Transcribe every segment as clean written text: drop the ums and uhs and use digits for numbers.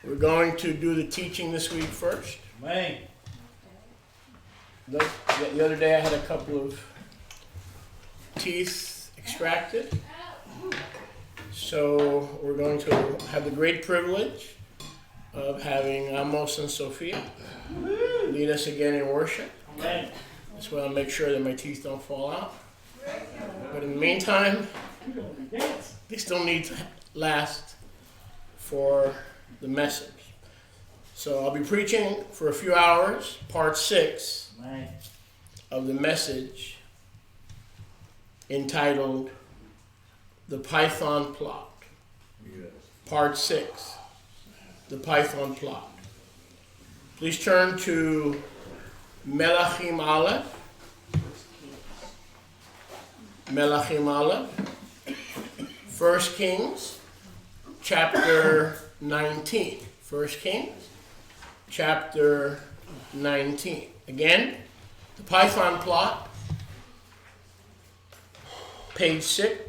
We're going to do the teaching this week first. Amen. The other day I had a couple of teeth extracted. So we're going to have the great privilege of having Amos and Sophia lead us again in worship. Amen. That's why I'll make sure that my teeth don't fall out. But in the meantime, they still need to last for the message. So I'll be preaching for a few hours, part 6 of the message entitled The Python Plot. Part 6, The Python Plot. Please turn to Melachim Aleph. Melachim Aleph. 1 Kings, chapter 19. 1 Kings, chapter 19. Again, the Python Plot, page 6,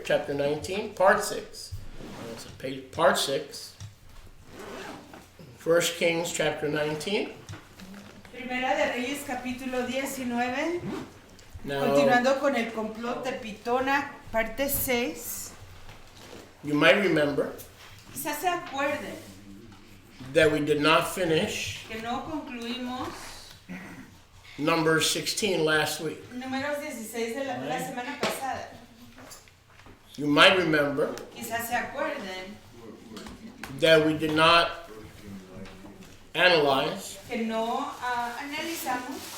chapter 19, part 6. Part 6. 1 Kings, chapter 19. Primera de Reyes, capítulo 19. Now, Continuando con el complot de Pitona, parte 6. you might remember Quizás se acuerden that we did not finish que no concluimos number 16 last week. números 16 de la semana pasada. You might remember Quizás se acuerden that we did not analyze. que no analizamos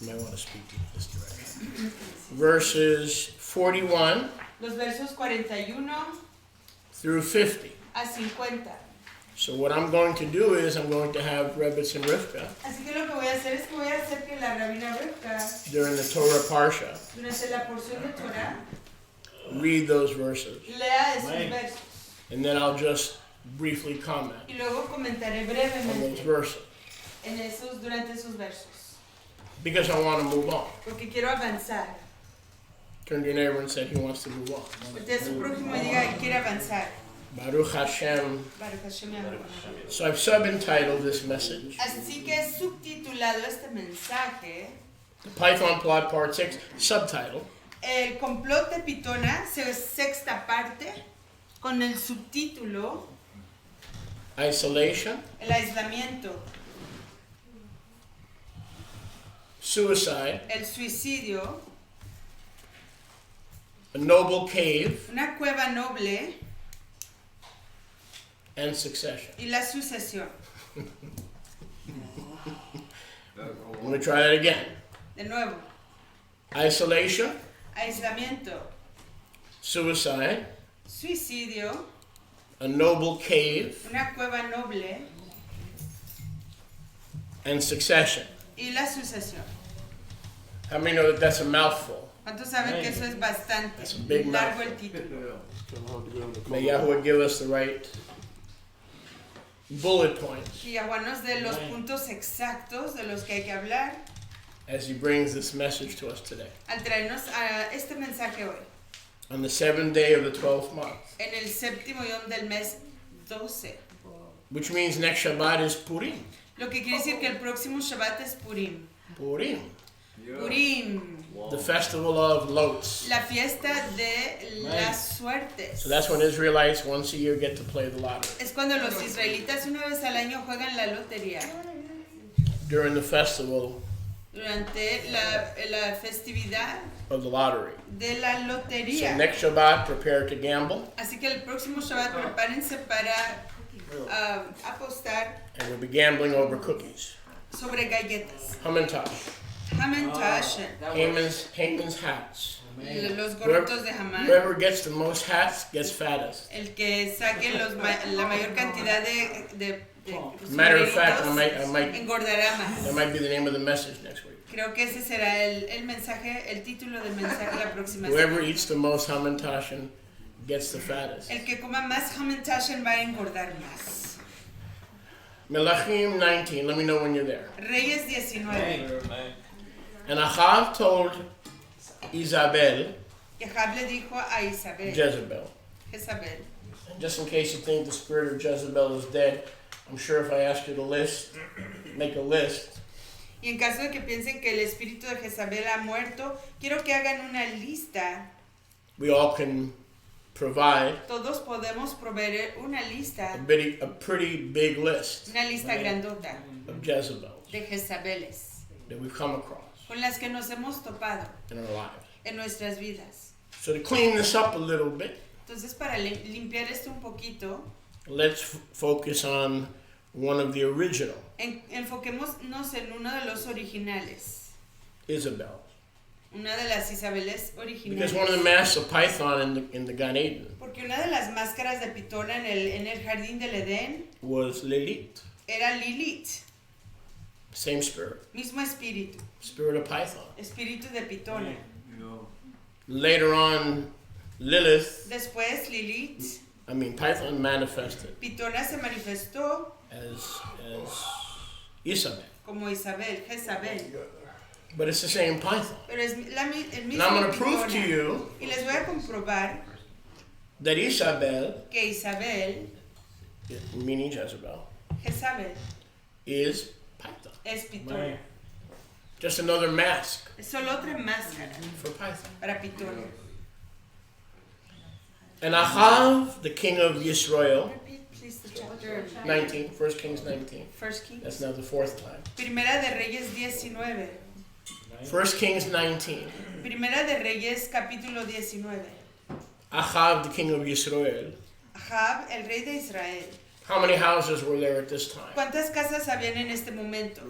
You might want to speak to this direction. Verses 41 los versos 41 through 50. a 50. So what I'm going to do is I'm going to have Rebitz and Rivka Así que lo que voy a hacer es que voy a hacer que la rabina Rivka, during the Torah Parsha durante la porción de Torah, read those verses. lea esos versos. And then I'll just briefly comment Y luego comentaré on those brevemente verses. durante esos versos. Because I want to move on. Porque quiero avanzar. Turn to your neighbor and say he wants to move on. Usted es su próximo y diga que quiere avanzar. Baruch Hashem. Baruch Hashem Yahweh. So I've subentitled this message, Así que he subtitulado este mensaje, The Python Plot Part 6, subtitle, El complot de Pitona, sexta parte, con el subtítulo Isolation, El aislamiento, Suicide, el suicidio, A Noble Cave, una cueva noble and Succession. y la sucesión. Let me try that again. De nuevo, Isolation, aislamiento, Suicide, suicidio, A Noble Cave, una cueva noble and Succession. y la sucesión. How many know that that's a mouthful? ¿Cuántos saben que eso es bastante That's a big largo mouth. el título? May Yahweh give us the right bullet points Y Yahweh nos dé los puntos exactos de los que hay que hablar as he brings this message to us today. al traernos a este mensaje hoy, On the 7th day of the 12th month, en el séptimo yom del mes 12. which means next Shabbat is Purim. Lo que quiere decir que el próximo Shabbat es Purim. Purim, Purim, the festival of Lotes. la fiesta de las suertes. So that's when Israelites once a year get to play the lottery. Es cuando los israelitas una vez al año juegan la lotería. During the festival Durante la festividad of the lottery. de la So lotería. next Shabbat, prepare to gamble, Así que el próximo Shabbat prepárense para apostar and we'll be gambling over cookies. sobre galletas. Hamantash, Hamantashen, Haman's hats. los gorritos de Hamán. Whoever gets the most hats gets fattest. El que saque la mayor cantidad de Matter of fact, I sombreritos might engordará más. that might be the name of the message next week. Creo que ese será el mensaje, el título del mensaje la próxima Whoever semana. eats the most Hamantashen gets the fattest. El que coma más Hamantashen va a engordar más. Melachim 19, let me know when you're there. Reyes 19. And Ahav told Isabel, Que Ahab le dijo a Isabel, Jezebel, Jezabel, just in case you think the spirit of Jezebel is dead, I'm sure if I ask you to make a list. Y en caso de que piensen que el espíritu de Jezabel ha muerto, quiero que hagan una lista. We all can provide Todos podemos proveer una lista, a pretty big list una lista grandota of Jezebels de Jezabeles that we've come across con las que nos hemos topado in our lives. en nuestras vidas. So to clean this up a little bit, Entonces, para limpiar esto un poquito, let's focus on one of the original, enfoquémonos en uno de los originales, Isabel. una de las Isabeles Because one of the originales. masks of Python in the Gan Eden Porque una de las máscaras de Pitona en el jardín del Edén was Lilith, era Lilith, same spirit, mismo espíritu, spirit of Python. espíritu de Pitona. Later on, Lilith, Después Lilith, Python manifested Pitona se manifestó as Isabel. como Isabel, Jezabel. But it's the same Python. Pero es el And mismo I'm going to prove to Pitona. you Y les voy a comprobar that Isabel, que Isabel, meaning Jezebel, Jezabel, is Python. es Pitona. Just another mask Es solo otra máscara for Python. para Pitona. And Ahav, the king of Israel, Repeat, please, the chapter. 19, 1 Kings 19. First Kings. That's now the fourth time. Primera de Reyes 19. 1 Kings 19. Primera de Reyes capítulo 19. Ahav, the king of Israel. Ahab, el rey de Israel. How many houses were there at this time? ¿Cuántas casas habían en este momento?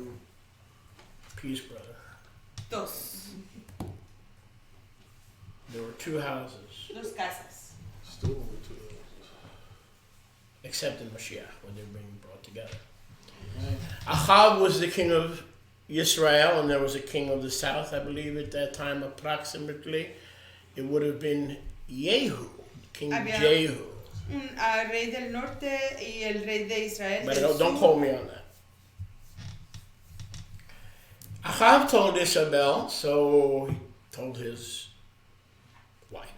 Peace, brother. 2. There were 2 houses, 2 casas. except in Mashiach, when they're being brought together. Ahab was the king of Israel, and there was a king of the south, I believe, at that time, approximately. It would have been Yehu, King Jehu. Un rey del norte y el rey de Israel. But del don't sur. quote me on that. Ahab told Isabel, so he told his wife.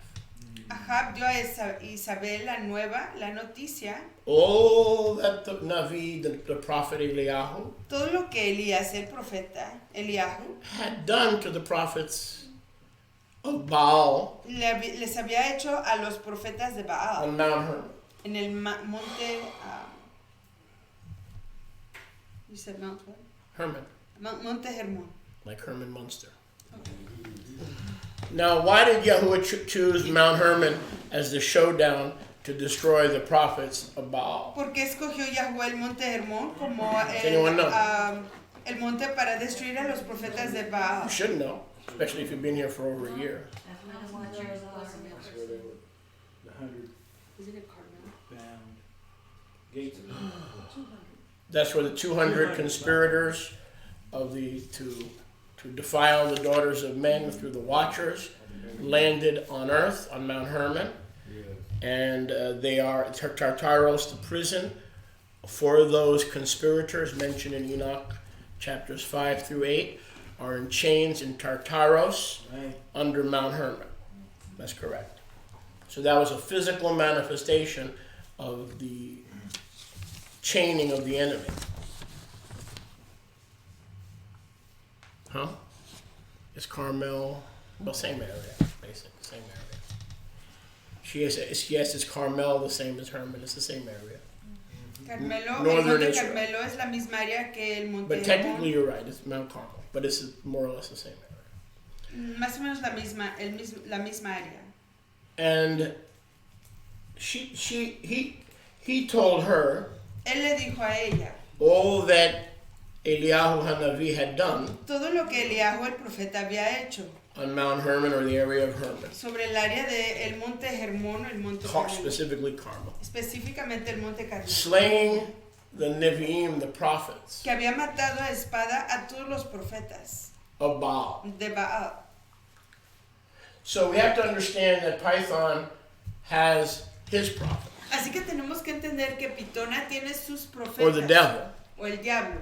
Ahab dio a Isabel la noticia, All that the Navi, the prophet Eliyahu, todo lo que Elías, el profeta Eliahu, had done to the prophets of Baal les había hecho a los profetas de Baal on Mount Hermon. en el monte. You said Mount what? Hermon, Monte Hermón. like Herman Munster. Now, why did Yahuwah choose Mount Hermon as the showdown to destroy the prophets of Baal? ¿Por qué escogió Yahuwah el monte Hermón como anyone know? el monte para destruir a los profetas de Baal? You should know, especially if you've been here for over a year. Isn't it Carmel? That's where the 200 conspirators of to defile the daughters of men through the Watchers landed on earth on Mount Hermon, and they are Tartaros, the prison for those conspirators mentioned in Enoch chapters 5 through 8 are in chains in Tartaros under Mount Hermon. That's correct. So that was a physical manifestation of the chaining of the enemy. Huh? It's Carmel, well, same area, basically, same area. She has it's Carmel, the same as Hermon, it's the same area. Carmelo, Northern el monte Israel. Carmelo es la misma área que el monte But Hermón. technically you're right, it's Mount Carmel, but it's more or less the same area. Más o menos la misma área. And he told her Él le dijo a ella all that Eliyahu Hanavi had done todo lo que Eliahu el profeta había hecho on Mount Hermon or the area of Hermon, sobre el área del monte Hermón, el monte Carmelo, specifically Carmel, específicamente el monte Carmelo, slaying the Nevi'im, the prophets que había matado a espada a todos los profetas of Baal. de Baal. So we have to understand that Python has his prophet, Así que tenemos que entender que Pitona tiene sus profetas or the devil, o el diablo,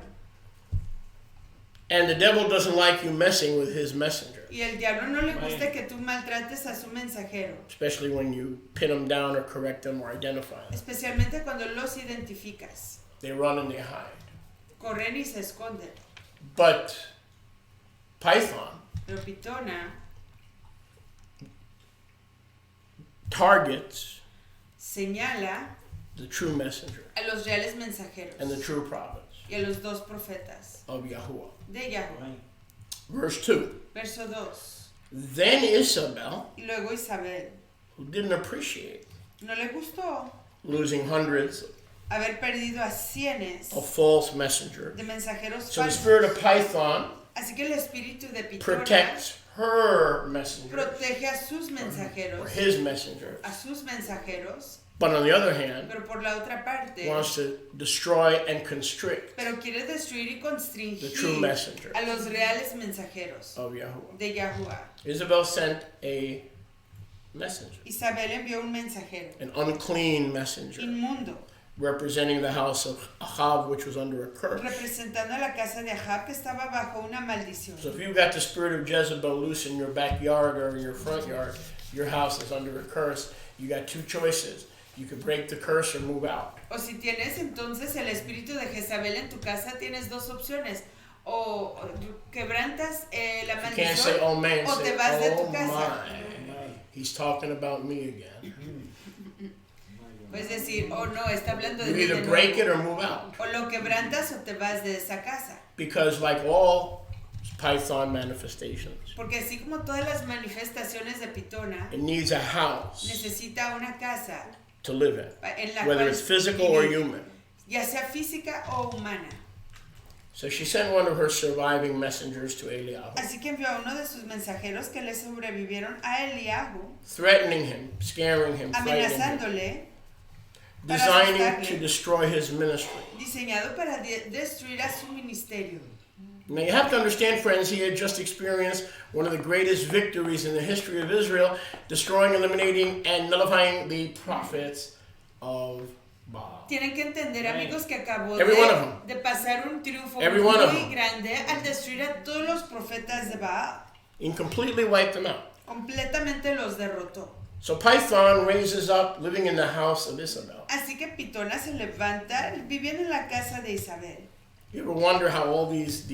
And the devil doesn't like you messing with his messenger. Y el diablo no le gusta que tú maltrates a su mensajero. Especially when you pin them down or correct them or identify them. Especialmente cuando los identificas. They run and they hide. Corren y se esconden. But Python Pero Pitona targets señala the true messenger a los reales mensajeros and the true prophets y a los dos profetas of Yahuwah. de Yahweh. Verse 2. Verso 2. Then Isabel, Y luego Isabel, who didn't appreciate no le gustó losing hundreds haber perdido a cienes of false messengers. de mensajeros So the falsos. spirit of Python Así que el espíritu de Pitona protects her messengers protege a sus or mensajeros, his messengers. a sus mensajeros, But on the other hand, pero por la otra parte, wants to destroy and constrict pero quiere destruir y the true constringir messenger a los reales mensajeros of Yahuwah. de Yahuwah. Isabel sent a messenger, Isabel envió un mensajero an unclean messenger, inmundo, representing the house of Ahab, which was under a curse. representando a la casa de Ahab que estaba bajo una maldición. So if you've got the spirit of Jezebel loose in your backyard or in your front yard, your house is under a curse. You got two choices. You could break the curse or move out. O si tienes entonces el espíritu de Jezabel en tu casa, tienes dos opciones. O quebrantas la You can't say, maldición oh man, o say, te vas de oh tu casa. my, he's talking about me again. Puedes decir, oh no, está hablando de You mí de either break it nuevo. or move out. O lo quebrantas o te vas de esa casa. Because like all Python manifestations, Porque así como todas las manifestaciones de Pitona, it needs a house necesita una casa to live en la in, whether cual it's physical or vivir, human. ya sea física o humana. So she sent one of her surviving messengers to Eliyahu, Así que envió a uno de sus mensajeros que le sobrevivieron a Eliahu, threatening him, scaring him, frightening him, amenazándole, para designing asustarle, to destroy his ministry. diseñado para destruir a su ministerio. Now you have to understand, friends, he had just experienced one of the greatest victories in the history of Israel, destroying, eliminating, and nullifying the prophets of Baal. Tienen que entender, amigos, que acabó Every one of them. de pasar un triunfo Every one of muy them. grande al destruir a todos los profetas de Baal. And completely wiped them out. Completamente los derrotó. So Python raises up, living in the house of Isabel. Así que Pitona se levanta viviendo en la casa de Isabel. You ever wonder how all these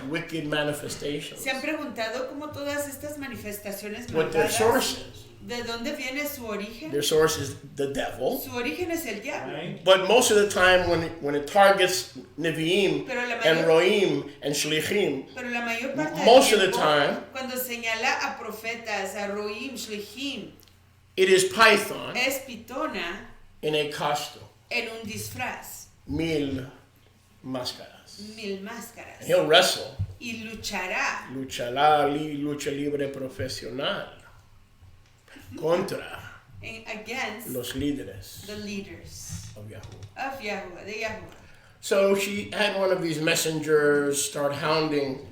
wicked manifestations, ¿Se han preguntado cómo todas estas manifestaciones what their malvadas, source is? de dónde viene su origen? Their source is the devil. Su origen es el diablo. But most of the time when it targets Nevi'im Pero la and mayor, Roim and Shlichim, pero la mayor parte del most of the tiempo, time, cuando señala a profetas, a Roim, Shlichim, it is Python es Pitona in a costume, en un disfraz, 1000 máscaras. 1000 máscaras. And he'll wrestle, Y luchará lucha libre profesional contra against los líderes the leaders of Yahuwah. of Yahuwah, de Yahuwah. So she had one of these messengers start hounding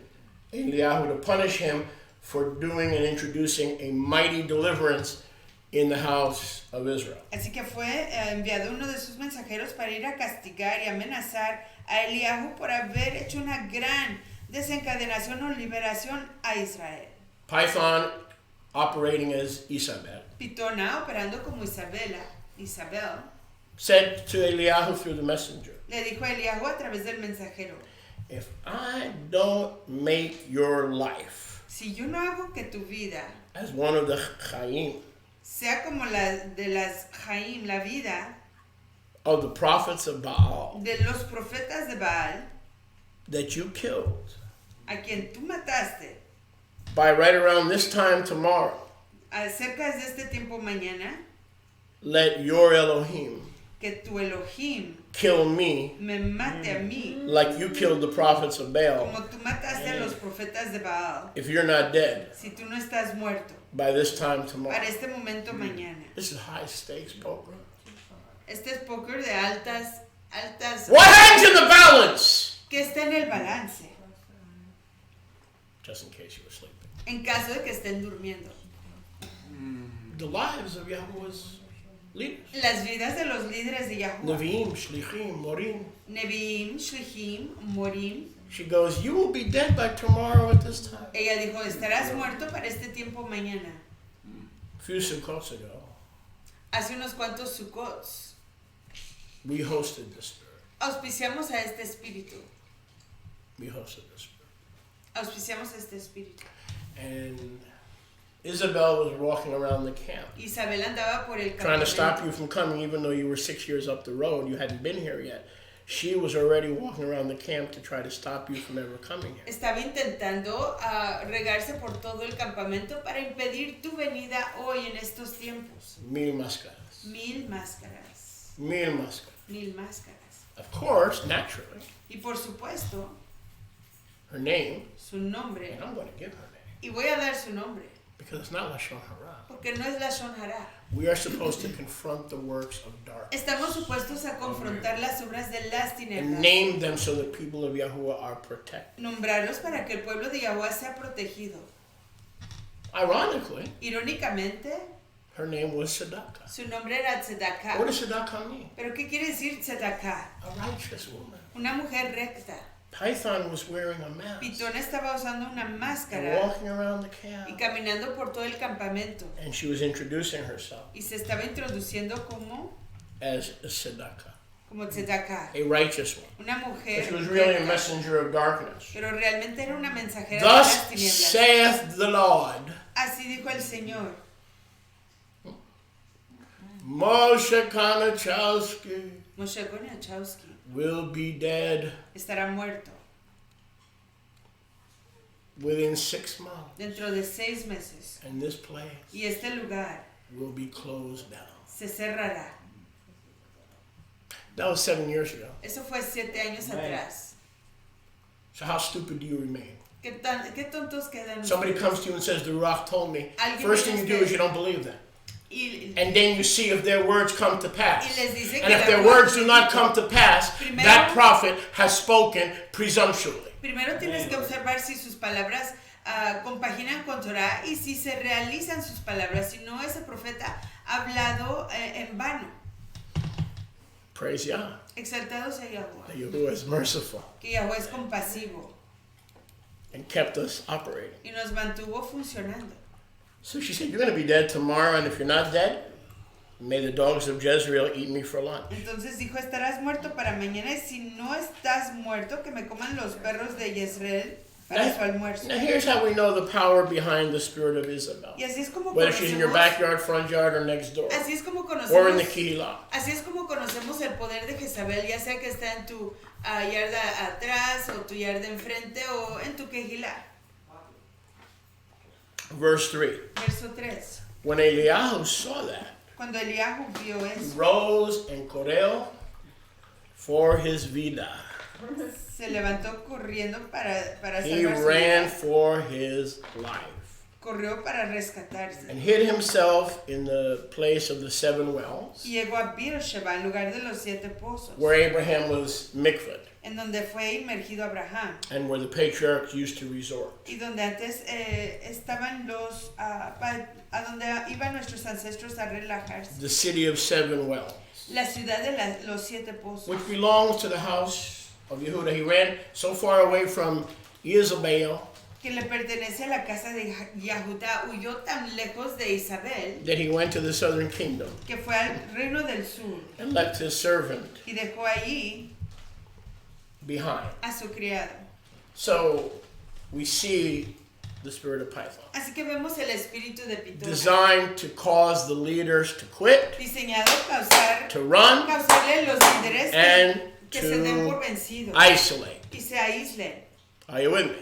Eliyahu to punish him for doing and introducing a mighty deliverance in the house of Israel. Así que fue enviado uno de sus mensajeros para ir a castigar y amenazar a Eliahu por haber hecho una gran desencadenación o liberación a Israel. Python operating as Isabel Pitona, operando como Isabel, said to Eliyahu through the messenger, le dijo a Eliahu a través del mensajero, if I don't make your life si yo no hago que tu vida as one of the Chaim sea como la de las Jaim, la vida of the prophets of Baal de los profetas de Baal, that you killed a quien tú mataste, by right around this time tomorrow, acerca de este tiempo mañana, let your Elohim que tu Elohim kill me me mate a mí, like you killed the prophets of Baal como tú mataste a los profetas de Baal, if you're not dead si tú no estás muerto, by this time tomorrow. para este momento mañana. This is high stakes poker. Este es póker de altas, What hangs in the balance? que está en el balance, Just in case you were sleeping. en caso de que estén durmiendo. The lives of Yahuwah's leaders. Las vidas de los líderes de Yahuwah, Nevi'im, Shlichim, Morim. Nevi'im, Shlichim, Morim, She goes, you will be dead by tomorrow at this time. Ella dijo, estarás muerto para este tiempo mañana. A few Sukkots ago, Hace unos cuantos Sukkots, we hosted the Spirit. auspiciamos a este espíritu. We hosted the Spirit. Auspiciamos a este espíritu. And Isabel was walking around the camp, Isabel andaba por el trying to stop campamento, you from coming, even though you were 6 years up the road. You hadn't been here yet. She was already walking around the camp to try to stop you from ever coming here. Estaba intentando regarse por todo el campamento para impedir tu venida hoy en estos tiempos. 1000 máscaras. 1000 máscaras. 1000 máscaras. 1000 máscaras. Of course, naturally, Y por supuesto, her name, su nombre. and I'm going to give her name, Y voy a dar su nombre, because it's not Lashon Hara. porque no es Lashon Hara. We are supposed to confront the works of darkness Estamos supuestos a confrontar las obras de las and tinieblas. name them so that people of Yahuwah are protected. Nombrarlos para que el pueblo de Yahweh sea protegido. Ironically, Irónicamente, her name was Tzedakah. su nombre era Tzedakah. What does Tzedakah mean? ¿Pero qué quiere decir Tzedakah? A righteous woman. Una mujer recta. Python was wearing a mask Pitón estaba usando una and máscara walking around the y camp, caminando por todo el campamento. and she was introducing herself Y se estaba introduciendo como as a Tzedakah, Tzedakah. a righteous one. Una But mujer she was really a recta. messenger of darkness. Pero realmente era una mensajera de las Thus tinieblas. saith the Lord, Así dijo el Señor. Moshe Konachowski Moshe Koniachowski will be dead estará muerto within 6 months, dentro de 6 meses. and this place Y este lugar will be closed down. se cerrará. That was 7 years ago. Eso fue 7 años atrás. So how stupid do you remain? ¿Qué tontos quedan Somebody ustedes? comes to you and says, the Ruach told me. Alguien First viene thing a you do is usted you don't believe them. y And then you see if their words come to pass. Y les dice And que if la their voz words do not come to pass, Primero- that prophet has spoken presumptuously. primero tienes que observar si sus palabras compaginan con Torah y si se realizan sus palabras, si no ese profeta ha hablado en vano. Praise Yah. Exaltado sea Yahweh, That Yahuwah is merciful que Yahweh es compasivo and kept us operating. y nos mantuvo funcionando. So she said, you're going to be dead tomorrow, and if you're not dead, may the dogs of Jezreel eat me for lunch. Entonces dijo, estarás muerto para mañana y si no estás muerto, que me coman los perros de Jezreel para su almuerzo. Now here's how we know the power behind the spirit of Isabel. Y así es como Whether she's in your conocemos, backyard, front yard, or next door, así es como or in the conocemos, Kehillah. así es como conocemos el poder de Jezabel, ya sea que está en tu yarda atrás o tu yarda enfrente o en tu quejilá. Verse 3. Verso 3. When Eliyahu saw that, Cuando Eliahu vio he eso, rose and correo for his vida. se levantó corriendo para He salvar su ran vida. for his life Corrió para rescatarse. and hid himself in the place of the 7 wells, Y llegó a Beersheba, en lugar de los 7 pozos, where Abraham was mikvah, en donde fue inmergido Abraham. and where the patriarchs used to resort. Y donde antes estaban los, a donde iban nuestros ancestros a relajarse. The city of 7 wells, La ciudad de los 7 pozos, which belongs to the house of Yehuda. He ran so far away from Jezebel que le pertenece a la casa de Yahudá, huyó tan lejos de Isabel that he went to the southern kingdom que fue al reino del sur and left his servant y dejó allí behind. a su criado. So we see the spirit of Python, Así que vemos el espíritu de Pitón, designed to cause the leaders to quit, diseñado to run, causarle a los líderes and que se den por to vencidos isolate. y se aíslen. Are you with me?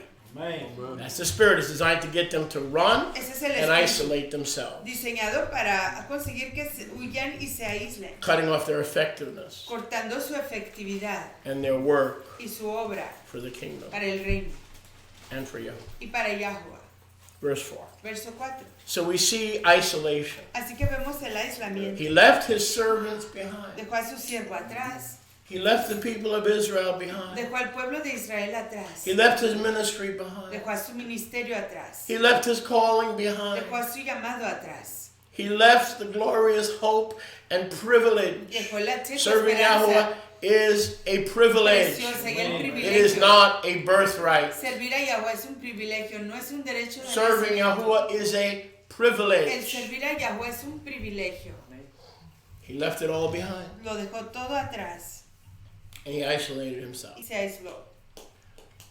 That's the spirit. It's designed to get them to run Ese es el and espíritu isolate themselves, diseñado para conseguir que huyan y se aíslen, cutting off their effectiveness cortando su efectividad and their work y su obra for the kingdom para el reino and for Yahuwah. y para Yahweh. Verse 4. Verso 4. So we see isolation. Así que vemos el aislamiento. He left his servants behind. Dejó a su siervo atrás, He left the people of Israel behind. dejó al pueblo de Israel atrás, He left his ministry behind. dejó a su ministerio atrás, He left his calling behind. dejó a su llamado atrás, He left the glorious hope and privilege dejó la triple serving esperanza Yahweh is a privilege. preciosa y el It is privilegio. not a birthright. Servir a Yahweh es un privilegio, no es un derecho de Serving nacimiento. Yahuwah is a El privilege. servir a Yahweh es un privilegio. He left it all behind Lo dejó todo atrás and he isolated himself. y se aisló.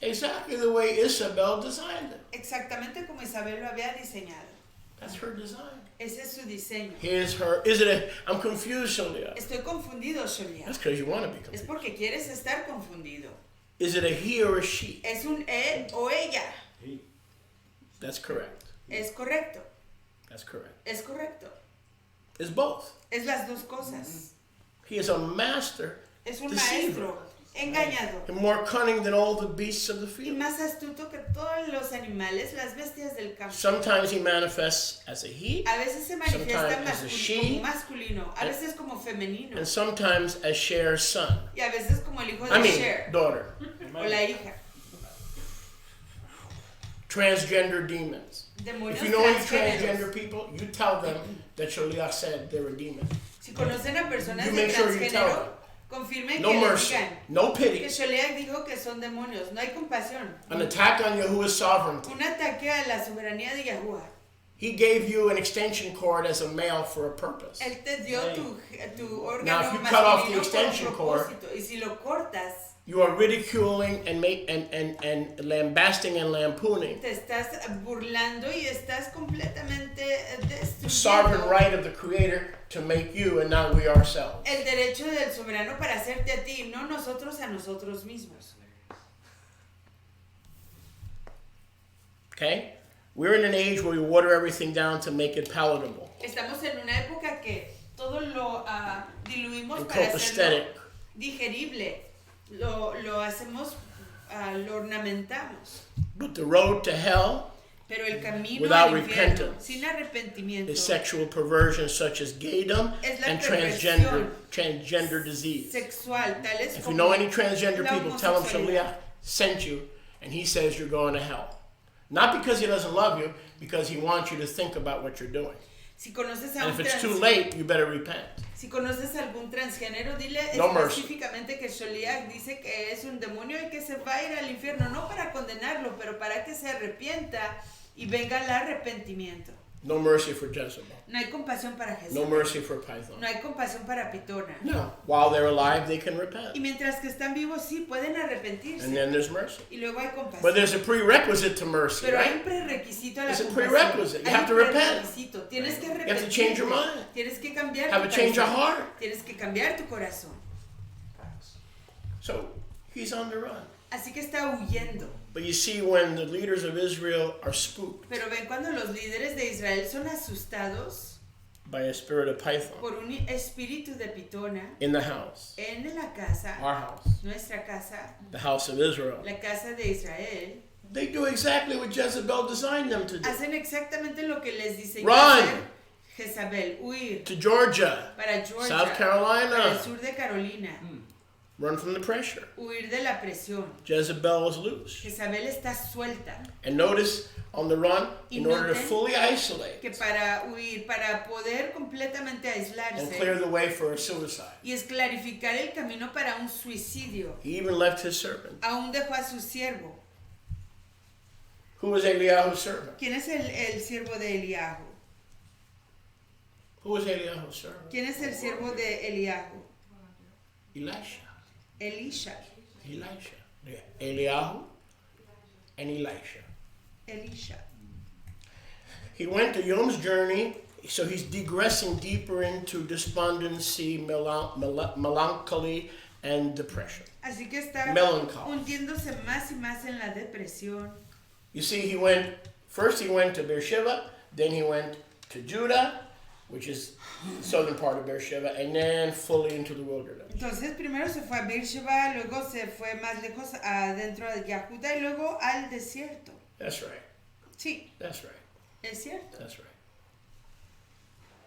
Exactly the way Isabel designed it. Exactamente como Isabel lo había diseñado. That's her design. Ese es su diseño. Here's her. Is it a? I'm confused, Shalia. Estoy confundido, Sholia. That's because you want to be Es confused. porque quieres estar confundido. Is it a he or a she? Es un él o ella. That's correct. Es correcto. That's correct. Es correcto. It's both. Es las dos cosas. He is a master, Es un deceiver, maestro engañador. and more cunning than all the beasts of the Y field. más astuto que todos los animales, las bestias del campo. Sometimes he manifests as a he, A veces se manifiesta sometimes as a she, como masculino, a veces como femenino, and sometimes as Cher's son. y a veces como el hijo I de mean, Cher daughter. o la hija. Transgender demons. Demonios If you know any transgéneros. transgender people, you tell them that Shaliach said they're a demon. Si conocen a personas You de make sure you tell transgénero, them. confirmen No que les mercy, digan no que pity. Sholiach dijo que son demonios. No hay compasión. An attack on Yahuwah's sovereignty. Un ataque a la soberanía de Yahuwah. He gave you an extension cord as a male for a purpose. Él te dio tu Now, if órgano you cut off the masculino extension por cord, propósito. Y si lo cortas, You are ridiculing and lambasting and lampooning te estás burlando y estás completamente the sovereign destruyendo right of the Creator to make you and not we ourselves. el derecho del soberano para hacerte a ti, no nosotros a nosotros mismos. Okay? We're in an age where we water everything down to make it palatable. Estamos en una época que todo lo diluimos And para hacerlo copacetic. digerible. Lo hacemos, lo ornamentamos. But the road to hell Pero el camino Without al infierno, repentance sin arrepentimiento, is sexual perversion such as gaydom es la and perversión transgender disease. sexual, tales If you como know any transgender la people, tell them homosexualidad. Shaliach sent you and he says you're going to hell. Not because he doesn't love you, because he wants you to think about what you're doing. Si conoces a And un if it's too late, you better repent. Si conoces a algún transgénero, dile No mercy. específicamente que Sholiach dice que es un demonio y que se va a ir al infierno, no para condenarlo, pero para que se arrepienta y venga el arrepentimiento. No mercy for Jezebel. No hay compasión para Jesús. No mercy for Python. No hay compasión para Pitona. No. While they're alive, they can Y repent. mientras que están vivos, sí, pueden arrepentirse. And then there's mercy. Y luego hay compasión. But there's a prerequisite to mercy, Pero hay right? un prerequisito a la There's a compasión. prerequisite. You Hay have un to repent. prerequisito. Tienes que You have to change your arrepentirte. mind. Tienes que cambiar Have tu a change of corazón. heart. Tienes que cambiar tu corazón. So he's on the run. Así que está huyendo. But you see, when the leaders of Israel are spooked Pero ven cuando los líderes de Israel son asustados by a spirit of Python por un espíritu de Pitona in the house, en la casa, our house, nuestra casa, the house of Israel, la casa de Israel, they do exactly what Jezebel designed them to do. hacen exactamente lo que les diseñó Run. hacer Jezabel, huir To Georgia, para Georgia, South para el Carolina, sur de Carolina, run from the pressure. huir de la presión. Jezebel is loose. Jezabel está suelta, And notice on the run, in Y order to noten fully isolate que para huir, para poder completamente and aislarse clear the way for a suicide, y esclarificar el camino para un suicidio, he even left his servant. aún dejó a su siervo. Who was Eliyahu's servant? ¿Quién es el siervo de Eliahu? Who was Eliyahu's servant? ¿Quién es el siervo de Eliahu? Elisha. Elisha. Elisha. Yeah. Eliyahu and Elisha. Elisha. He went to Yom's journey, so he's digressing deeper into despondency, melancholy, and depression. Así que está Melancholy. hundiéndose más y más en la depresión. You see, first he went to Beersheba, then he went to Judah, which is the southern part of Beersheba, and then fully into the wilderness. Entonces primero se fue a Beersheba, luego se fue más lejos adentro de Yahuda y luego al desierto. That's right. Sí, That's right. es cierto, That's right.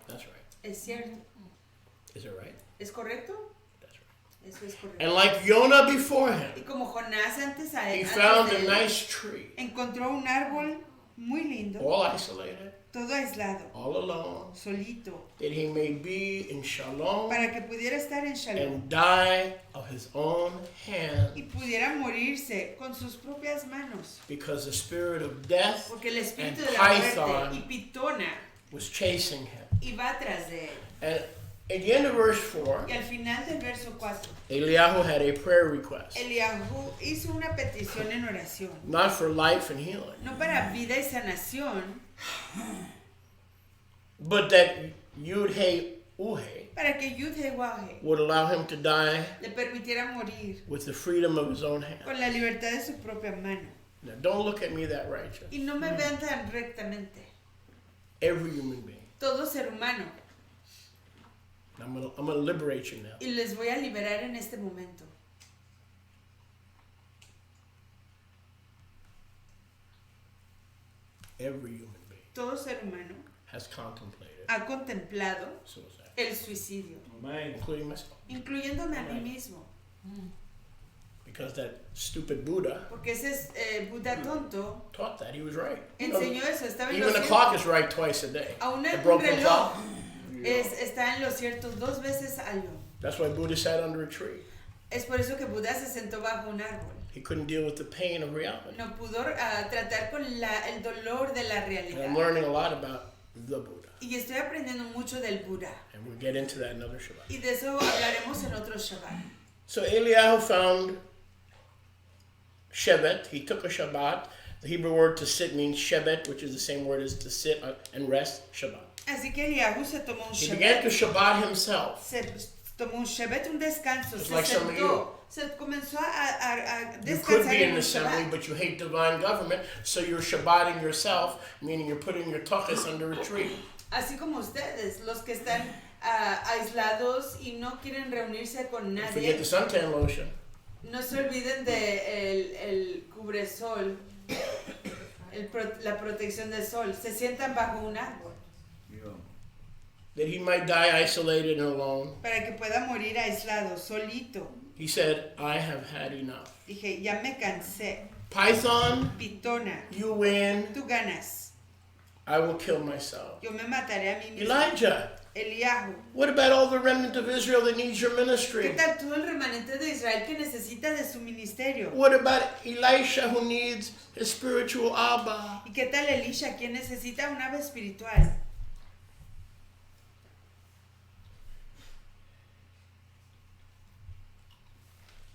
That's right. es cierto. Is it right? ¿Es correcto? That's right. Eso es correcto. And like Jonah before him, Y como Jonás antes a he él, found antes a de él, nice tree, encontró un árbol muy lindo, all isolated, todo aislado, all alone, solito, that he may be in shalom para que pudiera estar en Shalom and die of his own hand y pudiera morirse con sus propias manos. because the spirit of death Porque el espíritu and de la muerte Python y Pitona was chasing him. iba atrás de él. And at the end of verse 4, Y al final del verso 4, Eliyahu had a prayer request, Eliahu hizo una petición en oración. not for life and healing, No para vida y sanación, but that Yud-He-Uhe para que Yud-He-Wahe would allow him to die le permitiera morir with the freedom of his own hand. con la libertad de su propia mano. Now, don't look at me that righteous. Y no me vean tan rectamente. Every human being. Todo ser humano. I'm gonna liberate you now. Y les voy a liberar en este momento. Every human being Todo ser humano has contemplated ha contemplado suicide, el suicidio, including myself. incluyéndome a mí mismo. Because that stupid Buddha Porque ese Buda tonto taught that. He was right. enseñó eso. Estaba en Even lo the cierto. clock is right twice a day. Aún The un broken reloj clock. está en lo cierto 2 veces al año. That's why Buddha sat under a tree. Es por eso que Buda se sentó bajo un árbol. He couldn't deal with the pain of reality. No pudo tratar con el dolor de la And I'm realidad. learning a lot about the Buddha. Y estoy aprendiendo mucho del Buda. And we'll get into that another Shabbat. Y de eso hablaremos en otro Shabbat. So Eliyahu found Shevet. He took a Shabbat. The Hebrew word to sit means Shevet, which is the same word as to sit and rest, Shabbat. Así que Eliahu se tomó un He began to Shabbat. Shabbat himself. Se tomó un Shabbat, un descanso. Just Se like some of sentó. Se comenzó a You could descansar be in en the un assembly, Shabbat. but you hate divine government, so you're Shabbating yourself, meaning you're putting your tuchus under a tree. Así como ustedes, los que están aislados y no quieren reunirse con Don't forget nadie. the suntan lotion. No se olviden de el cubresol, la protección del sol. Se sientan bajo un árbol That he might die isolated and alone. para que pueda morir aislado, solito. He said, I have had enough. Dije, ya me cansé. Python, Pitona, you win. tú ganas. I will kill myself. Yo me mataré a mí mismo. Elijah, Eliahu, what about all the remnant of Israel that needs your ¿qué ministry? tal todo el remanente de Israel que necesita de su ministerio? What about Elisha who needs his spiritual Abba? ¿Y qué tal Elisha, quien necesita un ave espiritual?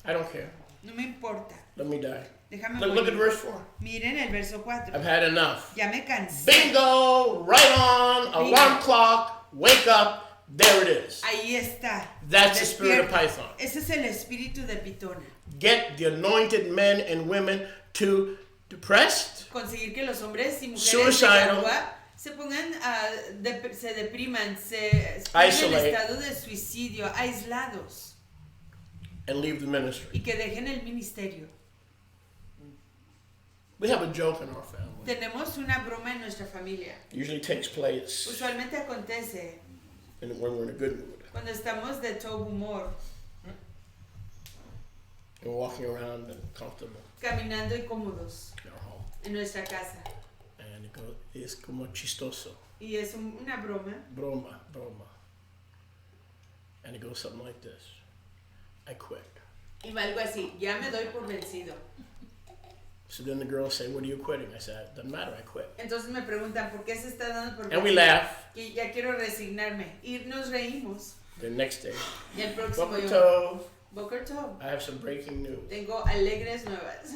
I don't care. No me importa. Let me die. Déjame Look at morir. verse 4. Miren el verso 4. I've had enough. Ya me cansé. Bingo! Right on! Bingo. Alarm clock! Wake up! There it is. Ahí está. That's the spirit of Despierta. Python. Ese es el espíritu de Pitona. Get the anointed men and women to depressed, Conseguir que los hombres y mujeres de Suicidal. Yahua se pongan, se depriman, se pongan en Isolate. estado de suicidio, aislados, and leave the ministry. y que dejen el ministerio. We have a joke in our family. Tenemos una broma en nuestra familia. It usually takes place Usualmente acontece when we're in a good mood. cuando estamos de todo humor, And we're walking around and comfortable caminando y cómodos in our home. en nuestra casa. And it goes, es como chistoso. Y es una broma. Broma, broma. And it goes something like this. I quit. Y va algo así, ya me doy por vencido. So then the girls say, what are you quitting? I said, it doesn't matter, I quit. Entonces me preguntan, ¿por qué se está dando por And we vencido? laugh. Y ya quiero resignarme. Y nos reímos. The next day, Y el próximo Boker yo, Tov, Boker Tov, I have some breaking news. tengo alegres nuevas.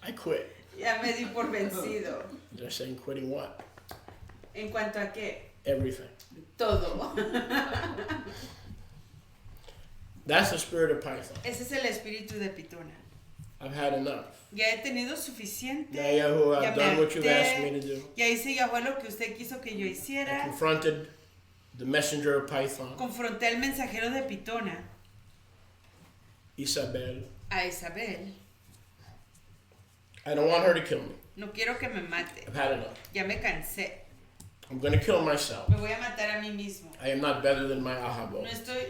I quit. Ya me di por vencido. They're saying, quitting what? ¿En cuanto a qué? Everything. Todo. That's the spirit of Python. Ese es el espíritu de Pitona. I've had enough. Ya he tenido suficiente. Now, Yahoo, Ya I've me done what you've asked me harté. to do. Ya hice Yahweh lo que usted quiso que yo I hiciera. confronted the messenger of Python, Confronté al mensajero de Pitona, Isabel. a Isabel. I don't want her to kill me. No quiero que me mate. I've had enough. Ya me cansé. I'm going to kill myself. Me voy a matar a mí mismo. I am not better than my ahabo.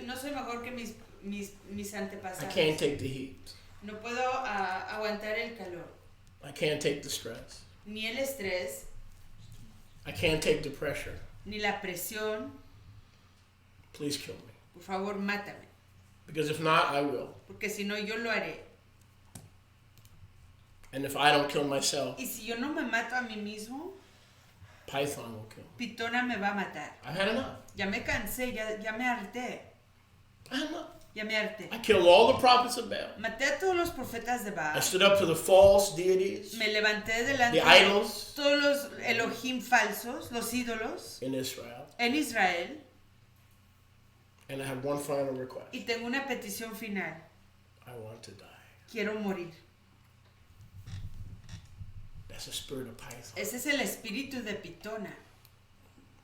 No soy mejor que mis I antepasados. can't take the heat. No puedo aguantar el calor, I can't take the stress. ni el estrés, I can't take the pressure. ni la presión. Please kill me. Por favor, mátame. Because if not, I will. Porque si no, yo lo haré. And if I don't kill myself, Y si yo no me mato a mí mismo, Python will kill me. Pitona me va a matar. I've had enough. Ya me cansé, ya me harté. I had enough. Ya me harté. I killed all the prophets of Baal. Maté a todos los profetas de I Baal. stood up to the false deities Me levanté delante The de idols. todos los Elohim falsos, los ídolos, in Israel. en Israel. And I have one final request. Y tengo una petición final. I want to die. Quiero morir. That's the spirit of Python. Ese es el espíritu de Pitona.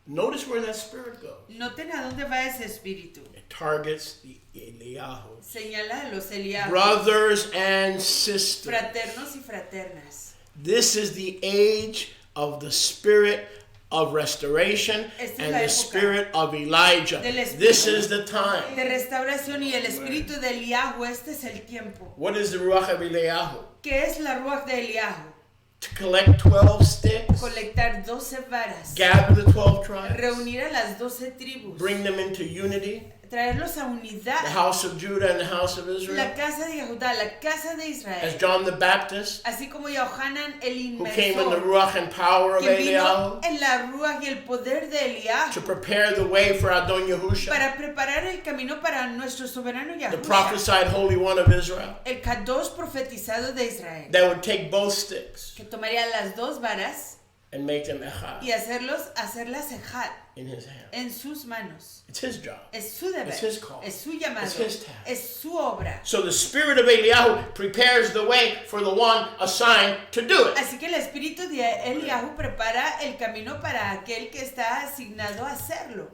Notice where that spirit goes. Noten a dónde va ese espíritu. It targets the Eliyahu. Señala a los Eliabos, Brothers and sisters. fraternos y fraternas. This is the age of the spirit of restoration Esta es and la the época spirit of Elijah. del espíritu This is the time. De restauración y el espíritu de Eliahu, este es el tiempo. What is the Ruach of Eliyahu? ¿Qué es la Ruach de Eliahu? To collect 12 sticks, Colectar 12 varas, gather the 12 tribes, reunir a las 12 tribus, bring them into unity, traerlos a the unidad. house of Judah and the house of Israel. La casa de Judá, la casa de As Israel, John the Baptist, así como Yohanan el who came in the inmersor, Ruach and power of que vino Eliyahu, en la Ruach y el poder de to Eliahu, prepare the way for Adon Yahusha, para preparar el camino para nuestro soberano the Yahushua, prophesied Holy One of Israel, el Kadosh profetizado de Israel, that would take both sticks que tomaría las 2 varas and make them echad y hacerlas ejad in his hand. en sus manos. It's his job. Es su deber, It's his call. es su llamado, It's his task. es su obra. So the spirit of Eliyahu prepares the way for the one assigned to do it. Así que el espíritu de Eliahu prepara el camino para aquel que está asignado a hacerlo.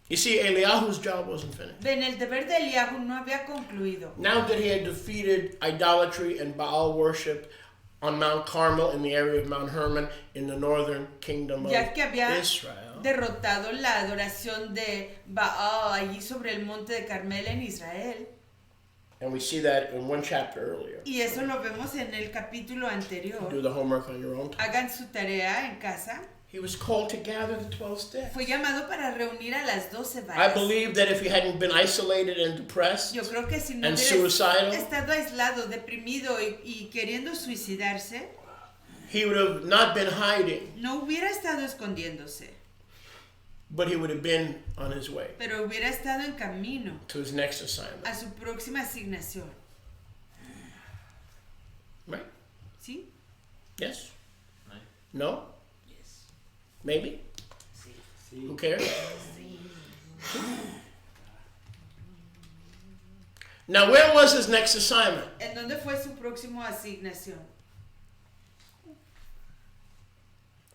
You see, Eliyahu's job wasn't finished. Ven, el deber de Eliahu no había concluido. Now that he had defeated idolatry and Baal worship on Mount Carmel in the area of Mount Hermon in the northern kingdom of Ya que había Israel, derrotado la adoración de Baal allí sobre el monte de Carmel en Israel. and we see that in one chapter earlier. Y eso lo vemos en el capítulo anterior. Do the homework on your own time. Hagan su tarea en casa. He was called to gather the 12 sticks. Fue llamado para reunir a las 12 I varas. believe that if he hadn't been isolated and depressed, Yo creo que si no and hubiera suicidal, estado aislado, deprimido y queriendo suicidarse, he would have not been hiding, no hubiera estado escondiéndose, but he would have been on his way pero hubiera estado en camino to his next assignment. a su próxima asignación. Right? ¿Sí? Yes? Right. No? Yes. Maybe? Who cares? Now, where was his next assignment? ¿En dónde fue su próxima asignación?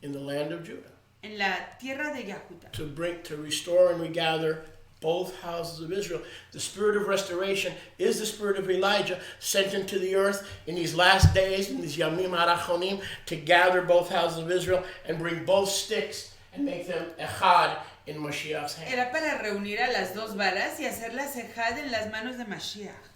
In the land of Judah. En la tierra de Yahuda. To restore and regather both houses of Israel. The spirit of restoration is the spirit of Elijah sent into the earth in these last days, in these Yamim Arachonim, to gather both houses of Israel and bring both sticks and make them echad in Mashiach's hand. Era para reunir a las 2 varas y hacerlas ejad en las manos de Mashiach.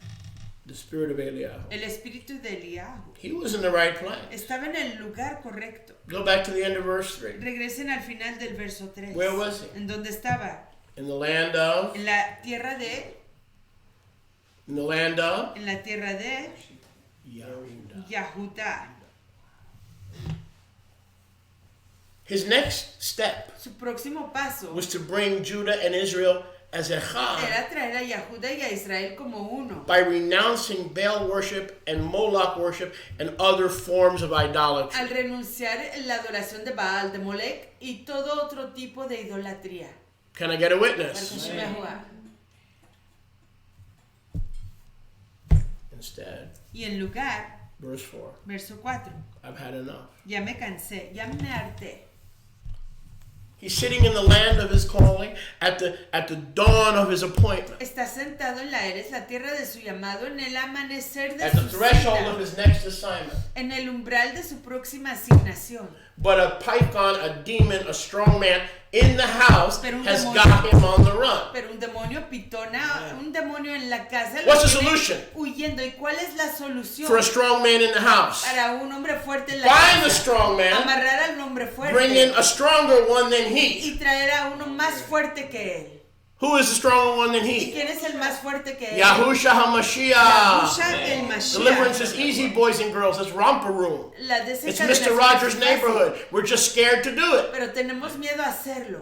The spirit of Eliyahu. El espíritu de Eliahu. He was in the right place. Estaba en el lugar correcto. Go back to the end of verse 3. Regresen al final del verso 3. Where was he? ¿En dónde estaba? In the land of, En la tierra de Yahudah. Yahuda. His next step Su próximo paso was to bring Judah and Israel as echad era traer a Yahuda y a Israel como uno, by renouncing Baal worship and Moloch worship and other forms of idolatry. al renunciar la adoración de Baal, de Molech y todo otro tipo de idolatría. Can I get a Baruch witness? Hashem Yahuwah. Instead, Y en lugar, verse 4, verso 4, I've had enough. ya me cansé, ya me harté. He's sitting in the land of his calling at the dawn of his appointment, Está sentado en la Eres, la tierra de su llamado, en el amanecer de at the su threshold cita, of his next assignment. en el umbral de su próxima asignación. But a python, a demon, a strong man in the house Pero un has demonio. got him on the run. Pero un demonio pitona, un demonio en la casa, lo What's the tiene solution? huyendo. ¿Y cuál es la solución? For a strong man in the house, Para un hombre fuerte en la find the casa, strong man, amarrar al hombre bring in fuerte a stronger one than he. y traer a uno más fuerte que él. Who is the stronger one than ¿Y he? quién es el más fuerte que él? Yahushua HaMashiach. Yahushua el Mashiach. Deliverance is easy, boys and girls. It's romper room. La It's desencadenación Mr. Rogers' es fácil, neighborhood. We're just scared to do it. pero tenemos miedo a hacerlo.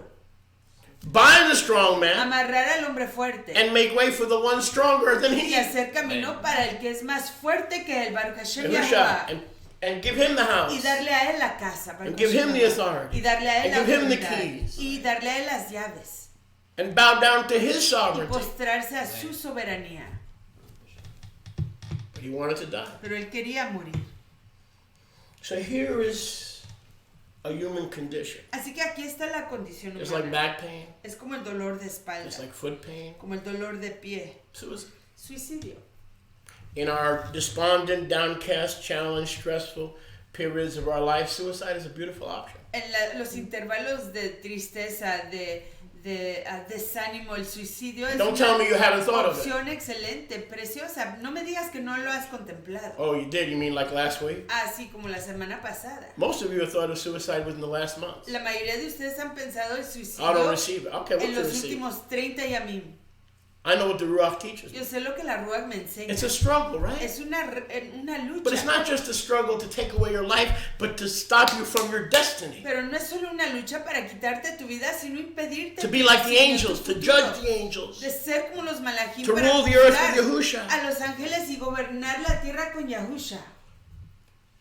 Bind the strong man Amarrar al hombre fuerte and make way for the one stronger than y he. hacer camino para el que es más fuerte que el Baruch Hashem Yahushua, Yahuwah. and give him the Y house. darle a él la casa. Baruch And give Hashem him the Yahuwah. authority. Y darle a él And la give him the autoridad. keys. Y darle a él las llaves. And bow down to his Y sovereignty. postrarse a su soberanía. But he wanted to die. Pero él quería morir. So here is a human condition. Así que aquí está la condición It's like humana. back pain. Es como el dolor de espalda. It's like foot pain. Como el dolor de pie. Suicide. Suicidio. In our despondent, downcast, challenged, stressful periods of our life, suicide is a beautiful option. En los intervalos de tristeza, de desánimo, el suicidio es Don't tell me you haven't thought una of it. opción excelente, preciosa. No me digas que no lo has contemplado. Oh, you did? You mean like last week? Así como la semana pasada. Most of you have thought of suicide within the last month. La mayoría de ustedes han pensado el suicidio I don't receive it. Okay, en what's the los receive? últimos 30 yamim. I know what the Ruach teaches me. Yo sé lo que la Ruach me enseña. It's a struggle, right? Es una lucha. But it's not just a struggle to take away your life, but to stop you from your destiny. Pero no es solo una lucha para quitarte tu vida, sino impedirte To be like the seguir angels, tu to futuro. judge the angels, De ser como los malachim to para rule the earth juzgar with Yahushua. a los ángeles y gobernar la tierra con Yahusha.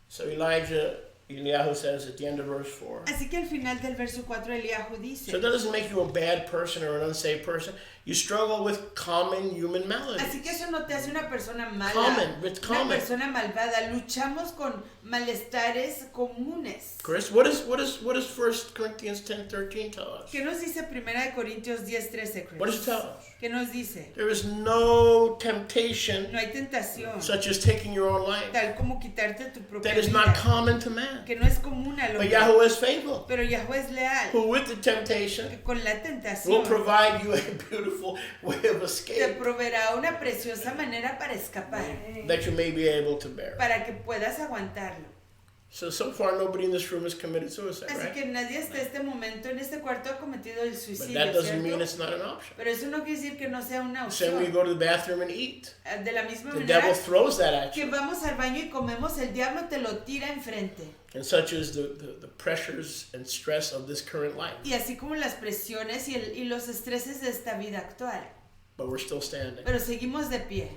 So Eliyahu says at the end of verse 4. Así que al final del verso 4 Eliyahu dice, So that doesn't make you a bad person or an unsaved person. You struggle with common human maladies. así que eso no te hace una persona mala, It's una common. persona malvada. Luchamos con malestares comunes. Chris, what does 1 Corinthians 10:13 tell us? ¿Qué nos dice 1 Corintios 10:13, Chris? What does it tell us? ¿Qué nos dice? There is no temptation No hay tentación, such as taking your own life tal como quitarte tu propia that is vida, not common to man. que no es común al But hombre. Yahweh is faithful, Pero Yahweh es leal, who with the temptation que con la will tentación provide you a beautiful way of te escape proveerá una preciosa manera para escapar, that you may be able to bear. para que puedas aguantarlo. So far nobody in this room has committed suicide, Así right? que nadie hasta este momento en este cuarto ha cometido el But suicidio, that doesn't mean ¿cierto? it's not an option. Pero eso no quiere decir que no sea una Same way you opción. go to the bathroom and eat. De la misma The manera devil throws that at que you. vamos al baño y comemos, el diablo te lo tira enfrente. And such is the pressures and stress of this current life. Y así como las presiones y los estreses de esta vida actual. But we're still standing. Pero seguimos de pie.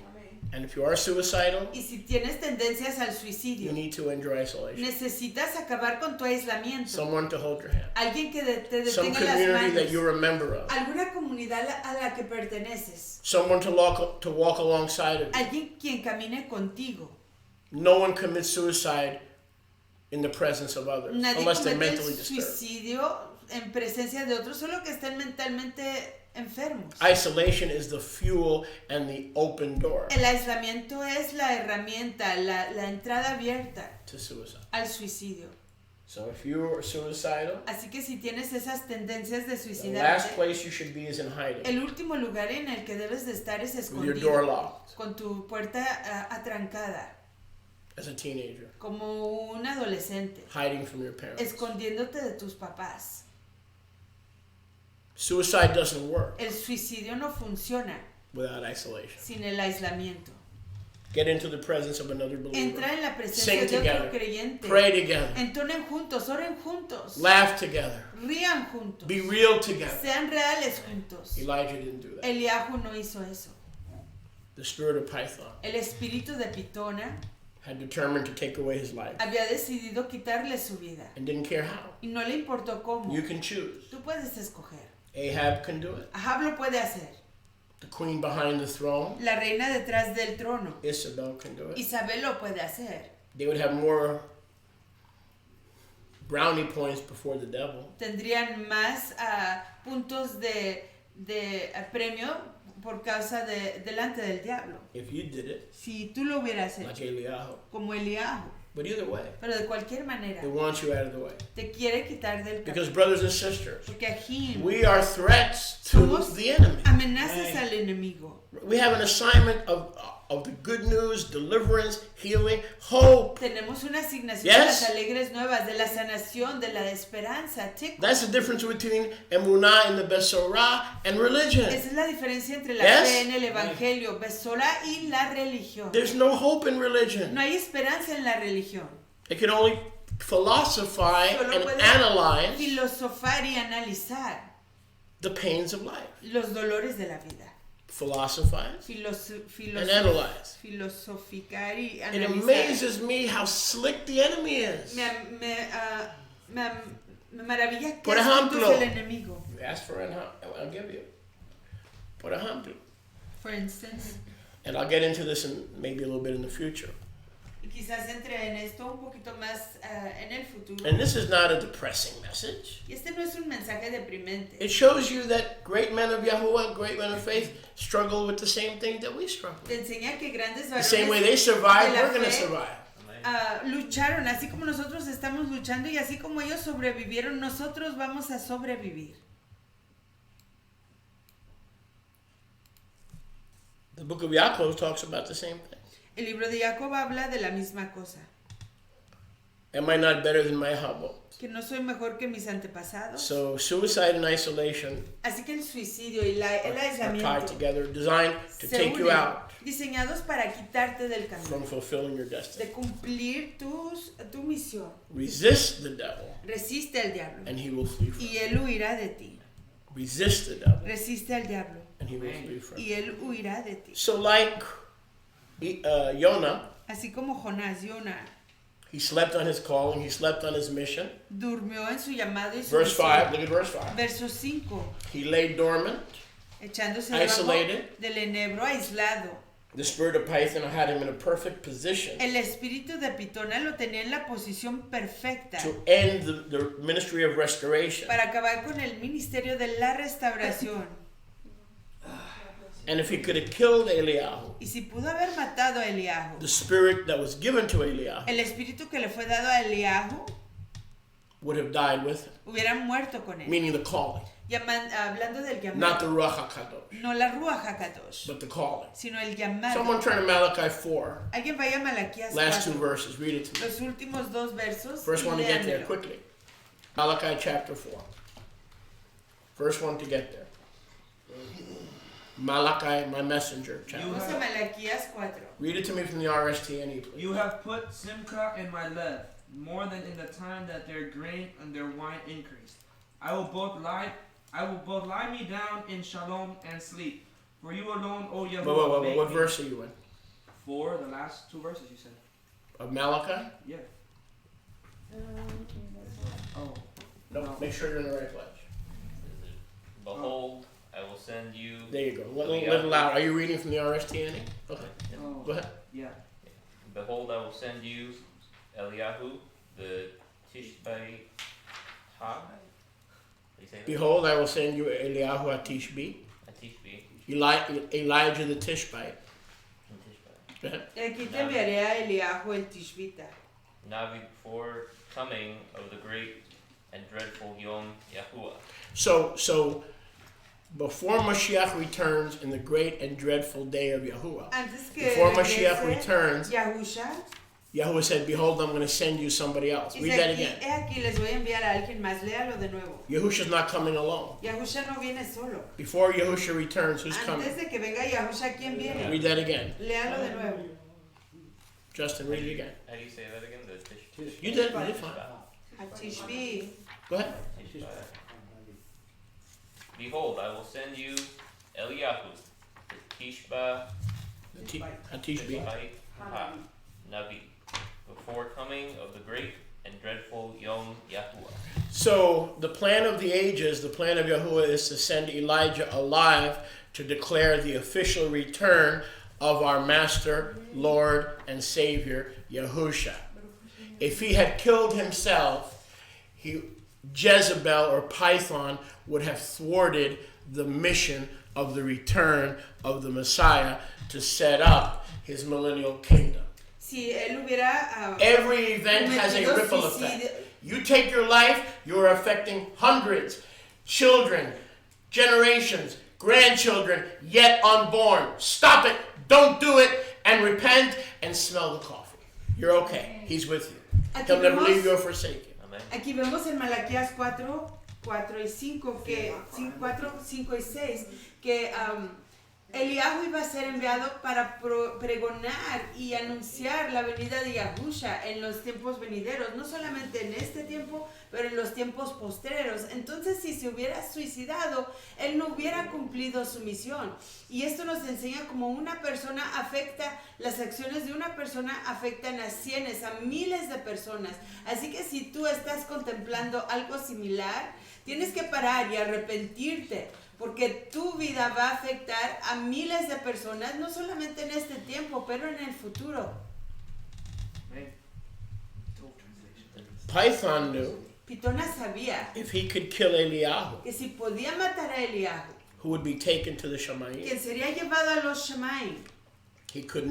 And if you are suicidal, Y si tienes tendencias al you suicidio, need to endure isolation. necesitas acabar con tu aislamiento. Someone to hold your hand. Alguien que te Some detenga las community that manos. you're a member of. Alguna comunidad a la que perteneces. Someone to walk alongside of you. Alguien quien camine contigo. No one commits suicide in the presence of others, Nadie unless they're comete mentally el disturbed. suicidio en presencia de otros, solo que estén mentalmente enfermos. Isolation is the fuel and the open door El aislamiento es la herramienta, la entrada abierta to suicide. al suicidio. So if you are suicidal, Así que si tienes esas tendencias de the last suicidarte, place you should be is in hiding, el último lugar en el que debes de estar es with your door escondido, locked, con tu puerta atrancada, as a teenager, como un adolescente, hiding from your parents. escondiéndote de tus papás. Suicide doesn't work El suicidio no funciona without isolation. sin el aislamiento. Get into the presence of another believer. Entra en la presencia Sing de together. otro creyente. Pray together. Entonen juntos, oren juntos, Laugh together. rían juntos, Be real together. sean reales juntos. Elijah didn't do that. Eliahu no hizo eso. The spirit of Python El espíritu de Pitona had determined to take away his life había decidido quitarle su vida and didn't care how. y no le importó cómo. You can choose. Tú puedes escoger. Ahab can do it. Ahab lo puede hacer. The queen behind the throne, La reina detrás del trono, Isabel, can do it. Isabel lo puede hacer. They would have more brownie points before the devil. Tendrían más puntos de premio por causa de delante del diablo. If you did it, Si tú lo hubieras like hecho, Eliyahu. como Eliahu. But either way, Pero de cualquier manera, it wants you out of the way. te quiere quitar del Because camino. brothers and sisters, Porque aquí we are threats to somos the enemy. amenazas al enemigo. We have an assignment of of the good news, deliverance, healing, hope. Tenemos una asignación de Yes. las alegres nuevas, de la sanación, de la esperanza. That's the difference between emunah and the besorah and religion. Esa es la diferencia entre la Yes. fe en el evangelio, Besorá, y la religión. There's no hope in religion. No hay esperanza en la religión. It can only philosophize Solo and puede analyze filosofar y analizar the pains of life. los dolores de la vida. Philosophize and analyze. Filosoficar y It analizar. amazes me how slick the enemy is. Me maravilla que Por astuto ejemplo, es el enemigo. You ask for it, I'll give you. Por ejemplo. For instance. And I'll get into this in maybe a little bit in the future. Y quizás entre en esto un poquito más en el futuro. And this is not a depressing message. Y este no es un mensaje deprimente. It shows you that great men of Yahuwah, great men of faith, struggle with the same thing that we struggle. Te enseña que grandes The varones same way they survive, de la we're going to fe, survive. lucharon, así como nosotros estamos luchando y así como ellos sobrevivieron, nosotros vamos a sobrevivir. The book of Yaakov talks about the same thing. El libro de Jacob habla de la misma cosa. Am I not better than my Habot? Que no soy mejor que mis antepasados. So suicide and isolation Así que el suicidio y el are tied aislamiento together, designed to se take you unen, out diseñados para quitarte del from camino, fulfilling your destiny. de cumplir tu misión. Resist the devil, Resiste al diablo and he will flee from y you. él huirá de ti. Resist the devil, Resiste al diablo and he will flee from you. y él huirá de ti. So like Jonah, Así como Jonás, he slept on his calling, he slept on his mission. durmió en su llamado y su Verse misión. 5, look at verse 5. Verso 5. He lay dormant. Echándose debajo Isolated. del enebro aislado. The spirit of Python had him in a perfect position El espíritu de Pitona lo tenía en la posición perfecta to end the ministry of restoration. para acabar con el ministerio de la restauración. And if he could have killed Eliyahu, Y si pudo haber matado a Eliahu, the spirit that was given to Eliyahu el espíritu que le fue dado a Eliahu would have died with him, hubiera muerto con él. meaning the calling. Hablando del Not the llamado, Ruach HaKadosh, no la Ruach HaKadosh, but the calling. sino el llamado. Someone turn to Malachi 4, Alguien vaya a Malaquías last 2 4, verses, read it to me. los últimos 2 versos. First y one to get there, léanmelo. quickly. Malachi chapter 4. First one to get there. Malachi, my messenger, chapter. Vamos a Malaquías 4. Read it to me from the RSTNE, please. You have put Simcha in my lev, more than in the time that their grain and their wine increased. I will both lie me down in shalom and sleep. For you alone, O Yahuwah, make What me. verse are you in? 4, the last 2 verses you said. Of Malachi? Yeah. Oh. No, make sure you're in the right place. Behold, I will send you. There you go. A little loud. Are you reading from the RSTNE? Okay. Oh. Go ahead. Yeah. Behold, I will send you Eliyahu, the Tishbite Ha. You say that? Behold, I will send you Eliyahu Atishbi, A Tishbi. Elijah the Tishbite. and Tishbite. Go ahead. Aquí te enviaré a Eliahu el Tishbita. Now before coming of the great and dreadful Yom Yahuwah. So before Mashiach returns in the great and dreadful day of Yahuwah, Antes que before Mashiach regrese returns, Yahusha, Yahuwah said, behold, I'm going to send you somebody else. Read dice that aquí, again. aquí les voy a enviar a alguien más. Léalo de nuevo. Yahusha's not coming alone. Yahusha no viene solo. Before Yahusha returns, who's coming? Antes de que venga Yahusha, ¿quién viene? Read that again. Léalo de nuevo. Justin, read it again. How do you say that again? The Tish. You did fine. A Tishbi. Go ahead. Tishbite. Behold, I will send you Eliyahu, the Tishba. Atishbi. Tishbite Ha Navi, before coming of the great and dreadful Yom Yahuwah. So the plan of the ages, the plan of Yahuwah is to send Elijah alive to declare the official return of our Master, Lord, and Savior, Yahusha. If he had killed himself, Jezebel or Python would have thwarted the mission of the return of the Messiah to set up his millennial kingdom. Si él hubiera Every event has a cometido ripple suicidio, effect. You take your life, you are affecting hundreds, children, generations, grandchildren, yet unborn. Stop it. Don't do it. and repent and smell the coffee. You're okay. He's with you. Aquí He'll never vemos- leave you or forsake you. Amén. Aquí vemos en Malaquías 4, 4 y 5, 4, 5 y 6, que Eliahu iba a ser enviado para pregonar y anunciar la venida de Yahusha en los tiempos venideros, no solamente en este tiempo, pero en los tiempos postreros. Entonces, si se hubiera suicidado, él no hubiera cumplido su misión. Y esto nos enseña cómo una persona afecta, las acciones de una persona afectan a cientos, a miles de personas. Así que si tú estás contemplando algo similar, tienes que parar y arrepentirte, porque tu vida va a afectar a miles de personas, no solamente en este tiempo, pero en el futuro. Python knew Pitona sabía if he could kill Eliyahu, que si podía matar a Eliahu, who would be taken to the Shamayim, quien sería llevado a los Shamaim, he could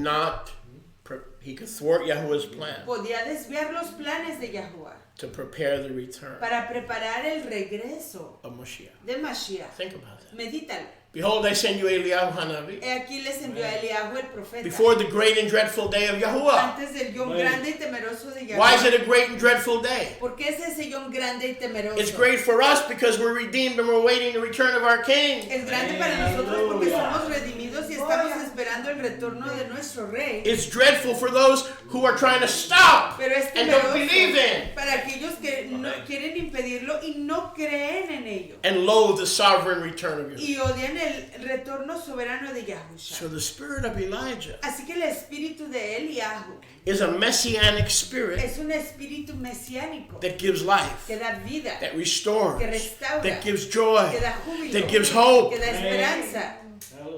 thwart Yahuwah's plan podía desviar los planes de Yahuwah to prepare the return para preparar el regreso of Mashiach. de Mashiach. Think about that. Medítalo. Behold, I send you Eliyahu Hanavi He aquí les envió a Eliahu el profeta. before the great and dreadful day of Yahuwah. Antes del yom grande y temeroso de Yahuwah. Why is it a great and dreadful day? ¿Por qué es ese yom grande y temeroso? It's great for us because we're redeemed and we're waiting the return of our King. Es grande para nosotros porque somos redimidos y estamos esperando el retorno de nuestro Rey. It's dreadful for those who are trying to stop Pero es and don't temeroso believe in para aquellos que no quieren impedirlo y no creen en ello. and loathe the sovereign return of Yahuwah. Y odian el retorno soberano de Yahusha. So the spirit of Elijah Así que el espíritu de Eliahu is a messianic spirit es un espíritu mesiánico that gives life, que da vida, that restores, que restaura, that gives joy, que da júbilo, that gives hope, que da esperanza,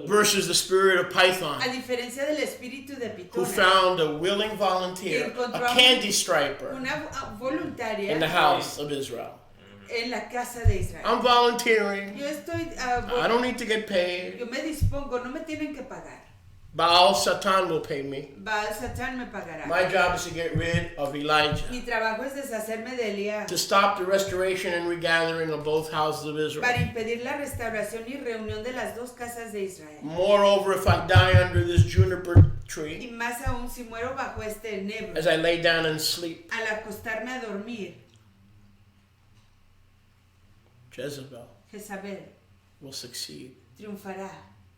versus the spirit of Python, a diferencia del espíritu de who Pitona, found a willing volunteer, a candy striper, una voluntaria in the house of Israel. en la casa de Israel. I'm volunteering. Yo estoy, I don't need to get paid. yo me dispongo, no me tienen que pagar. Baal Satan will pay me. Baal Satán me pagará. My job is to get rid of Elijah, Mi trabajo es deshacerme de Elías to stop the restoration and regathering of both houses of para Israel. impedir la restauración y reunión de las dos casas de Israel. Moreover, if I die under this juniper Y tree, más aún si muero bajo este enebro, as I lay down and sleep, al acostarme a dormir, Jezebel Jezabel will succeed triunfará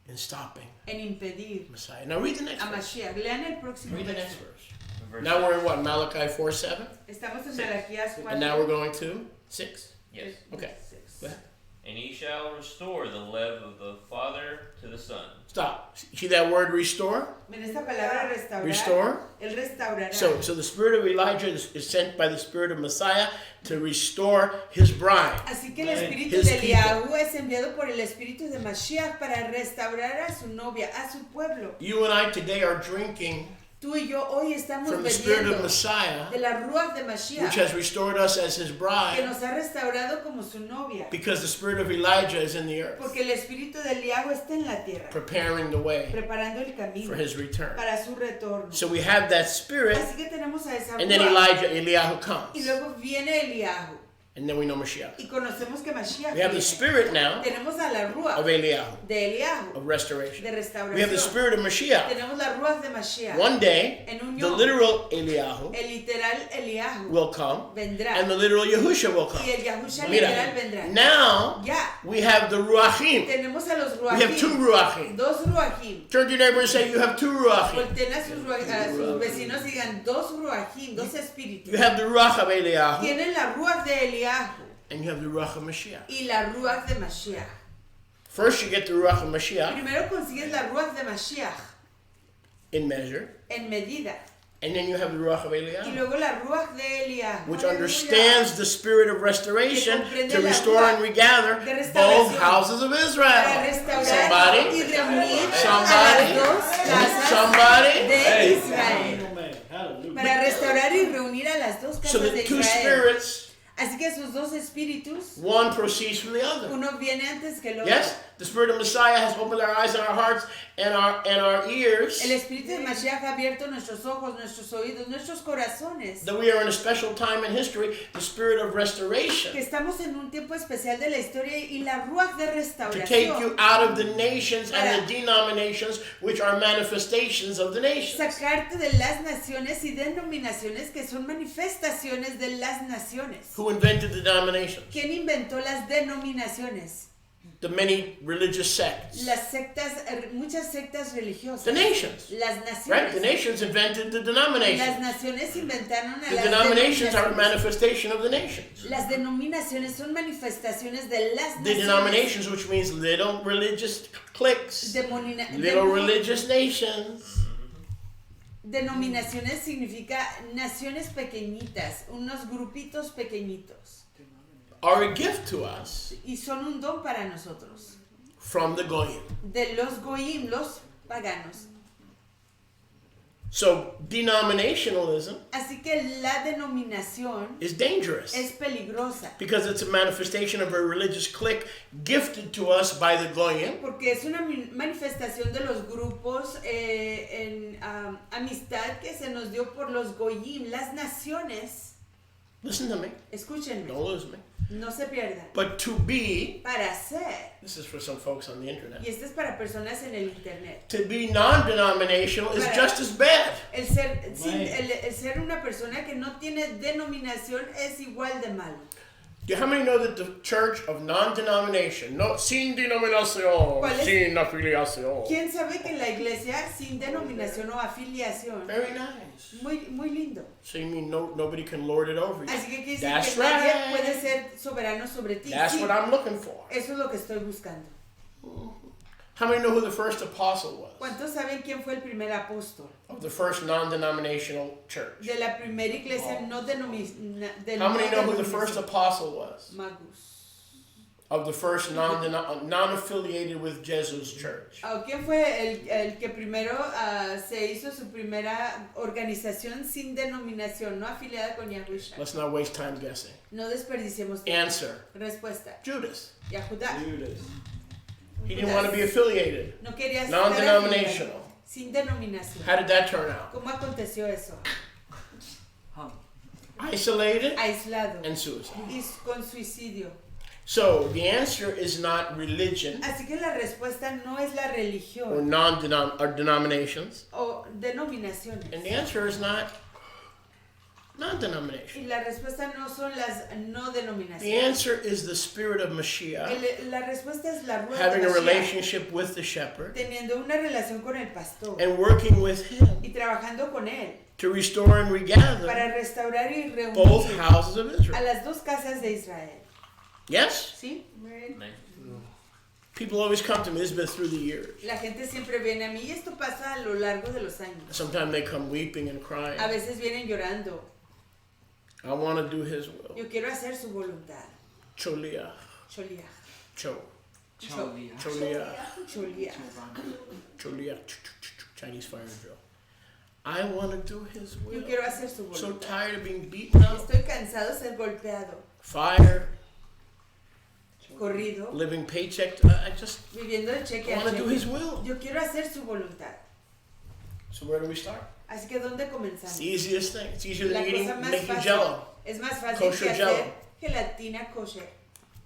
in stopping en impedir Messiah. Now read the next a verse. Mashiach. Lean el próximo Read the next verso. verse. Verse Now we're in what? Malachi 4:7? Estamos en Six. Malaquías 4. And now we're going to 6. Yes. Okay. 6. Go ahead. And he shall restore the love of the father to the son. Stop. See that word restore? En esta palabra restaurar, Restore. Él restaurará. So the spirit of Elijah is sent by the spirit of Messiah to restore his bride. Así que el espíritu His de people. Eliahu es enviado por el espíritu de Mashiach para restaurar a su novia, a su pueblo. You and I today are drinking Tú y yo hoy estamos from the spirit of bebiendo Messiah, de la Ruach de which Mashiach, has restored us as his que bride, nos ha restaurado como su novia. because the spirit of Elijah is in the earth, Porque el espíritu de Eliahu está en la tierra, preparing the way preparando el camino for his return. para su retorno. So we have that spirit, Así que tenemos a esa and then Ruach. Eliyahu Y comes, luego viene Eliahu. and then we know Mashiach. Y conocemos que Mashiach We have the viene. spirit now Tenemos a la Ruach of Eliyahu, de Eliahu, of restoration. de restauración. We have the spirit of Mashiach. Tenemos la Ruach de Mashiach. One day, En un the yom, literal Eliyahu el literal Eliahu will come, vendrá. and the literal Yahusha will come. Y el Yahusha Mira, literal vendrá. now Ya, we have the Ruachim. tenemos a los We have two Ruachim. Ruachim. Dos Ruachim. Turn to your neighbor and say, you have two Ruachim. Volteen a sus vecinos y digan, dos Ruachim, dos espíritus. You have the Ruach of Eliyahu, Tienen la Ruach de Eliahu and you have the Ruach of Mashiach. y la Ruach de Mashiach. First, you get the Ruach of Mashiach Primero consigues la Ruach de Mashiach in measure, en medida. and then you have the Ruach of Y Eliyahu, luego la Ruach de Eliahu, which understands the spirit of restoration to restore and regather de restauración, both houses of para Israel. restaurar y Somebody? reunir Somebody? a las dos casas Somebody? de Israel. Amen. Hallelujah. Para restaurar y reunir a las dos So casas the de two Israel. spirits Así que esos dos espíritus, one proceeds from the other. uno viene antes que el otro. Yes, the Spirit of Messiah has opened our eyes and our hearts and our ears, El espíritu de Mashiach ha abierto nuestros ojos, nuestros oídos, nuestros corazones. that we are in a special time in history, the Spirit of Que restoration, estamos en un tiempo especial de la historia y la ruach de to take you restauración. out of the nations and the denominations, which are manifestations of the nations. Sacarte de las naciones y denominaciones que son manifestaciones de las naciones. Who invented the denominations? ¿Quién inventó las denominaciones? The many religious sects. Las sectas, muchas sectas religiosas. The nations. Las Right? The naciones. nations invented the Las denominations. naciones inventaron a The las denominations are a denominaciones. manifestation of the nations. Las denominaciones son manifestaciones de las The naciones. denominations, which means little religious cliques, little religious nations. Denominaciones significa naciones pequeñitas, unos grupitos pequeñitos. Are a gift to us Y son un don para nosotros. from the Goyim. De los goyim, los paganos. So denominationalism Así que la denominación is dangerous es peligrosa. because it's a manifestation of a religious clique gifted to us by the Goyim, Porque es una manifestación de los grupos en amistad que se nos dio por los goyim, las naciones. listen to me, Escúchenme, don't lose me, no se pierdan. but to be, Para ser, this is for some folks on the internet, y esto es para personas en el internet, to be non-denominational is just as bad. el ser una persona que no tiene denominación es igual de malo. Do you how many know that the church of non-denomination, no, sin denominación, ¿Cuál es? sin afiliación, ¿Quién sabe que en la iglesia sin denominación o afiliación? very nice. Muy lindo. So you mean nobody can lord it over you? Así que quiere decir That's que nadie right. puede ser soberano sobre ti. That's Sí, what I'm looking for. eso es lo que estoy buscando. How many know who the first apostle was ¿Cuántos saben quién fue el primer apóstol of the first non-denominational church? de la primera iglesia no denominacional? How many know who the first apostle was Magus. of the first non-affiliated with Jesus church? ¿Quién fue el que primero se hizo su primera organización sin denominación, no afiliada con Yahusha? Let's not waste time guessing. No desperdiciemos tiempo. Answer: Respuesta. Judas. Yahudá. He didn't want to be affiliated. No quería ser Non-denominational. afiliado, sin denominación. How did that turn out? ¿Cómo aconteció eso? Isolated Aislado and suicide. y con suicidio. So the answer is not religion Así que la respuesta no es la or religión denominations, o denominaciones. and the answer is not non-denomination. Y la respuesta no son las no The denominaciones. answer is the spirit of Mashiach La respuesta es la rueda having de a Mashiach, relationship with the shepherd teniendo una relación con el pastor and working with him y trabajando con él to restore and regather para restaurar y both reunir houses of a Israel. las dos casas de Israel. Yes? ¿Sí? Amen. People always come to me. This has been through the years. La gente siempre viene a mí y esto pasa a lo largo de los años. Sometimes they come weeping and A crying. veces vienen llorando. I want to do his will. Yo quiero hacer su voluntad. Cholia. Cholia. Cho. Cholia. Cholia. Cholia. Cholia. Chinese fire drill. I want to do his Yo will. quiero hacer su So voluntad. tired of being beaten up. Estoy cansado de ser golpeado, Fire. corrido, Living paycheck. I just viviendo de cheque I a want to do his cheque. will. Yo quiero hacer su voluntad. So where do we start? Así que ¿dónde It's comenzamos? the easiest thing. It's easier La than cosa eating, más making fácil jello. es más fácil Kosher que hacer jello. gelatina kosher.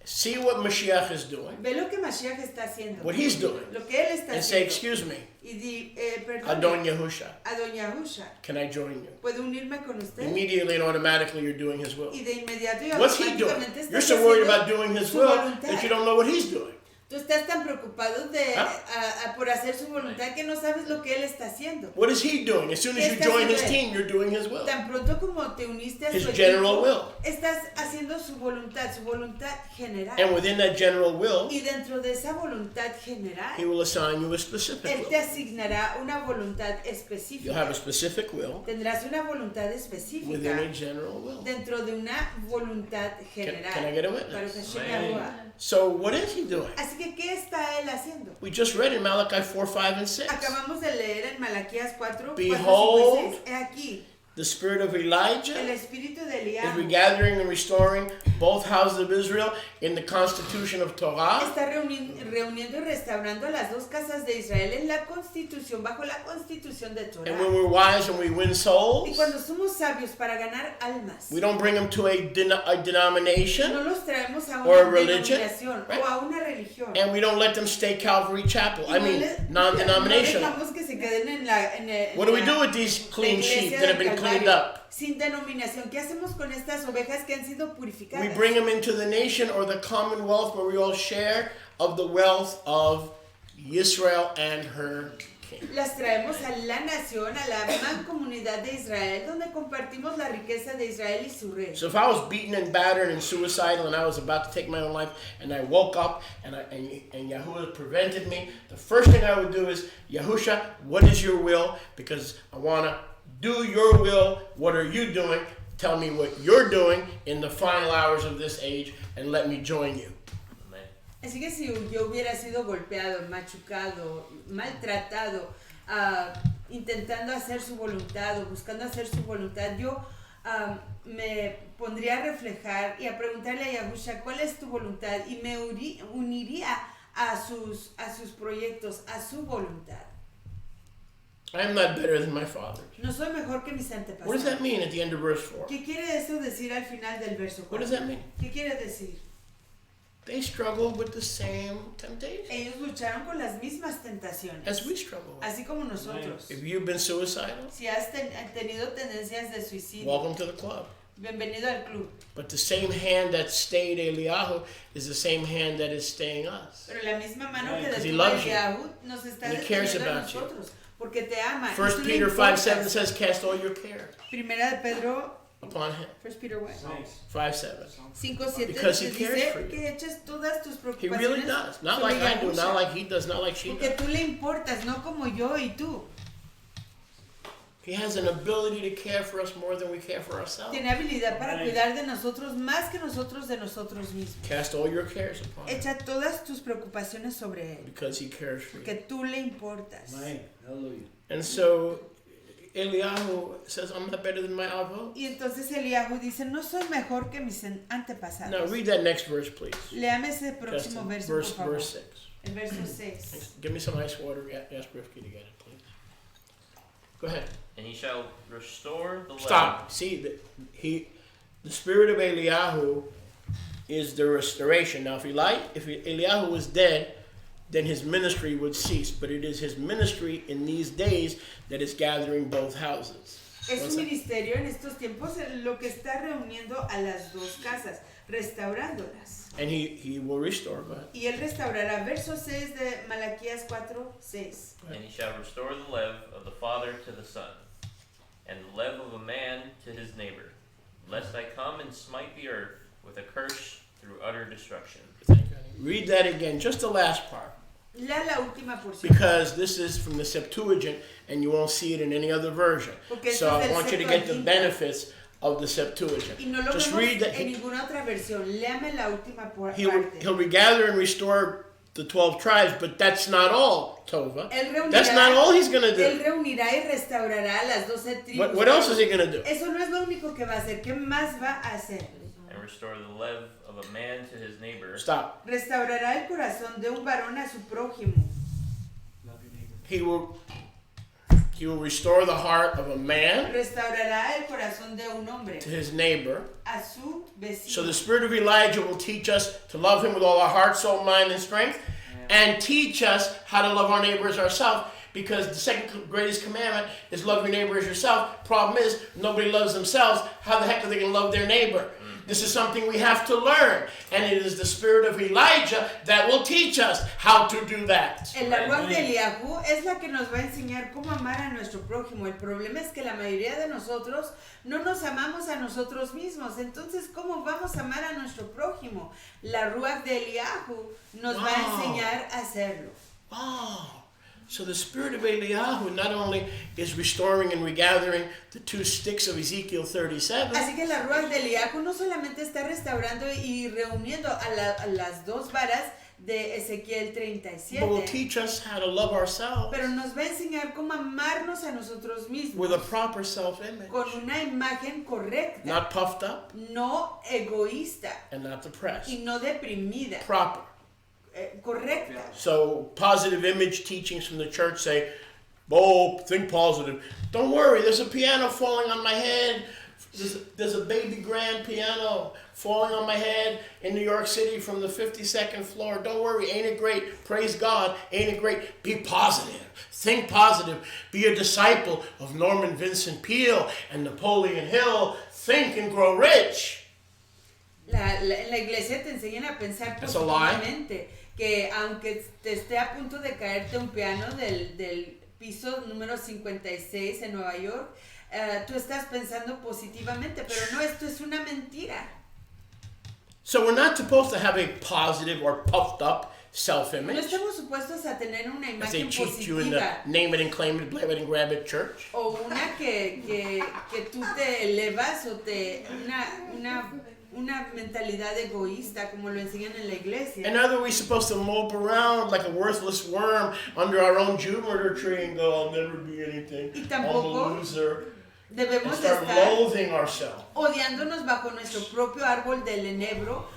See what Mashiach is doing, Ve lo que Mashiach está haciendo, what he's doing, lo que él está and say, haciendo. excuse me, Y di, perdón, Adon Yahusha, a Doña Husha, can I join you? ¿puedo unirme con usted? Immediately and automatically you're doing his will. Y de inmediato y What's he doing? automáticamente estás You're so worried haciendo about doing his su will voluntad. that you don't know what he's doing. Tú estás tan preocupado ¿Ah? por hacer su voluntad que no sabes lo que él está haciendo. What is he doing? As soon as you ¿Qué está join his haciendo él? team, you're doing his will. Tan pronto como te uniste a His su general equipo, will. estás haciendo su voluntad general. And within that general will, Y dentro de esa voluntad general, he will assign you a specific él te will. asignará una voluntad You'll have específica. a specific will Tendrás una voluntad within específica a general will. dentro de una voluntad general. Can I get a Para witness? que Hashem Yahuwah. So what is he doing? Así que, ¿qué está él haciendo? We just read in Malachi 4, 5, and 6. Acabamos de leer en Malaquías 4, 4, 5 Behold, y 6. He aquí, The spirit of El Elijah espíritu de is Eliahu regathering and restoring both houses of Israel in the constitution of Torah. está reuniendo y restaurando las dos casas de Israel en la constitución, bajo la constitución de Torah. And when we're wise and we win Y souls, cuando somos sabios para ganar almas, we don't bring them to a denomination, no los traemos a or a una religion, denominación right? o a una religión. and we don't let them stay Calvary Chapel. I mean, No non-denominational. dejamos que se queden en el, What do we do with these clean sheep that have been cleaned up? sin denominación. ¿Qué hacemos con estas ovejas que han sido We purificadas? bring them into the nation or the commonwealth where we all share of the wealth of Israel and her king. Las traemos a la nación, a la mancomunidad de Israel, donde compartimos la riqueza de Israel y su rey. So if I was beaten and battered and suicidal and I was about to take my own life and I woke up and Yahuwah prevented me, the first thing I would do is, Yahusha, what is your will? Because I want to do your will. What are you doing? Tell me what you're doing in the final hours of this age and let me join you. Amen. Así que si yo hubiera sido golpeado, machucado, maltratado, intentando hacer su voluntad o buscando hacer su voluntad, yo me pondría a reflejar y a preguntarle a Yahusha cuál es tu voluntad y me uniría a sus proyectos, a su voluntad. I am not better than my fathers. No soy mejor que mis antepasados. What does that mean at the end of verse 4? ¿Qué quiere eso decir al final del verso 4? What does that mean? ¿Qué quiere decir? They struggle with the same temptation Ellos lucharon con las mismas tentaciones, as we struggle with. así como nosotros. If you've been suicidal, Si has tenido tendencias de suicidio, welcome to the club. bienvenido al club. But the same hand that stayed Eliyahu is the same hand that is staying us. Pero la misma mano que Because he detuvo a loves you. Eliahu nos está And he cares deteniendo a about you. nosotros, porque te ama. y 1 tú le Peter 5:7 importas. says, cast all your care Primera de Pedro, upon him. 1 Peter what? 5:7. 5:7 Because he te cares dice for you. que eches todas tus He really preocupaciones does. Not sobre like I do, Yahusha, not like he does, not like she porque does. tú le importas, no como yo y tú. He has an ability to care for us more than we care for ourselves. Tiene habilidad para cuidar de nosotros más que nosotros de nosotros mismos. Cast all your cares upon him Echa todas tus preocupaciones sobre él, because he cares for you. porque tú le importas. Hallelujah. And so Eliyahu says, I'm not better than my avot. Y entonces Eliahu dice, no soy mejor que mis antepasados. Now read that next verse, please. Léame ese próximo Justin, verso, por favor. verse 6. El verso 6. Give me some ice water. Ask Rifki to get it, please. Go ahead. And he shall restore the Stop. See, the spirit of Eliyahu is the restoration. Now, if Eliyahu was dead, then his ministry would cease. But it is his ministry in these days that is gathering both houses. Es One un second. ministerio en estos tiempos lo que está reuniendo a las dos casas, restaurándolas. And he will restore. Go ahead. Y él restaurará. Verso 6 de Malaquías 4:6. And he shall restore the lev of the father to the son, and the lev of a man to his neighbor, lest I come and smite the earth with a curse through utter destruction. Read that again, just the last part. La última porción. Because this is from the Septuagint and you won't see it in any other version. Porque So esto es I del want you to get the Septuaginta. benefits of the Septuagint. Y no lo Just vemos read that. en ninguna otra versión. Léame la última He'll parte. regather and restore the 12 tribes, but that's not all, Tova. Él reunirá, That's not all he's going to él do. reunirá y restaurará a las 12 tribus. What else is he going to do? Eso no es lo único que va a hacer. ¿Qué más va a hacer? And restore the lev of a man to his neighbor, Stop. Restaurará el corazón de un varón a su prójimo. He will restore the heart of a man Restaurará el corazón de un hombre to his neighbor. a su vecino. So the spirit of Elijah will teach us to love him with all our heart, soul, mind, and strength, and teach us how to love our neighbor as ourselves, because the second greatest commandment is love your neighbor as yourself. Problem is, nobody loves themselves. How the heck are they going to love their neighbor? This is something we have to learn, and it is the spirit of Elijah that will teach us how to do that. El árbol de Eliahu es la que nos va a enseñar cómo amar a nuestro prójimo. El problema es que la mayoría de nosotros no nos amamos a nosotros mismos. Entonces, ¿cómo vamos a amar a nuestro prójimo? La ruach de Eliahu nos va a enseñar a hacerlo. Wow. So the spirit of Eliyahu not only is restoring and regathering the two sticks of Ezekiel 37, Así que la ruach de Eliahu no solamente está restaurando y reuniendo a las dos varas de Ezequiel but will 37. teach us how to love ourselves Pero nos va a enseñar cómo amarnos a nosotros mismos with a proper self-image, con una imagen correcta, not puffed up no egoísta and not depressed. y no deprimida, Proper. correcta. So positive image teachings from the church say, oh, think positive. Don't worry, there's a piano falling on my head. There's a baby grand piano falling on my head in New York City from the 52nd floor. Don't worry, ain't it great? Praise God, ain't it great? Be positive. Think positive. Be a disciple of Norman Vincent Peale and Napoleon Hill. Think and grow rich. En la iglesia te enseñan a pensar That's a lie. positivamente, que aunque te esté a punto de caerte un piano del piso número 56 en Nueva York, tú estás pensando positivamente, pero no, esto es una mentira. So we're not supposed to have a positive or puffed up No self-image estamos supuestos a tener una as they imagen teach you in the positiva name it and claim it, blab it and grab it church. o una que tú te elevas o una mentalidad egoísta como lo enseñan en la iglesia. And are we supposed to mope around like a worthless worm under our own Jupiter tree and go, I'll never be anything, Y I'm tampoco a loser, and debemos de start estar loathing ourselves. odiándonos bajo nuestro propio árbol del enebro,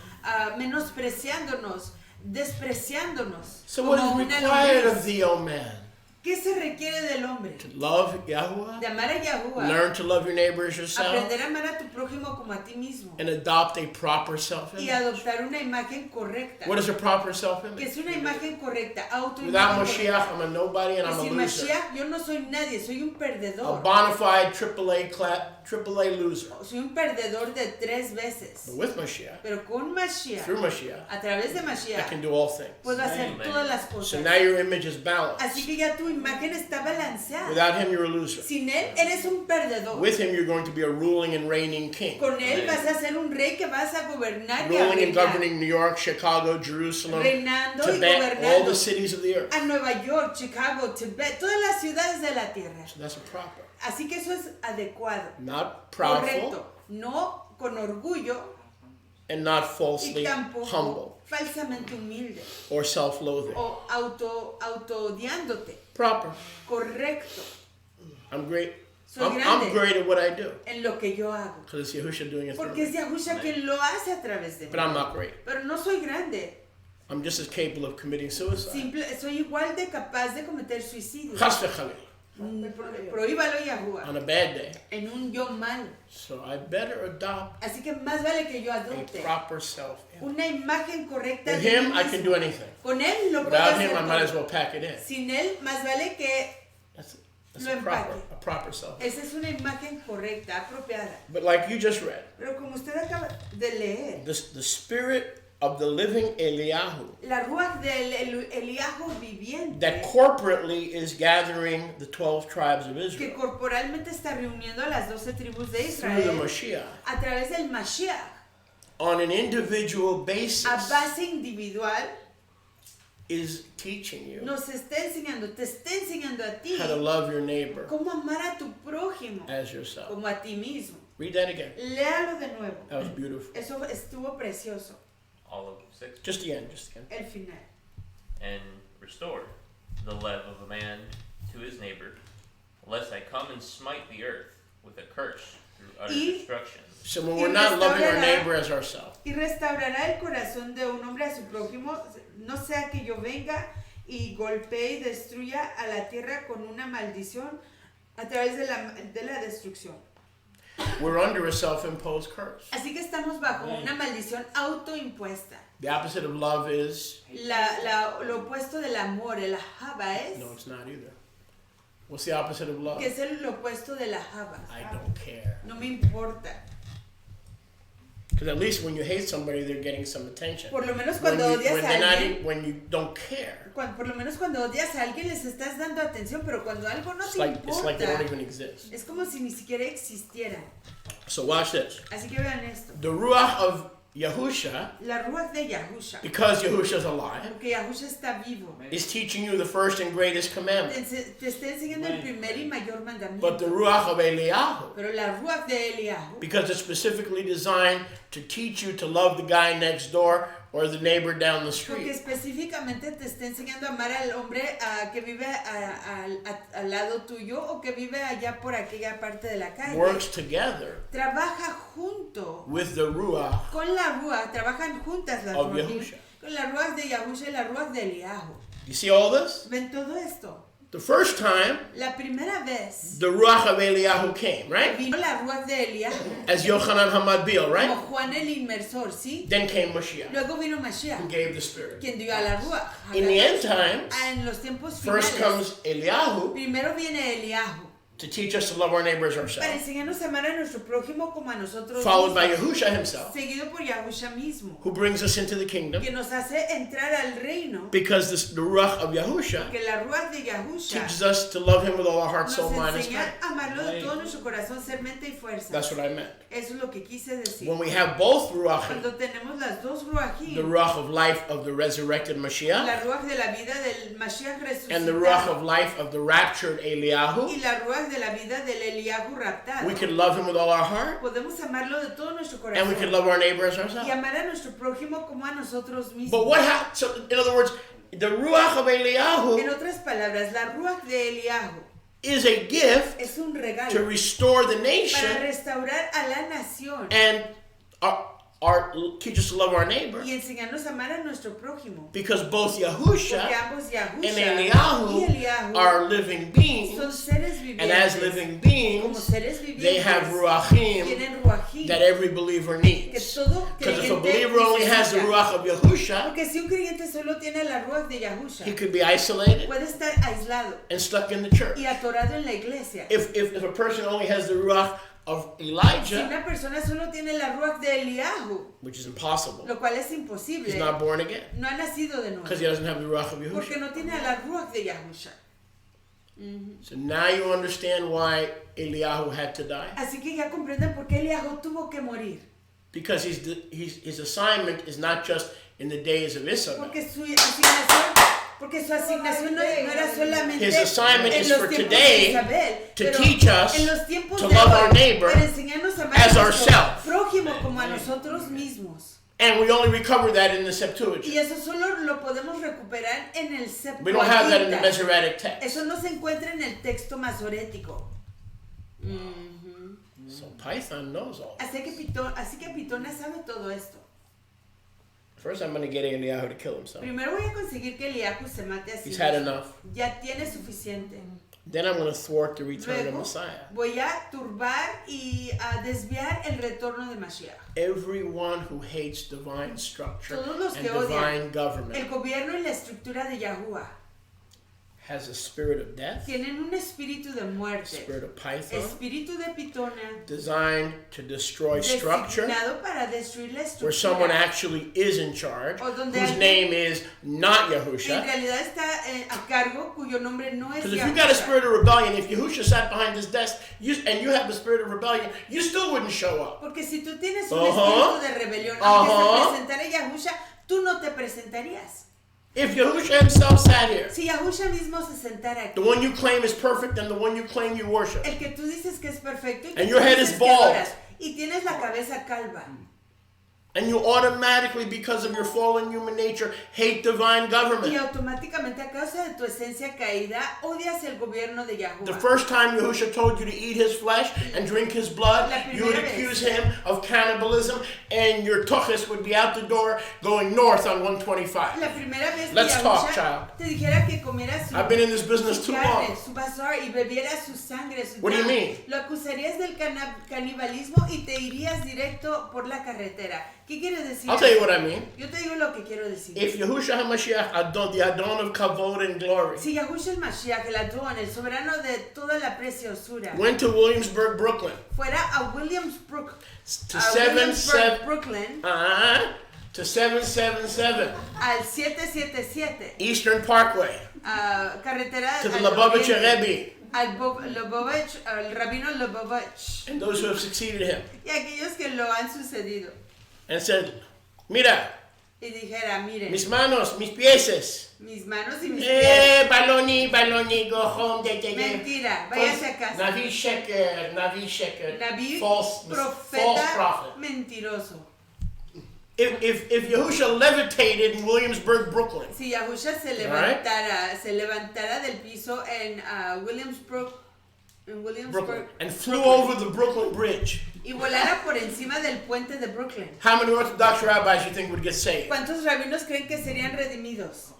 menospreciándonos, despreciándonos. So what como is una required lombriz. of thee, O man? ¿Qué se requiere del hombre? To love Yahuwah, De amar a Yahuwah, learn to love your neighbor as yourself, aprender a amar a tu prójimo como a ti mismo and adopt a proper y self-image. adoptar una imagen correcta. What is a proper Que self-image? es una imagen correcta, Without autoimagen Mashiach, correcta. I'm a nobody and Y I'm a sin loser. Mashiach, yo no soy nadie, soy un A perdedor. bona fide AAA loser. Soy un perdedor de 3 But veces. with Mashiach, Pero con Mashiach, through Mashiach, a través de I Mashiach, can do all things. puedo hacer Amen. todas las So cosas. now your image is balanced. Así que ya tu imagen está balanceada. Without him, you're a loser. Sin él, eres un perdedor. With him, you're going to be a ruling and reigning king. Con él Amen. vas a ser un rey que vas a gobernar y a Ruling and reinar. governing New York, Chicago, Jerusalem, Reinando y Tibet, all gobernando the cities of the earth. a Nueva York, Chicago, Tibet, todas las ciudades de la tierra. So that's a proper. Así que eso es adecuado, Not proudful correcto, no con orgullo and not y falsely tampoco humble falsamente humilde or self-loathing. o auto-odiándote. Proper. Correcto, I'm great. Soy I'm grande great at what I do en lo que yo hago. because it's Yahushua doing it through Porque es me. Yahusha quien lo hace a través de But I'm mí. not great. Pero no soy grande. I'm just as capable of committing suicide. Soy igual de capaz de cometer suicidio. Chas v'chalil, Prohíbalo Yahuwah on a bad day. en un yo mal. So I better adopt Así que más vale que yo a adopte proper self-image. una imagen correcta With de him, mí I can mismo. do anything. Con él lo puedo Without hacer him, I might as todo. well pack it in. Sin él, más vale que That's Lo a proper self. esa es una imagen correcta, apropiada. But like you just read, Pero como usted acaba de leer, the spirit of the living Eliyahu la ruach del Eliahu viviente, that corporately is gathering the 12 tribes of que Israel corporalmente está reuniendo a las 12 tribus de through the Israel Mashiach a través del Mashiach, on an individual a basis base individual, is teaching you nos está enseñando, te está enseñando a ti how to love your neighbor cómo amar a tu prójimo as yourself. como a ti mismo. Read that again. Léalo de nuevo. That was beautiful. Eso estuvo precioso. All of 6. Just the end, just the end. El final. And restore the love of a man to his neighbor, lest I come and smite the earth with a curse through utter Y- destruction. So when we're not loving our neighbor as ourselves, Y restaurará el corazón de un hombre a su prójimo, no sea que yo venga y golpee y destruya a la tierra con una maldición a través de la destrucción. we're under a self-imposed curse. Así que estamos bajo una maldición autoimpuesta. The opposite of love is Lo opuesto del amor, el ahava es, no, it's not either. What's the opposite of love? que es el opuesto del ahava. I don't care. No me importa. Because at least when you hate somebody, they're getting some attention. Por lo menos When cuando you, odias when a they're not, alguien, when you don't care, por lo menos cuando odias a alguien les estás dando atención, pero cuando algo no it's te like they don't importa, even exist. es como si ni siquiera existieran. So watch this. Así que vean esto. The ruach of Yahusha, La ruach de Yahusha, because Yahusha's alive, porque Yahusha está vivo, is teaching you the first and greatest commandment. te está enseñando el primer y mayor But mandamiento. the ruach of Eliyahu, Pero la ruach de Eliahu, because it's specifically designed to teach you to love the guy next door or the neighbor down the Porque street. específicamente te está enseñando a amar al hombre que vive al lado tuyo o que vive allá por aquella parte de la calle. Works together Trabaja junto with the ruach con la ruach, trabajan juntas las of ruachim, Yahusha. con la ruach de Yahusha y la ruach de Eliahu. You see all this? ¿Ven todo esto? The first time, La primera vez the ruach of Eliyahu came, right? vino la ruach de Eliahu, As Yochanan Hamadbil, right? como Juan el Inmersor, ¿sí? Then came Mashiach, Luego vino who Mashiach, gave the Spirit. quien dio a la ruach. In the end times, En los tiempos first finales, comes Eliyahu primero viene Eliahu, to teach us to love our neighbors para ourselves, enseñarnos a amar a nuestro prójimo como a nosotros followed by mismos, Yahusha himself, seguido por Yahusha mismo, who brings us into the kingdom, que nos hace entrar al reino, because the ruach of Yahusha que la ruach de Yahusha teaches us to love him with all our heart, nos soul, mind, and enseña strength. a amarlo de todo nuestro corazón, ser, mente y fuerza. That's what I meant. Eso es lo que quise decir. When we have both ruachim, Cuando tenemos las dos the ruachim, ruach of life of the resurrected Mashiach, la ruach de la vida del Mashiach and the ruach resucitado of life of the raptured Eliyahu, y la ruach de la vida del Eliahu raptado, we can love him with all our heart, podemos amarlo de todo nuestro and we can corazón love our neighbor as y ourselves. amar a nuestro prójimo como a nosotros But mismos. what happened? So, in other words, the ruach of En Eliyahu otras palabras, la ruach de Eliahu is a gift es un to regalo restore the para nation restaurar a la nación and teach us to love our neighbor, y enseñarnos a amar a nuestro prójimo. because both Porque Yahusha ambos and Yahusha y Eliyahu Eliahu are living beings, son seres and as vivientes. living Como beings, seres they have vivientes ruachim tienen ruachim that every believer que needs. todo Because if a creyente believer only has the necesita. ruach of Yahusha, Porque si un creyente solo tiene la ruach de Yahusha, he could be isolated puede estar aislado and stuck in the church. y atorado en la iglesia. If a person only has the ruach of Si Elijah, una persona solo tiene la ruach de Eliahu, which is impossible, lo cual es imposible, he's not born again no ha nacido de because nuevo, he doesn't have the ruach of porque Yahusha. no tiene a la ruach de Yahusha. So now you understand why Eliyahu had to die, Así que ya comprenden por qué Eliahu tuvo que morir. because his assignment is not just in the days of Issachar. Porque su asignación no era solamente His assignment en is los for tiempos today de Isabel, to pero teach us en los tiempos to de love hoy, our neighbor para enseñarnos a amar as a nuestro ourselves. prójimo como a nosotros mismos. And we only recover that in the Y Septuagint. eso solo lo podemos recuperar en el We don't have that in the Septuaginta. Masoretic text. Eso no se encuentra en el texto masorético. So Python knows all. Así que Pitona sabe todo esto. First, I'm going to get Eliyahu to kill himself. Primero voy a conseguir que Eliahu se mate a sí He's had mismo. enough. Ya tiene suficiente. Then I'm going to thwart the return of Luego Messiah. voy a turbar y a desviar el retorno de Mashiach. Everyone who hates divine structure Todos los and que odian divine El government gobierno y la estructura de Yahuwah has a spirit of death, tienen un espíritu de muerte, spirit of Python, espíritu de Pitona, designed to destroy structure, designado para destruir la where someone estructura. actually is in charge, O donde whose alguien- name is not En Yahusha. realidad está a cargo cuyo nombre no es Because if you got a Yahushua. spirit of rebellion, if Yahusha sat behind this desk and you have the spirit of rebellion, you still wouldn't show up. Porque si tú tienes un Ajá. espíritu de rebelión, Ajá. aunque se presentara Yahusha, tú no te presentarías. If Yahusha himself sat here, Si Yahusha mismo se sentara the aquí, one you claim is perfect and the one you claim you worship, el que tú dices que es perfecto y que And tú your head dices is que bald. adoras, y tienes la cabeza calva, and you automatically, because of your fallen human nature, hate divine y government. automáticamente a causa de tu esencia caída, odias el gobierno de The Yahuwah. first time Yahusha told you to eat his flesh and drink his blood, La you would primera accuse vez. him of cannibalism, and your tuchus would be out the door going north on 125. La primera vez que Let's talk, Yahusha child. te dijera que comieras su, I've been in this business su too carne, long. su basar y bebieras su sangre, su What do you llama, mean? lo acusarías del canibalismo y te irías directo por la carretera. ¿Qué quiere decir? I'll tell you what I mean. Yo te digo lo que quiero decir. If Yahushua HaMashiach, the Adon of Kavod and glory, Si Yahushua el Mashiach, el Adón, el soberano de toda la preciosura, went to Williamsburg, Brooklyn, fuera a Williamsburg, to 777, Brooklyn, to 777 al 777, Eastern Parkway, carretera to the al Lubavitcher oriente, Rebbe, al rabino Lubavitch, and those who have succeeded him, y aquellos que lo han sucedido, and said, Mira, y dijera, miren, mis manos, mis pieses. mis manos y mis pies. Baloni, go home. Mentira, váyase a casa. Navi Sheker, Naví, false profeta prophet. mentiroso. If Yahusha levitated in Williamsburg, Brooklyn, Si Yahusha se Alright. levantara del piso en Williamsburg, Brooklyn, and flew over the Brooklyn Bridge, y volara por encima del puente de Brooklyn, how many Orthodox rabbis you think would get saved? ¿cuántos rabinos creen que serían redimidos?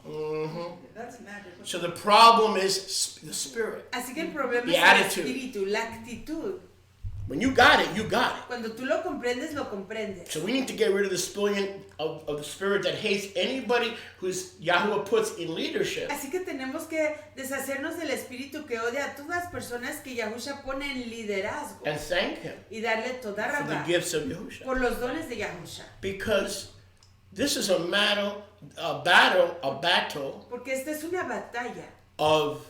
So the problem is the spirit. Así que el problema The es attitude. el espíritu, la actitud. When you got it, you got it. Cuando tú lo comprendes, lo comprendes. So we need to get rid of the spilling of the spirit that hates anybody who's Yahuwah puts in leadership. Así que tenemos que deshacernos del espíritu que odia a todas las personas que Yahusha pone en liderazgo And thank him y darle toda for the rabá gifts of Yahusha. por los dones de Yahusha. Because this is a battle Porque esta es una batalla of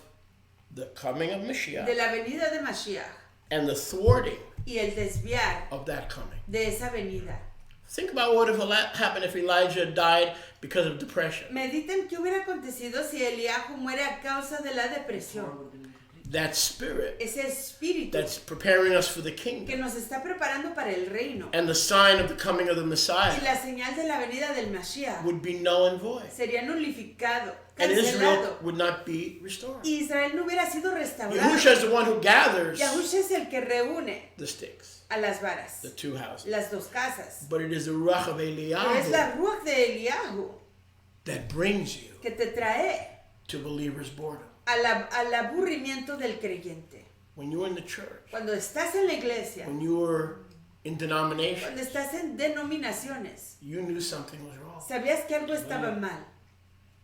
the coming of de Mashiach la venida de Mashiach and the thwarting y el desviar of that coming. de esa venida. Think about what if happened if Elijah died because of depression. Mediten qué hubiera acontecido si Eliahu muere a causa de la depresión. That spirit Ese espíritu that's preparing us for the que kingdom nos está preparando para el reino and the sign of the coming of the y Messiah la señal de la venida del Mashiach would be null and void. sería nulificado, And Israel cancelado. would not be restored. Y Israel no hubiera sido restaurado. Yahusha is the one who gathers Yahusha es el que reúne the sticks, a las varas, the two houses. las dos casas. But it is the Ruach of Pero es Eliyahu la ruach de Eliahu that brings you que te trae to believers' boredom. al aburrimiento del creyente. When you're in the church, Cuando estás en la iglesia, when you were in denomination, cuando estás en denominaciones, you knew something was wrong. sabías que algo estaba mal.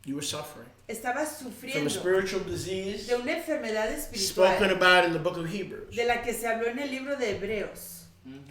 You were suffering Estabas from a sufriendo spiritual disease de una enfermedad spoken espiritual about in the book of Hebrews, de la que se habló en el libro de Hebreos,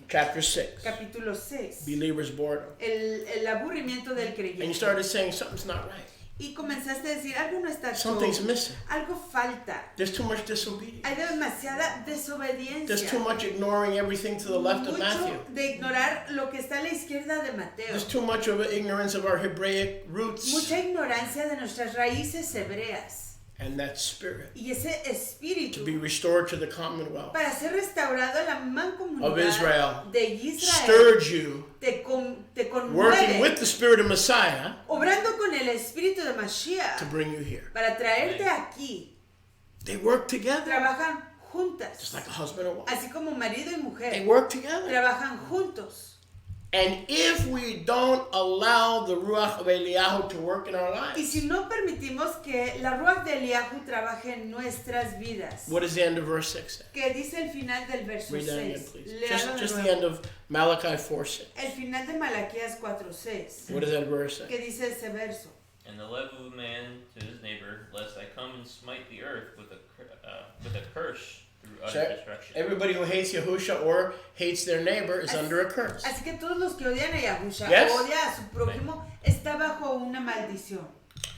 chapter 6, capítulo 6. believers' boredom. El aburrimiento del And you creyente. started saying something's not right. Y comenzaste a decir, algo no está Something's todo, missing. algo falta. There's too much disobedience. Hay demasiada There's too desobediencia. much ignoring everything to the left of Matthew. Mucho de ignorar lo que está a la izquierda de Mateo. There's too much of ignorance of our Hebraic roots Mucha ignorancia de nuestras raíces hebreas. and that spirit Y ese to espíritu be restored to the commonwealth para ser restaurado a la of mancomunidad Israel de Israel stirred you, te working conmueve, with the spirit of Messiah obrando con el espíritu de to Mashiach bring you here. para traerte aquí. They work together Trabajan just juntas, like a husband and wife. así como marido y They mujer. work together. Trabajan juntos. And if we don't allow the Ruach of Eliyahu to work in our Y lives, si no permitimos que la ruach de Eliahu trabaje en nuestras vidas, what does the end of verse 6 say? que dice el final del verso Read that again, 6. please. Léalo de Just the nuevo. end of Malachi 4:6. El final de Malaquías 4:6. What does that verse say? ¿Qué dice ese verso? And the love of a man to his neighbor, lest I come and smite the earth with a curse through utter So, destruction. everybody who hates Yahusha or hates their neighbor is under a curse. Así que todos los que odian a Yahusha, Yes. odia a su prójimo, está bajo una maldición.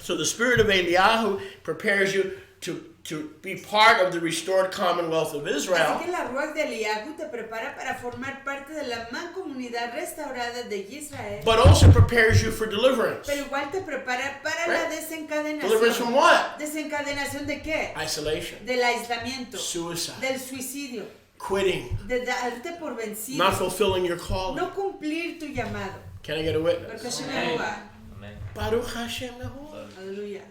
So the spirit of Eliyahu prepares you to be part of the restored commonwealth of Así Israel, que la ruach de Eliahu te prepara para formar parte de la mancomunidad restaurada de Israel, but also prepares you for deliverance. pero igual te prepara para la Right. Deliverance from desencadenación. what? ¿Desencadenación de qué? Isolation, Del aislamiento, suicide, del suicidio, quitting, de darte por vencido, not fulfilling your calling. no cumplir tu llamado. Can I get a Porque witness? Hashem Amen. Yahuwah. Amen. Baruch Hashem Yahuwah. Aleluya.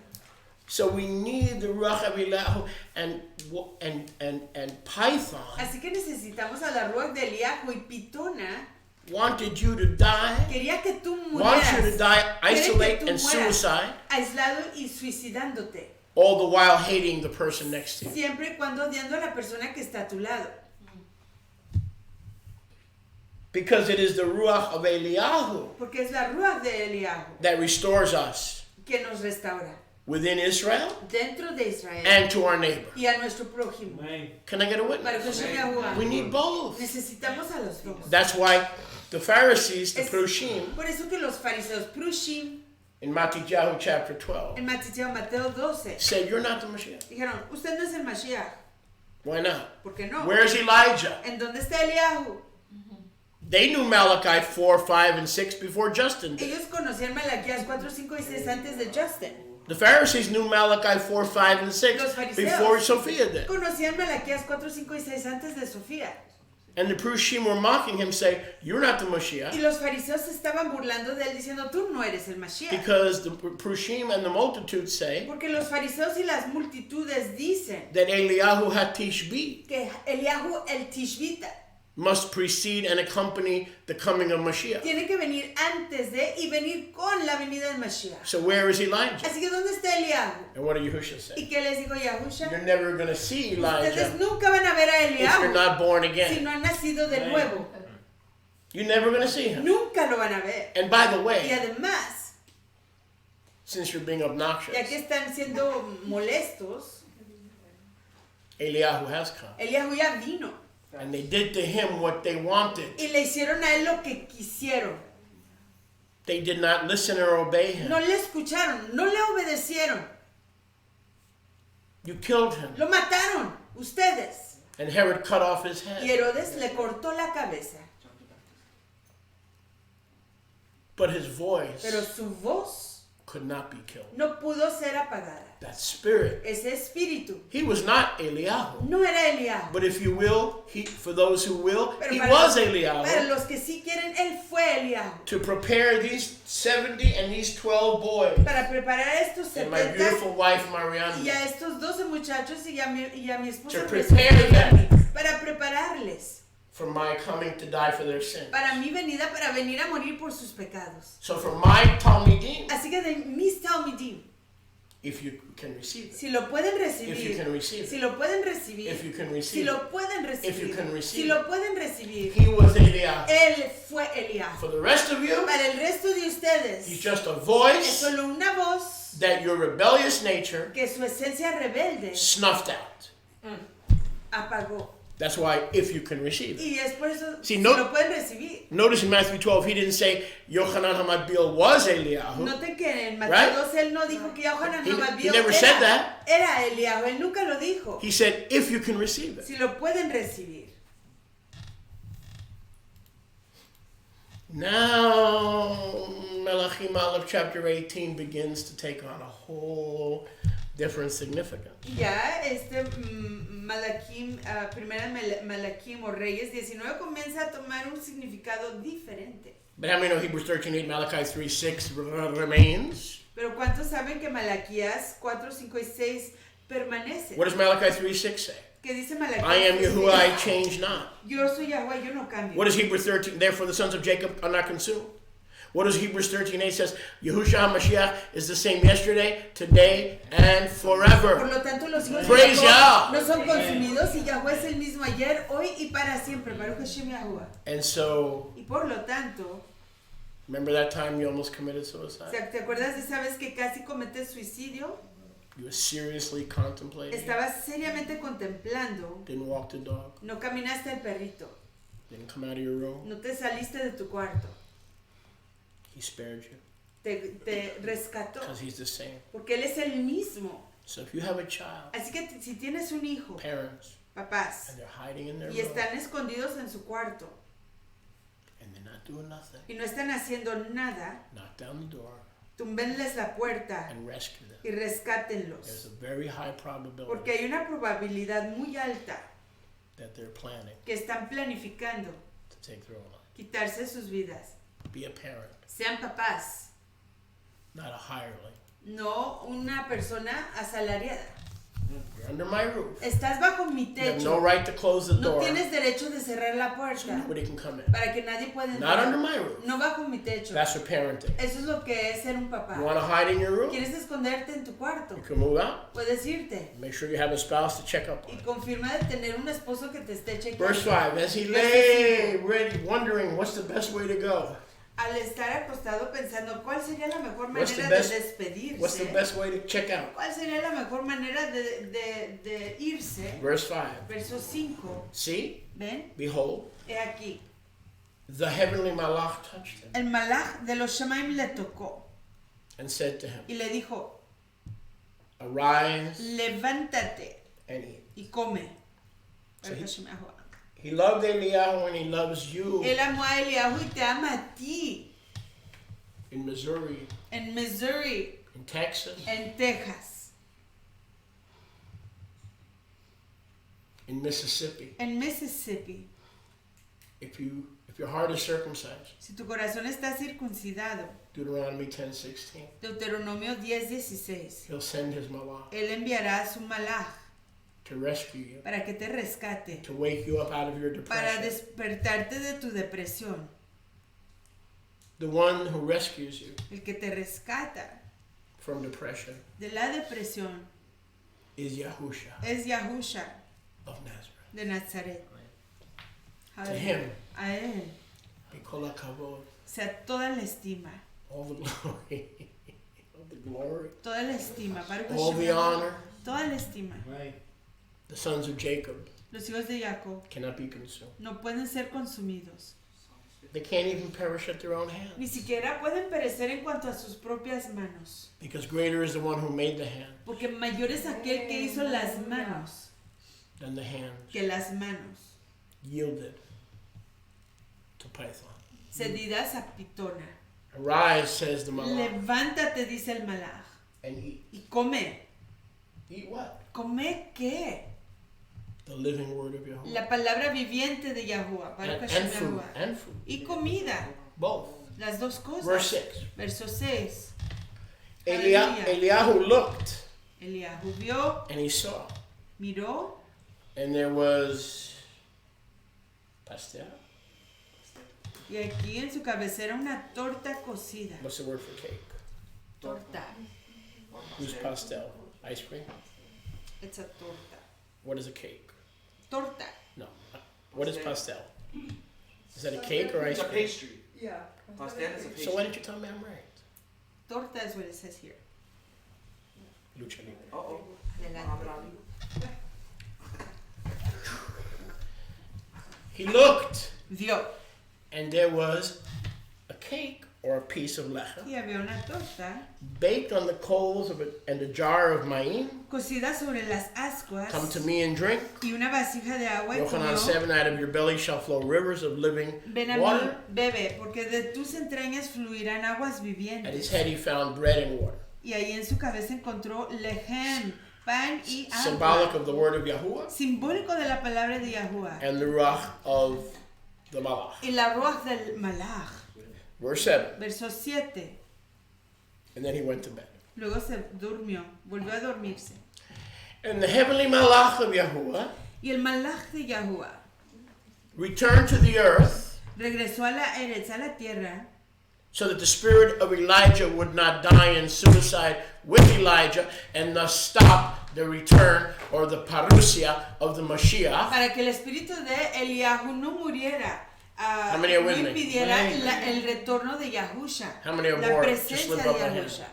So we need the Ruach of Eliyahu and Python Así que necesitamos a la ruach de Eliahu y Pitona. wanted you to die, Quería que tú wants you to murieras die, isolate tú and mueras. suicide, aislado y suicidándote, all the while hating the person next to you. siempre y cuando odiando a la persona que está a tu lado. Because it is the Ruach of Eliyahu Porque es la ruach de Eliahu that restores us que nos restaura within Israel dentro de Israel and to our neighbor. y a nuestro prójimo. Can I get a Para witness? Hashem Yahuwah. We need both. Necesitamos a los dos. That's why the Pharisees, the Es Prushim, por eso que los fariseos Prushim in Matthew chapter 12, en Mateo 12 said, "You're not the Mashiach." dijeron, usted no es el Mashiach. Why not? ¿Por qué no? Where's Elijah? ¿En dónde está Eliahu? They knew Malachi 4, 5, and 6 before Justin did. Ellos conocían Malaquías 4, 5 y 6 antes de Justin. The Pharisees knew Malachi 4, 5, and 6 Los fariseos before Sophia did. conocían Malaquías 4, 5 y 6 antes de Sofía. And the Prushim were mocking him, saying, "You're not the Y Mashiach." los fariseos se estaban burlando de él diciendo, tú no eres el Mashiach. Because the Prushim and the multitude say Porque los fariseos y las multitudes dicen that Eliyahu HaTishbi que Eliahu el Tishbita must precede and accompany the coming of Mashiach. tiene que venir antes de y venir con la venida del Mashiach. So where is Elijah? Así que ¿dónde está Eliahu? And what did Yahushua say? ¿Y qué les dijo Yahusha? You're never going to see Ustedes Elijah nunca van a ver a if you're Eliahu not born si again. no han nacido de nuevo. You're never going to see him. Nunca lo van a ver. And by the Y way, además, since you're being ya obnoxious, que están siendo molestos, Eliyahu has come. Eliahu ya vino. And they did to him what they wanted. Y le hicieron a él lo que quisieron. They did not listen or obey him. No le escucharon, no le obedecieron. You killed him. Lo mataron, ustedes. And Herod cut off his Y head. Herodes le cortó la cabeza. But his voice Pero su voz could not be killed. no pudo ser apagada. That spirit. Ese espíritu He was not Eliyahu. no era Eliahu. But if you will, for those who will, Pero he para was para Eliyahu los que sí quieren, él fue Eliahu. to prepare these 70 and these 12 boys Para preparar a estos and my 70 beautiful wife y Mariana a estos 12 muchachos y a mi esposa to preciosa prepare them Mariana, para prepararles for my coming to die for their sins. para mi venida, para venir a morir por sus pecados. So for my Talmidim, Así que de mis Talmidim, if you can receive it, si lo pueden if you recibir, can receive si it, lo pueden recibir, if you can si receive it, lo pueden if you recibir, can si receive lo it, pueden recibir, he was Eliyahu. él fue Eliahu. For the rest of you, Para el resto de ustedes, he's just a es voice solo una voz that your rebellious nature que su esencia rebelde snuffed out. apagó. That's why if you can receive it. Y es por eso See, si no- lo pueden recibir. Notice in Matthew 12, he didn't say Yochanan HaMatbil was Eliyahu. Noten que en Mateo Right? 12 él no dijo que Yohanan He Hamabio never said that. era Eliahu, él nunca lo dijo. He said if you can receive it. Si lo pueden recibir. Now, Melachim Aleph chapter 18 begins to take on a whole different significance. Ya Malaquim, primera Malaquim o Reyes 19 comienza a tomar un significado diferente. But how many know Hebrews 13:8, Malachi 3:6 remains? Pero ¿cuántos saben que Malaquías 4, 5 y 6 permanece? What does Malachi 3:6 say? ¿Qué dice Malaquías? I am Yahuwah, I change not. Yo soy Yahweh, yo no cambio. What does Hebrews 13? Therefore the sons of Jacob are not consumed. What does Hebrews 13:8 says? Yahushua HaMashiach is the same yesterday, today, and Por forever. lo tanto, los hijos de Praise Jacob Yah. no son consumidos y Yahweh es el mismo ayer, hoy y para siempre. Baruch Hashem Yahuwah. And so, Y por lo tanto, remember that time you almost committed suicide? ¿te acuerdas de esa vez que casi cometes suicidio? You were seriously contemplating. Estabas seriamente contemplando, Didn't walk the dog. no caminaste al perrito, Didn't come out of your room. no te saliste de tu cuarto, He spared you. te rescató, Because he's the same. porque Él es el mismo. So if you have a child, Así que si tienes un hijo, parents, papás, and they're hiding in their y room, están escondidos en su cuarto and they're not doing nothing, y no están haciendo nada, knock down the door túmbenles la puerta and rescue them. y There's rescátenlos. a very high probability Porque hay una probabilidad muy alta that they're planning que están planificando to take their own life. quitarse sus vidas. Be a parent, Sean papás, not a hireling. no una persona asalariada. You're under my roof. Estás bajo mi You have techo. no right to close the No door tienes derecho de cerrar la so puerta nobody can come in. para que nadie pueda Not under entrar. my roof. No bajo mi techo. That's for parenting. Eso es lo que es ser un You papá. want to hide in your room? ¿Quieres esconderte en tu cuarto? You can move out. Puedes irte. Make sure you have a spouse to check up on Y you. confirma de tener un esposo que te esté chequeando. Verse 5, as he Verse lay ready, wondering what's the best way to go. Al estar acostado pensando cuál sería la mejor What's the manera best- de despedirse. What's the best way to check out? ¿Cuál sería la mejor manera de irse? Verse 5, Verso 5. see, ¿Ven? behold, He aquí. the heavenly malach touched him El malach de los Shemaim le tocó and said to him, y le dijo, arise levántate and eat. y come. So he loved Eliyahu and he loves you. Él amó a Eliahu y te ama a ti. In Missouri, En Missouri, in Texas, en Texas, in Mississippi, en Mississippi, if your heart is circumcised, Si tu corazón está circuncidado, Deuteronomy 10:16, Deuteronomio 10:16, he'll send his malach Él enviará a su malaj to rescue you, para que te rescate, to wake you up out of your para depression. despertarte de tu depresión. The one who rescues you El que te rescata from depression de la depresión is Yahusha es Yahusha of Nazareth. de Nazaret. To him A Él be kol hakavod, sea toda la estima, all the glory, all the glory, toda la estima, Baruch all the Hashem, honor. toda la estima. The sons of Jacob Los hijos de Jacob cannot be consumed. no pueden ser consumidos, They can't even perish at their own hands, ni siquiera pueden perecer en cuanto a sus propias manos, because greater is the one who made the hand porque mayor es aquel que hizo las manos than the hands que las manos yielded to Python. cedidas a Pitona. Arise, says the malach, Levántate, dice el malaj, and eat. y come. Eat what? ¿Come qué? The living word of Yahuwah. La palabra viviente de Yahuwah, Baruch Hashem And food. Yahuwah. And food. Y comida, Both. las dos cosas. Verse 6. Verso 6. Eliyahu looked, Eliahu vio, and he saw, miró, and there was pastel. y aquí en su cabecera una torta cocida. What's the word for cake? Torta. Who's pastel? Ice cream? It's a torta. What is a cake? Torta. No. What is pastel? Is that a cake or ice It's a cream? pastry. Yeah. Pastel is a pastry. So why didn't you tell me I'm right? Torta is what it says here. Lucha libre. Uh-oh. Adelante. He looked, Vio. and there was a cake or a piece of lechem Y había una torta baked on the coals of it and a jar of ma'im. cocida sobre las ascuas Come to me and drink. y una vasija de agua y Yohanan comió. 7, out of your belly shall flow rivers of living Ven a mí, water. bebe, porque de tus entrañas fluirán aguas At his vivientes. head he found bread and water. Y ahí en su cabeza encontró lejem, pan y Symbolic agua. of the word of Yahuwah Simbólico de la palabra de Yahuwah. and the ruach of the malach. Y la ruach del malach. Verse 7. Verso 7. And then he went to bed. Luego se durmió, volvió a dormirse. And the heavenly malach of Yahuwah Y el malach de Yahuwah returned to the earth regresó a la Eretz, a la tierra, so that the spirit of Elijah would not die in suicide with Elijah and thus stop the return or the parousia of the Mashiach. para que el espíritu de Eliahu no muriera, How many are no with me? impidiera el retorno de Yahusha, How many are la bored? Just presencia slip de up a hand. Yahusha.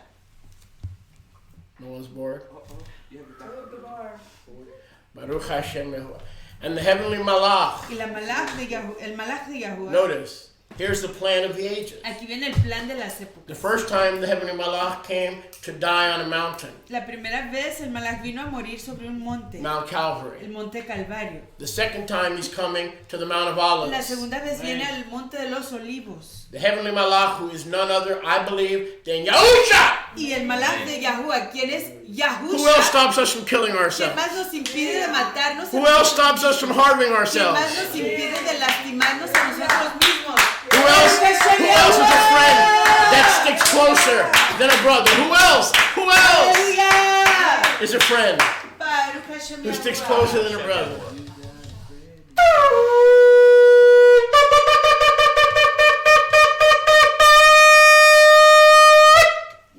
No one's bored. Uh-oh. You have to talk. Look the bar. Baruch Hashem Yahuwah. And the heavenly malach. Y la malach de el malach de Yahuwah. Notice, here's the plan of the ages. Aquí viene el plan de las The épocas. first time the heavenly malach came to die on a mountain, La primera vez el malach vino a morir sobre un monte, Mount Calvary. el monte Calvario. The second time he's coming to the Mount of La Olives. segunda vez viene al monte de los olivos. The heavenly malach, who is none other, I believe, than Yahusha. Y el malach de Yahuwah, ¿quién es Who else Yahusha? stops us from killing ¿Quién ourselves? más nos impide de matarnos? Who else stops us from harming ¿Quién ourselves? más nos impide de lastimarnos a nosotros mismos? Who else is a friend that sticks closer than a brother? Who else ¡Aleluya! is a friend Baruch Hashem who sticks Yahuwah. closer than a brother?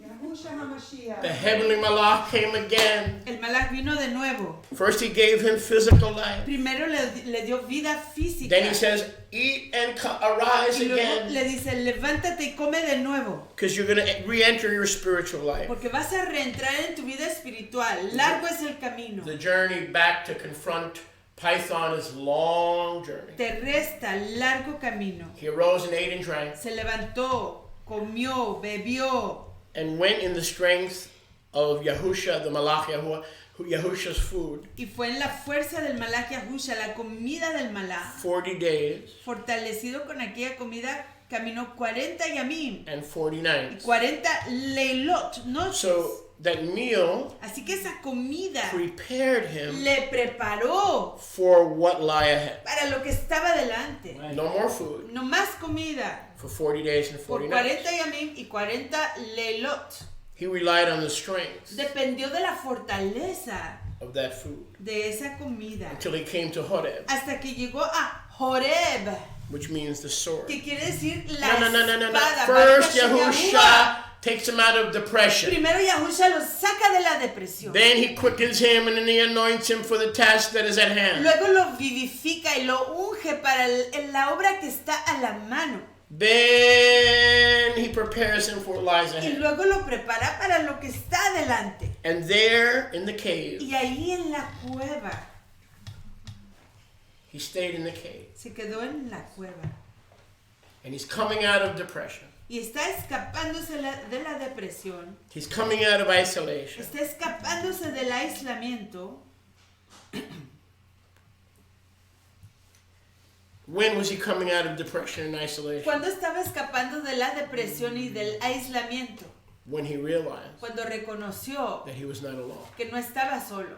Yahusha HaMashiach. The heavenly malach came again. El malach vino de nuevo. First he gave him physical life. Primero le dio vida física. Then he says, eat and arise Y luego again. le dice, levántate y come de nuevo. Because you're going to re-enter your spiritual life. Porque vas a reentrar en tu vida espiritual. Largo es el camino. The journey back to confront Python is a long journey. Te resta largo camino. He arose and ate and drank Se levantó, comió, bebió. and went in the strength of Yahusha, the Malach Yahuwah, Yahusha's food, Y fue en la fuerza del malach Yahusha, la comida del malach. 40 days Fortalecido con aquella comida, caminó 40 yamim and 40 y nights. 40 leilot, noches. So that meal Así que esa comida prepared him le preparó for what lie ahead. para lo que estaba delante. No more food No más comida. for 40 days and Por 40 nights. 40 yamim y 40 leilot. He relied on the strength Dependió de la fortaleza of that food de esa comida. until he came to Horeb, Hasta que llegó a Horeb, which means the sword. que quiere decir la No. espada. First, Baruch Yahusha takes him out of depression. Primero Yahusha lo saca de la depresión. Then he quickens him and then he anoints him for the task that is at hand. Luego lo vivifica y lo unge para la obra que está a la mano. Then he prepares him for what lies Y ahead. luego lo prepara para lo que está adelante. And there in the cave, Y ahí en la cueva, he stayed in the cave. se quedó en la cueva. And he's coming out of depression. Y está escapándose de la depresión. He's coming out of isolation. Está escapándose del aislamiento. When was he coming out of depression and isolation? Cuando estaba escapando de la depresión y del aislamiento. When he realized Cuando reconoció that he was not alone. que no estaba solo.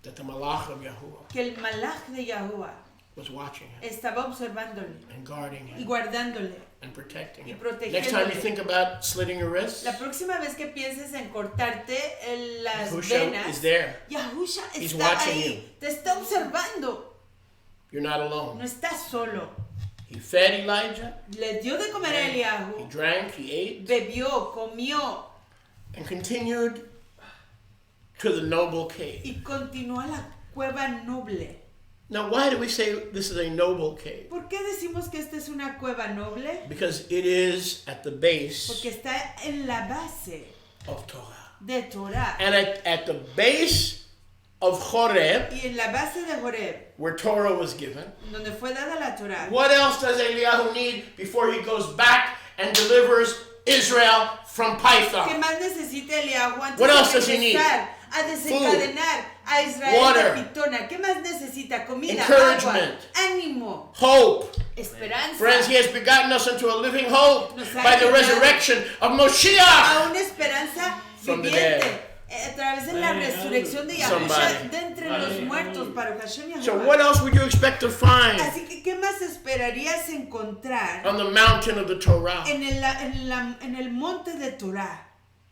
That the Malach of Yahuwah Que el malaj de Yahuwah was watching him estaba observándole and guarding y him guardándole. and protecting Y him. protegiéndole. Next time you think about slitting your wrists, La próxima vez que pienses en cortarte las Yahusha venas, is there. Yahusha He's está watching ahí, you. te está observando. You're not No alone. estás solo. He fed Elijah, Le dio de comer a he Eliahu, drank, he ate, bebió, comió and continued to the noble cave. y continuó a la cueva noble. Now, why do we say this is a noble cave? ¿Por qué decimos que esta es una cueva noble? Because it is at the base Porque está en la base of Torah. de Torah. And at the base of Horeb, Y en la base de Horeb, where Torah was given, donde fue dada la Torah. what else does Eliyahu need before he goes back and delivers Israel from ¿Qué Python? más necesita Eliahu antes What else de does he need? regresar a desencadenar a Israel Water. de Pitona? ¿Qué más necesita? Comida, Encouragement. agua, ánimo, Hope. esperanza. Friends, he has begotten us into a living hope Nos ha by the llenado resurrection of Moshiach. a una esperanza From the viviente dead. a través de la resurrección de Somebody. Yahusha de entre los muertos para Hashem Yahuwah. So what else would you expect to find Así que, ¿qué más esperarías encontrar on the mountain of the Torah? en el monte de Torah?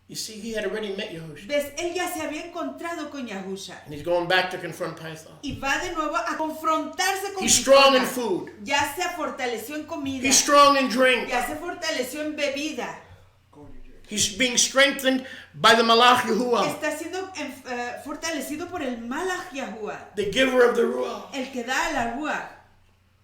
You see, he had already met Yahushua. ¿Ves? Él ya se había encontrado con Yahusha And he's going back to confront Python. y va de nuevo a confrontarse con He's strong in Pitona. food. Ya se fortaleció en comida, He's strong in drink. ya se fortaleció en bebida, He's being strengthened by the Malach Yahuwah, está siendo fortalecido por el Malach Yahuwah, the giver of the Ruach. el que da a la Ruach.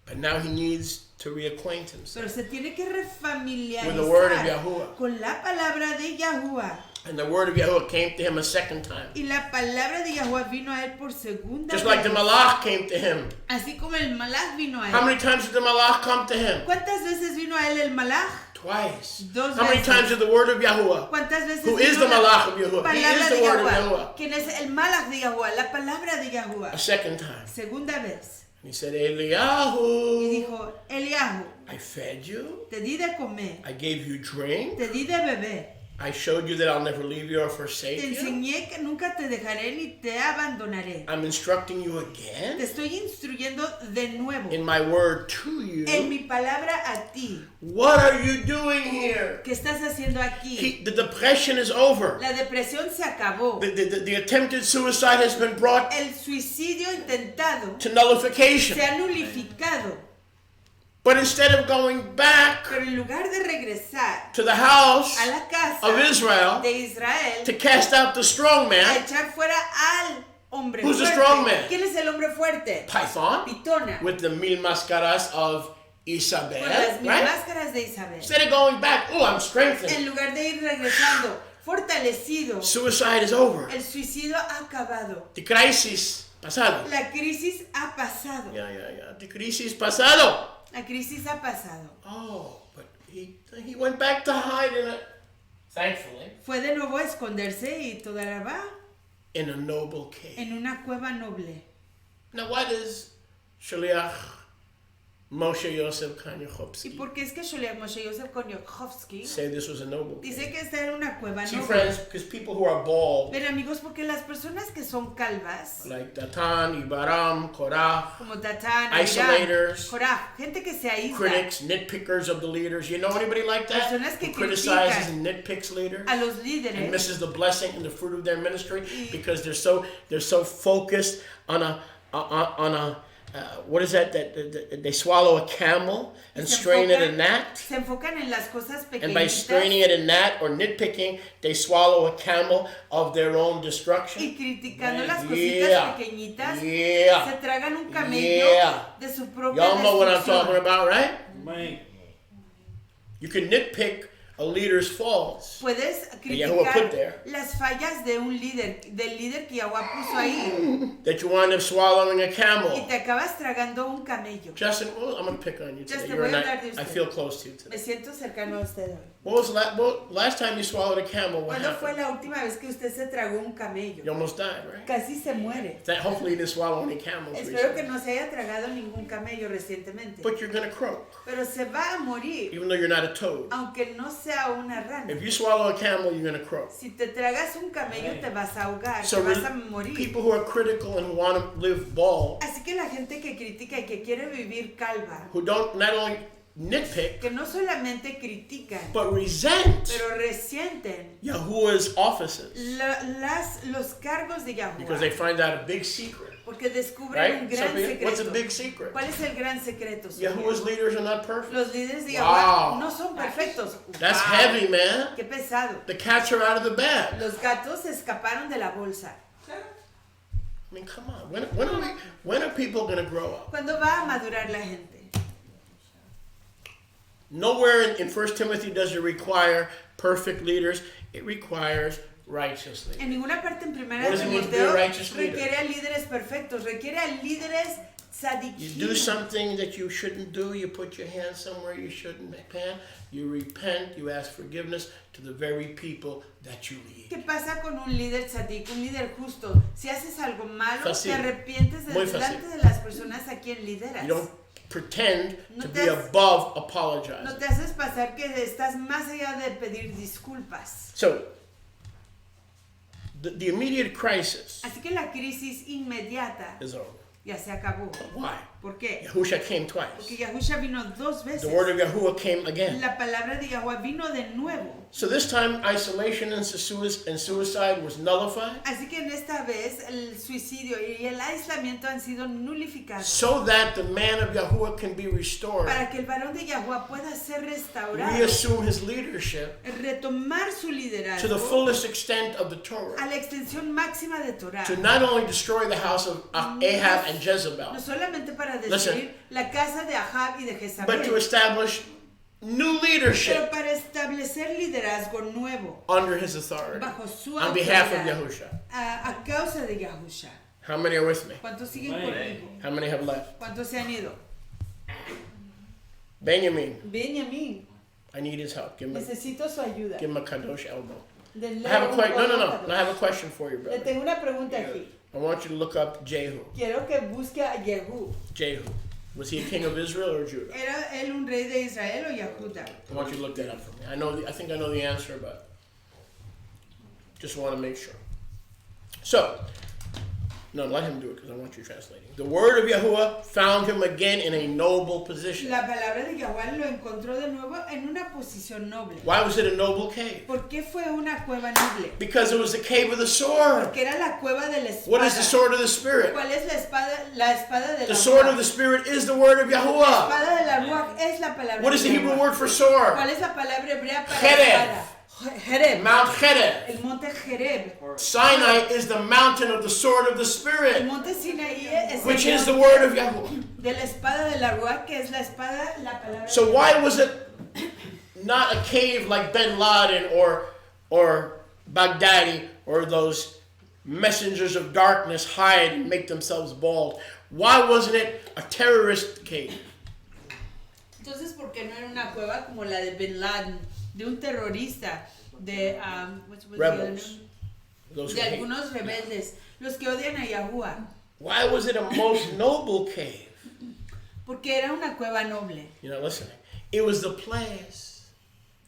But now he needs to reacquaint himself Pero se tiene que with the word of refamiliarizar Yahuwah. con la palabra de Yahuwah. And the word of Yahuwah came to him a second time. Y la palabra de Yahuwah vino a él por segunda Just like the vez. Malach came to him. Así como el Malach vino a How él. many times did the Malach come to him? ¿Cuántas veces vino a él el Malach? Twice. Dos How many veces. times did the word of Yahuwah? ¿Cuántas veces Who vino is the la Malach of Yahuwah? He palabra is de the word of Yahuwah? Yahuwah. ¿Quién es el Malach de Yahuwah? La palabra de Yahuwah. A second time. Segunda vez. And he said, Y Eliyahu, dijo, Eliahu, I fed you. te di de comer, I gave you drink. te di de beber, I showed you that I'll never leave you or te forsake you. enseñé que nunca te dejaré ni te abandonaré. I'm instructing you Te again estoy instruyendo de nuevo in my word to you. en mi palabra a ti. What are you doing here? ¿Qué estás haciendo aquí? The depression is over. La depresión se acabó. The attempted suicide has been brought El suicidio intentado to nullification. se ha nulificado. But instead of going back Pero en lugar de regresar to the house a la casa of Israel de Israel to cast out the strong a man, echar fuera al hombre Who's the fuerte. strong man? ¿Quién es el hombre fuerte? Python, Pitona. with the mil máscaras of Isabel, Con las mil right? máscaras de Isabel. Instead of going back, oh, I'm En strengthened. lugar de ir regresando, fortalecido, Suicide is over. el suicidio ha acabado. The crisis pasado. La crisis ha pasado. Yeah. The crisis pasado. La crisis ha pasado. Oh, but he went back to hide in it. Thankfully, Fue de nuevo a esconderse y toda la va in a noble cave. en una cueva noble. Now, why does Shaliach Moshe Yosef ¿Y Kanyachowski por qué es que Shlomo Moshe Yosef Koniuszowski said this was a noble cave? dice que esta era una cueva See, noble? friends, because people who are bald, Ven amigos, porque las personas que son calvas, like Datan, Ibaram, Korah, como Tatán, isolators, Korah, gente que se aísla, critics, nitpickers of the leaders. You know anybody like that? Personas que Who criticizes critican and nitpicks leaders a los and líderes, misses the blessing and the fruit of their ministry because they're so focused on a what is that they swallow a camel and Se strain it enfocan- in that, se enfocan en las cosas and by straining pequeñitas it in that or nitpicking, they swallow a camel of their own destruction. y criticando las Yeah. cositas pequeñitas, Yeah. se tragan un camello Yeah. de su propia Y'all know what I'm destrucción. talking about, right? You can nitpick a leader's faults. Puedes Yahuwah put criticar there. las fallas de un líder, del líder que Yahuwah puso ahí, That you wind up swallowing a y camel. te acabas tragando un camello. Justin, well, I'm gonna pick on you today. Justin, You're voy a not, hablar de I usted. feel close to you Me today. siento cercano a usted hoy. What was last time you swallowed a camel? What ¿Cuándo fue happened? la última vez que usted se tragó un camello? You almost died, right? Casi se muere. Hopefully you didn't swallow any camels Espero que recently. no se haya tragado ningún camello recientemente. But you're gonna croak, Pero se va a morir, even though you're not a toad. aunque no sea una rana. If you swallow a camel, you're gonna croak. Si te tragas un camello te vas a ahogar, So te vas a morir. people who are critical and want to live bald, Así que la gente que critica y que quiere vivir calva, who don't not only nitpick que no solamente critican, but resent pero resienten Yahuwah's offices los cargos de because they Yahuwah, find out a big secret, porque descubren un right? gran What's a secreto. big secret? ¿Cuál es el gran secreto? Yahuwah's Señor? leaders are not perfect. Los líderes de Wow. Yahuwah no son perfectos. That's Wow. heavy, man. Qué pesado. The cats are out of the bag. Los gatos se escaparon de la bolsa. I mean, come on. When are people going to grow up? ¿Cuándo va a madurar la gente? Nowhere in 1 Timothy does it require perfect leaders. It requires righteous leaders. En ninguna parte en primera What de does it mean to be Timoteo a righteous leader? requiere a líderes perfectos, requiere a líderes You do tzadikim. something that you shouldn't do. You put your hand somewhere you shouldn't repent. You repent. You ask forgiveness to the very people that you lead. ¿Qué pasa con un líder tzadik, un líder justo? Si haces algo malo, Fácil. te arrepientes Muy delante fácil. de las personas a quien lideras. You don't pretend No to te be has- above No apologizing. te haces pasar que estás más allá de pedir disculpas. So, the immediate crisis Así que la crisis inmediata is over. ya se acabó. Why? ¿Por qué? Yahusha came twice. Porque Yahusha vino dos veces. The word of Yahuwah came again. La palabra de Yahuwah vino de nuevo. So this time, isolation and suicide was nullified, Así que en esta vez el suicidio y el aislamiento han sido nulificados so that the man of Yahuwah can be restored, para que el varón de Yahuwah pueda ser restaurado, reassume his leadership retomar su to the liderazgo fullest extent of the a Torah, la extensión máxima de Torah. to not only destroy the house of Ahab and Jezebel, No solamente para Listen. destruir la casa de Ahab y de but to Jezabel, establish new pero leadership para establecer liderazgo nuevo under his authority bajo su on behalf of autoridad Yahusha. a causa de Yahusha. How many are with me? ¿Cuántos siguen conmigo? How many have left? ¿Cuántos se han ido? Benjamin, Benjamín, I need his help. Give necesito su ayuda. him a kadosh elbow. Denle I have a un question. No. ojo. I have a question for you, Le brother. tengo una pregunta aquí. I want you to look up Jehu. Quiero que busque a Jehu. Jehu. Was he a king of Israel or Judah? ¿Era él un rey de Israel o Yahuda? I want you to look that up for me. I think I know the answer, but just want to make sure. So, no, let him do it because I want you translating. The word of Yahuwah found him again in a noble position. La palabra de Yahuwah lo encontró de nuevo en una posición noble. Why was it a noble cave? ¿Por qué fue una cueva noble? Because it was the cave of the sword. Porque era la cueva de la espada. What is the sword of the Spirit? ¿Cuál es la espada? La espada de la The sword of Ruach. the Spirit is the word of La Yahuwah. espada de la Ruach es la palabra What is de the Hebrew Yahuwah. word for sword? ¿Cuál es la palabra hebrea para Jereb. espada? Jereb. Mount Cherev. El monte Jereb. Sinai is the mountain of the sword of the El Spirit, monte Sinaí es which el is the monte word of Yahuwah. de la espada de la Ruach, que es la espada, la palabra. So why was it not a cave like Bin Laden or Baghdadi or those messengers of darkness hide and make themselves bald? Why wasn't it a terrorist cave? Entonces, ¿por qué no era una cueva como la de Bin Laden, de un terrorista, de what's the other Rebels. name? Those who De hate. algunos rebeldes, los que odian a Yahuwah? Why was it a most noble cave? Porque era una cueva noble. You're not listening. It was the place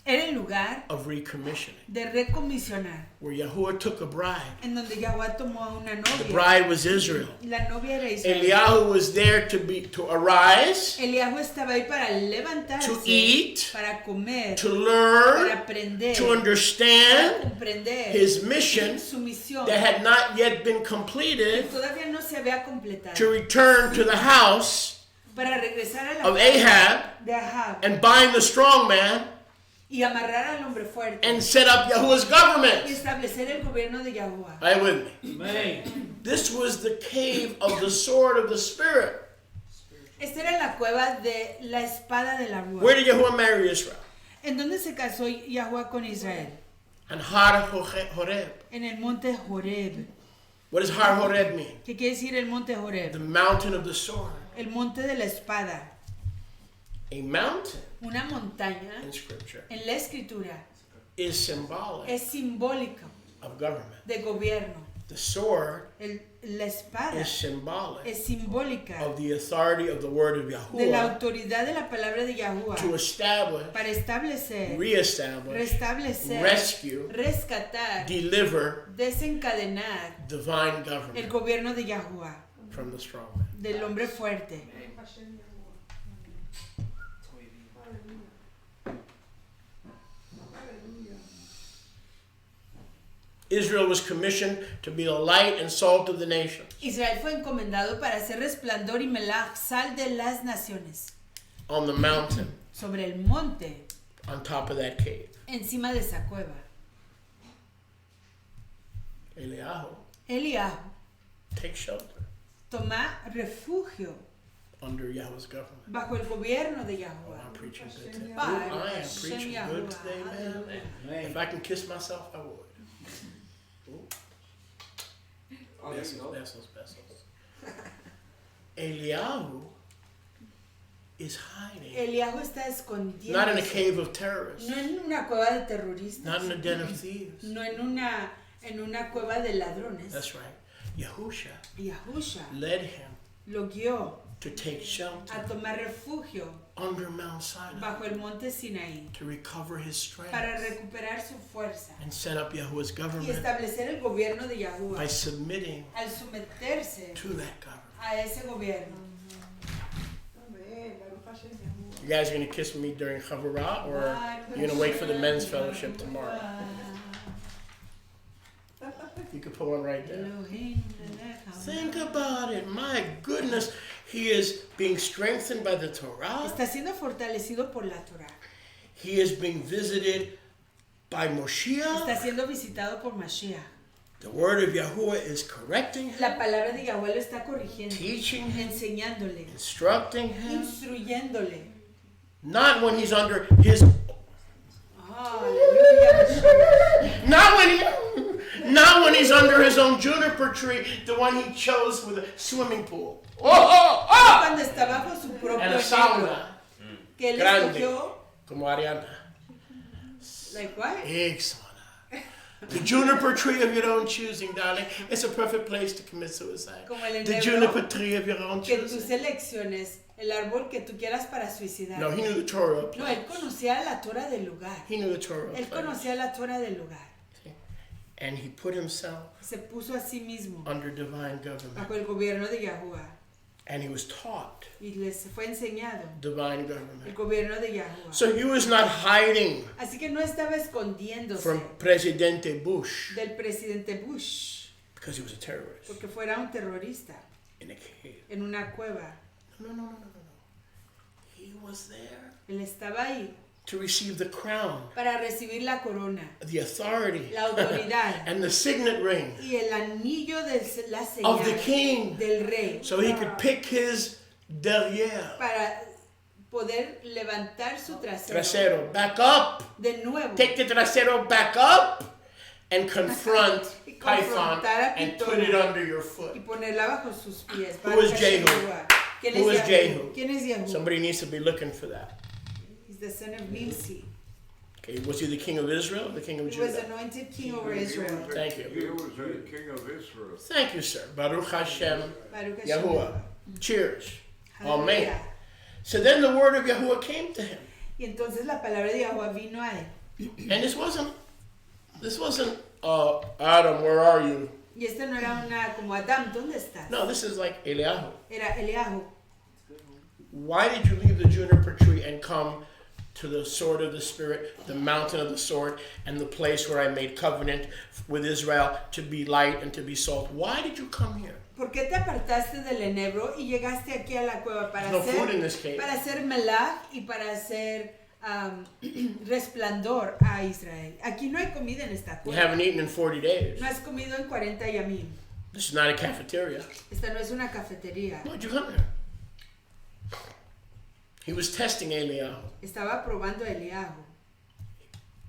Era el lugar of recommissioning, de recomisionar, where Yahuwah took a bride. en donde Yahweh tomó a una The novia. bride was Israel. La novia era Israel. Eliyahu was there to arise, Eliahu estaba ahí para levantarse, to eat, para comer, to para learn, aprender, to para understand comprender his mission su misión that had not yet been que completed, todavía no se había completado, to return to the house para regresar a la of casa Ahab de Ahab and bind the strong man y amarrar al hombre fuerte and set up Yahuwah's y government. establecer el gobierno de Yahuwah. Are you with me? This was the cave of the sword of the Spirit. Esta era la cueva de la espada de la Where rúa. did Yahuwah marry Israel? ¿En dónde se casó Yahuwah con Israel? On Har Horeb. En el monte Horeb. What does Har Horeb mean? ¿Qué quiere decir el monte The Horeb? mountain of the sword. El monte de la espada. A mountain Una montaña in Scripture en la escritura is symbolic es simbólica of government. de gobierno. The sword La espada is symbolic es simbólica of the authority of the word of de la Yahuwah autoridad de la palabra de Yahuwah to establish, para establecer, reestablish, restablecer, rescue, rescatar, deliver desencadenar divine el government gobierno de Yahuwah, from the strong man. del hombre fuerte. Israel was commissioned to be the light and salt of the nations. Israel fue encomendado para hacer resplandor y melaj, sal de las naciones, On the mountain, sobre el monte, on top of that cave. encima de esa cueva. Eliyahu, Eliahu take shelter toma refugio under Yahweh's government. bajo el gobierno de Oh, Yahuwah. I'm preaching good today. By Ooh, I am Hashem preaching good Yahuwah. today, man. Hallelujah. If I can kiss myself, I would. Ooh. Besos. Eliyahu is hiding. Eliahu está escondido. Not in a cave of terrorists. No en una cueva de terroristas. Not in a den of thieves. No en una cueva de ladrones. That's right. Yahusha Yahusha led him lo guió to take shelter a tomar refugio under Mount Sinai bajo el monte Sinaí to recover his strength para recuperar su fuerza and set up Yahuwah's y government establecer el gobierno de by Yahuwah submitting al someterse to that government. a ese gobierno. Amén. Baruch Hashem Yahuwah. You guys are going to kiss me during Chavarah, or you're going to wait for the men's fellowship tomorrow? You could put one right there. Think about it. My goodness. He is being strengthened by the Torah. Está siendo fortalecido por la Torah. He is being visited by Está Moshiach. siendo visitado por Mashiach. The word of Yahuwah is correcting him, La palabra de Yahweh lo está corrigiendo, teaching him, enseñándole, instructing him. instruyéndole. Not when he's under his, Aleluya, Mashiach. not when he's under his own juniper tree, the one he chose with a swimming pool. Oh! Cuando está bajo su propio And a enemigo, sauna. que él Grande. escogió, Como Ariana. like what? Big sauna. The juniper tree of your own choosing, darling. It's a perfect place to commit suicide. Como el The enebro juniper tree of your own que tú choosing. selecciones el árbol que tú quieras para suicidar. No, he knew the Torah No, él place. conocía la Torah del lugar. He knew the Torah Él place. conocía la Torah del lugar. And he put himself Se puso a sí mismo under divine government. bajo el gobierno de Yahuwah And he was taught y les fue enseñado divine el government. gobierno de Yahuwah. So he was not hiding Así que no estaba escondiéndose from Presidente Bush del presidente Bush because he was a terrorist porque fuera un terrorista in a cave. en una cueva. No. He was there Él estaba ahí to receive the crown, para recibir la corona, the authority, la autoridad and the signet ring y el anillo de la of the señal king del rey so he could pick his derrière, para poder levantar su trasero, back up, de nuevo take the trasero back up and confront Y Python confrontar a and Pitón. put it under your y foot. ponerla bajo sus pies. Who is Jehu? ¿Quién Who es is Jehu? Jehu? ¿Quién es Jehu? Somebody needs to be looking for that. He's the son of Nimsi. Okay, was he the king of Israel or the king of He was Judah? anointed king over Israel. Thank you. He was the king of Israel. Thank you, sir. Baruch Hashem. Baruch Hashem. Yahuwah. Cheers. Hallelujah. Amen. So then the word of Yahuwah came to him. Y entonces la palabra de Yahuwah vino a él. And this wasn't Adam, where are you? Y esta no era una como Adam, ¿dónde estás? No, this is like Eliyahu. Era Eliahu. Why did you leave the juniper tree and come to the sword of the Spirit, the mountain of the sword, and the place where I made covenant with Israel to be light and to be salt? Why did you come here? ¿Por qué te apartaste del enebro y llegaste aquí a la cueva para There's no food in this cave. hacer melaj y para hacer resplandor a Israel? Aquí no hay comida en esta You cueva. haven't eaten in 40 days. No has comido en 40 yamim. This is not a cafeteria. Esta no es una cafetería. Why'd you come here? He was testing Eliyahu. Estaba probando a Eliahu.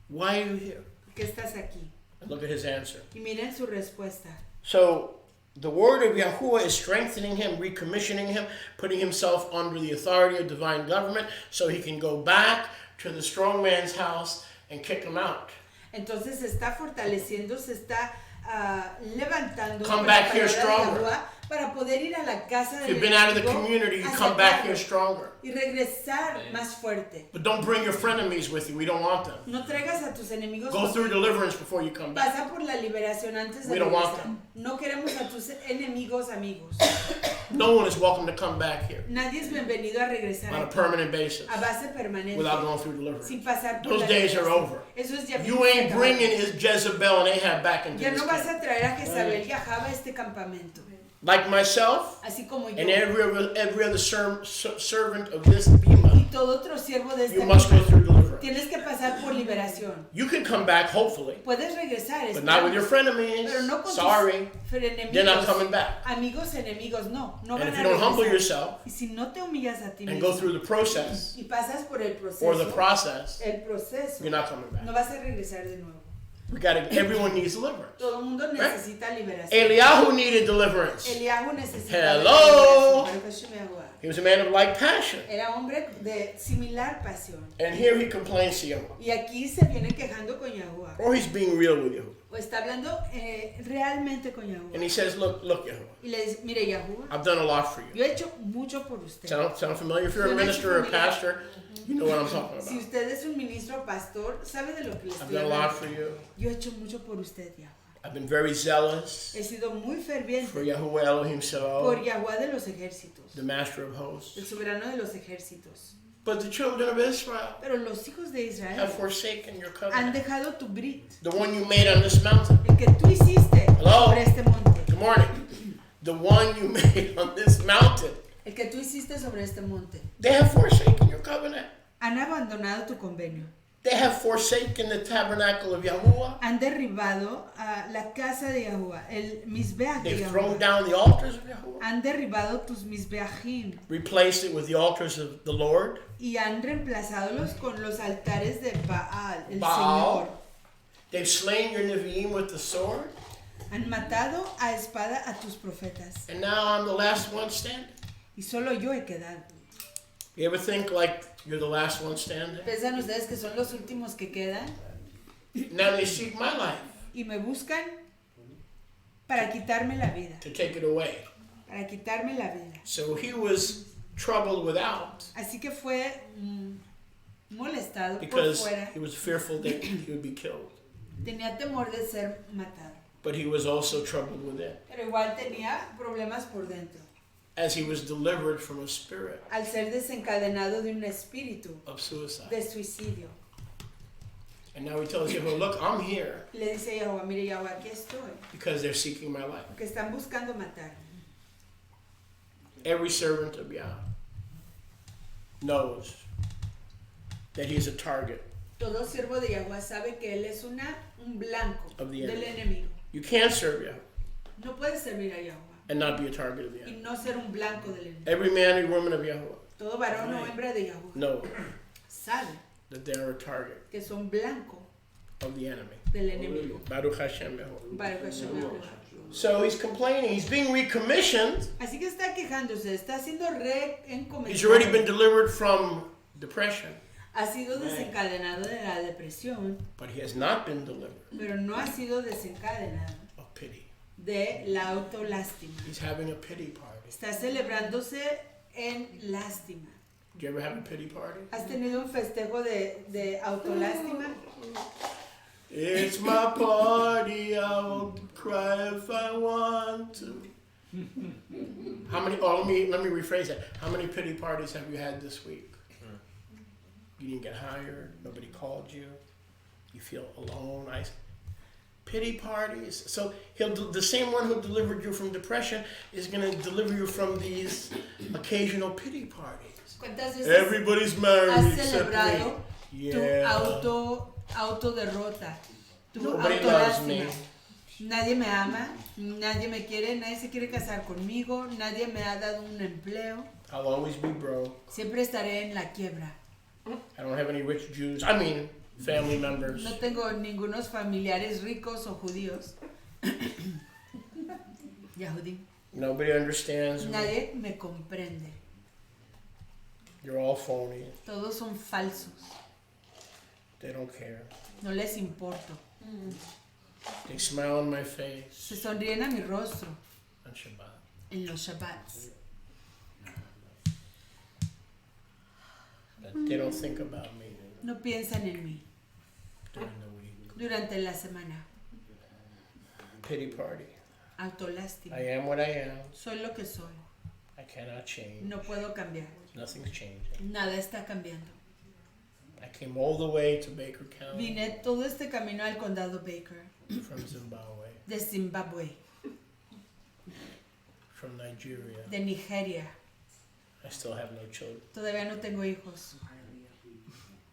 Why are you here? ¿Por qué estás aquí? And look at his answer. Y miren su respuesta. So the word of Yahuwah is strengthening him, recommissioning him, putting himself under the authority of divine government so he can go back to the strong man's house and kick him out. Entonces se está fortaleciendo, se está levantando Come con back la here palabra de stronger. Yahuwah para poder ir a la casa If del you've been out of the enemigo community, you a come back sacarlo here stronger. y regresar más fuerte. But don't bring your frenemies with you. We don't want them. No traigas a tus enemigos Go through contigo. deliverance before you come back. Pasa por la liberación antes de We don't want regresar. them. No queremos a tus enemigos amigos. No one is welcome to come back here Nadie es bienvenido a regresar on a aquí, permanent basis a base permanente, without going through deliverance. sin pasar por Those la days are liberación. over. Eso es ya You ain't acabado. bringing Jezebel and Ahab back into Ya this no vas camp. a traer a Jezabel y a Ahab a este campamento. Like myself Así como yo and every other servant of this bima, y todo otro siervo de you esta must go vida. through deliverance. Tienes que pasar por liberación. You can come back, hopefully, Puedes regresar, but not with your frenemies. pero no con Sorry, tus they're not enemigos. coming back. Amigos, enemigos, no And van if a you don't humble regresar. yourself Y si no te humillas a ti and go mismo through the process y pasas por el or the proceso, process, you're not coming back. no vas a regresar de nuevo. Everyone needs deliverance. Todo el mundo necesita liberación. Eliyahu needed deliverance. Eliahu necesita Hello. liberación. He was a man of like passion. Era hombre de similar pasión. And here he complains to Yahuwah. Y aquí se viene quejando con Yahuwah. Or he's being real with Yahuwah. O está hablando realmente con Yahuwah. And he says, look, Yahuwah, Y le dice, mire Yahuwah, I've done a lot for you. yo he hecho mucho por usted. Sound familiar? If you're a Suena minister or a familiar. pastor, you know what I'm talking Si about. usted es un ministro o pastor, sabe de lo que le I've estoy done a lot hablando. for you. Yo he hecho mucho por usted, Yahuwah. I've been very zealous He sido muy for ferviente Yahuwah Elohim por Sabaoth, Yahuwah de los ejércitos, the master of el hosts. soberano de los ejércitos. But the children of Israel Pero los hijos de Israel have forsaken your han covenant, dejado tu brit, the one you made on this mountain. el que tú hiciste Hello. sobre este monte. Good morning. The one you made on this mountain. El que tú hiciste sobre este monte. They have forsaken your covenant. Han abandonado tu convenio. They have forsaken the tabernacle of Yahuwah. Han derribado la casa de Yahuwah, el misbeach de They've thrown Yahuwah. down the altars of Yahuwah. Han derribado tus misbeachim Replaced it with the altars of the Lord. y han reemplazadolos con los altares de Baal, el Baal. Señor. They've slain your Nevi'im with the sword. Han matado a espada a tus profetas. And now I'm the last one standing. Y solo yo he quedado. You ever think like you're the last one standing? ¿Piensan ustedes que son los últimos que quedan? Now they seek my life Y me buscan para quitarme la vida. to take it away. Para quitarme la vida. So he was troubled without Así que fue molestado por because fuera. he was fearful that he would be killed. Tenía temor de ser matado. But he was also troubled within Pero igual tenía problemas por dentro. as he was delivered from a spirit Al ser desencadenado de un espíritu of suicide. de suicidio. And now he tells you, well, look, I'm here Y le dice a Yahuwah, mire Yahuwah, aquí estoy. because they're seeking my life. Porque están buscando matarme. Every servant of Yah knows that he's a target Todo siervo de Yahuwah sabe que él es un blanco of the del enemy. enemigo. You can't serve Yah No puede servir a Yahuwah and not be a target of the y enemy. no ser un blanco del enemigo. Every man and woman of Yahuwah Todo varón o hembra de Yahuwah know sabe that they are a target que son blanco of the enemy. del enemigo. Baruch Hashem Yahuwah. Baruch Hashem Yahuwah. So he's complaining. He's being recommissioned. Así que está quejándose, está siendo He's already been reencomendado. delivered from depression, Ha sido desencadenado de la depresión, but he has not been delivered pero no ha sido desencadenado of pity. de la autolástima. He's having a pity party. Está celebrándose en lástima. Did you ever have a pity party? ¿Has tenido un festejo de autolástima? It's my party, I will cry if I want to. How many? Oh, let me rephrase that. How many pity parties have you had this week? You didn't get hired. Nobody called you. You feel alone. Pity parties. So the same one who delivered you from depression is going to deliver you from these occasional pity parties. ¿Cuántas veces Everybody's married has except me. celebrado Yeah. tu autoderrota, tu Nobody loves autolástima? me. Nadie me ama, nadie me quiere, nadie se quiere casar conmigo, nadie me ha dado un empleo. I'll always be broke. Siempre estaré en la quiebra. I don't have any rich Jews. I mean, family members. No tengo ningunos familiares ricos o judíos. Yahudí. Nobody understands me. Nadie me comprende. You're all phony. Todos son falsos. They don't care. No les importo. They smile on my face Se sonríen a mi rostro on Shabbat. en los Shabbats. But they don't think about me No piensan en mí during the week. durante la semana. Pity party. Autolástima. I am what I am. Soy lo que soy. I cannot change. No puedo cambiar. Nothing's changing. Nada está cambiando. I came all the way to Baker County Vine todo este camino al condado Baker, from Zimbabwe, de Zimbabue, from Nigeria. de Nigeria. I still have no children. Todavía no tengo hijos.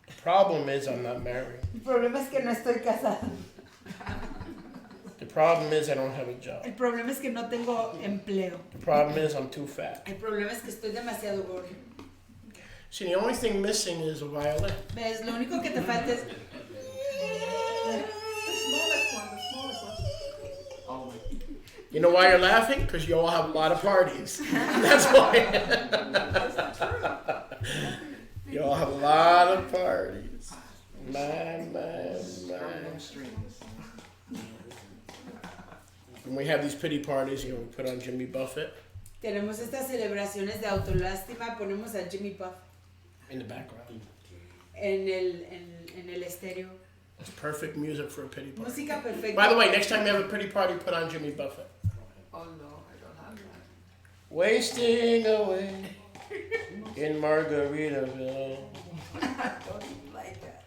The problem is I'm not married. El problema es que no estoy casada. The problem is I don't have a job. El problema es que no tengo empleo. The problem is I'm too fat. El problema es que estoy demasiado gordo. See, the only thing missing is a violin. ¿Ves? Lo único que te falta es... The smallest one. Oh, You know why you're laughing? Because you all have a lot of parties. That's why. You all have a lot of parties. Man. When we have these pity parties, we put on Jimmy Buffett Tenemos estas celebraciones de autolástima, ponemos a Jimmy Buff in the background. en el estéreo. It's perfect music for a pity party. Música perfecta. By the way, next time you have a pity party, put on Jimmy Buffett. Oh no, I don't have that. Wasting away in Margaritaville. Don't even like that.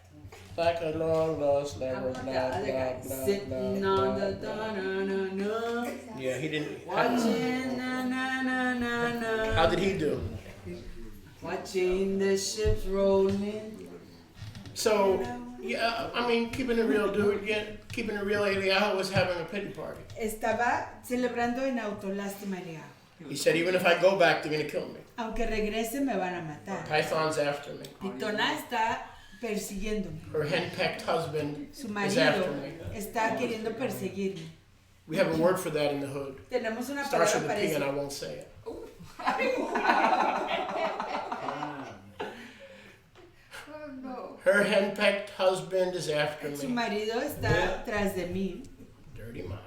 Like a long lost How lover, about blah, the other blah, guy? blah, Sitting blah, on blah, the blah. da-na-na-na. Yeah, he didn't. Watching na-na-na-na-na. How did he do? Watching the ships rolling. So, yeah, I mean, keeping it real, dude. Yeah, keeping it real, Eliyahu was having a pity party. Estaba celebrando en autolástima Eliyahu. He said, even if I go back, they're going to kill me. Aunque regrese me van a matar. Python's after me. Pitona está persiguiéndome. Her henpecked husband Su is marido after me. está queriendo perseguirme. We have a word for that in the hood. Tenemos una Starts palabra with a para P eso. and I won't say it. Oh no. Her henpecked husband is after Su me. marido está tras de mí. Dirty minds.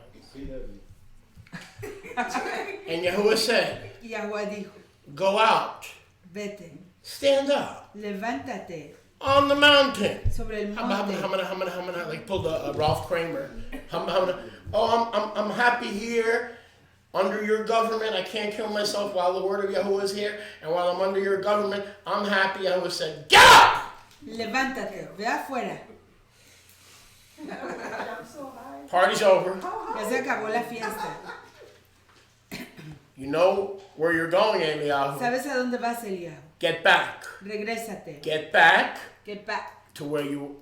And Yahuwah said, Y Yahweh dijo, go out, vete, stand up levántate on the mountain. sobre el monte. Like pulled a Ralph Kramer. Oh, I'm happy here under your government. I can't kill myself while the word of Yahuwah is here. And while I'm under your government, I'm happy. Yahuwah said, get up! Levántate, ve afuera. I'm so high. Party's over. Ya se acabó la fiesta. You know where you're going, Eliyahu. ¿Sabes a dónde vas, Eliyahu? Get back. Regrésate. Get back Get back. to where you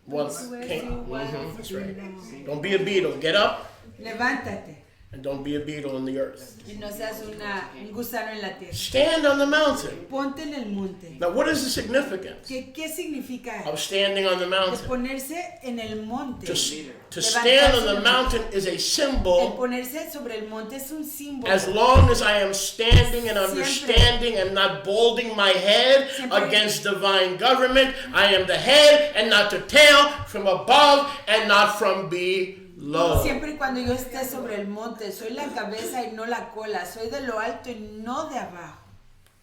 once Where came. you once That's right. belonged. Don't be a beetle. Get up Levántate and don't be a beetle in the earth. y no seas un gusano en la tierra. Stand on the mountain. Ponte en el monte. Now, what is the significance ¿Qué significa of standing on the de mountain? ponerse en el monte? To stand on the mountain is a El symbol. ponerse sobre el monte es un símbolo. As long as I am standing and understanding and not balding my head against divine government, I am the head and not the tail, from above and not from below. Siempre y cuando yo esté sobre el monte, soy la cabeza y no la cola, soy de lo alto y no de abajo.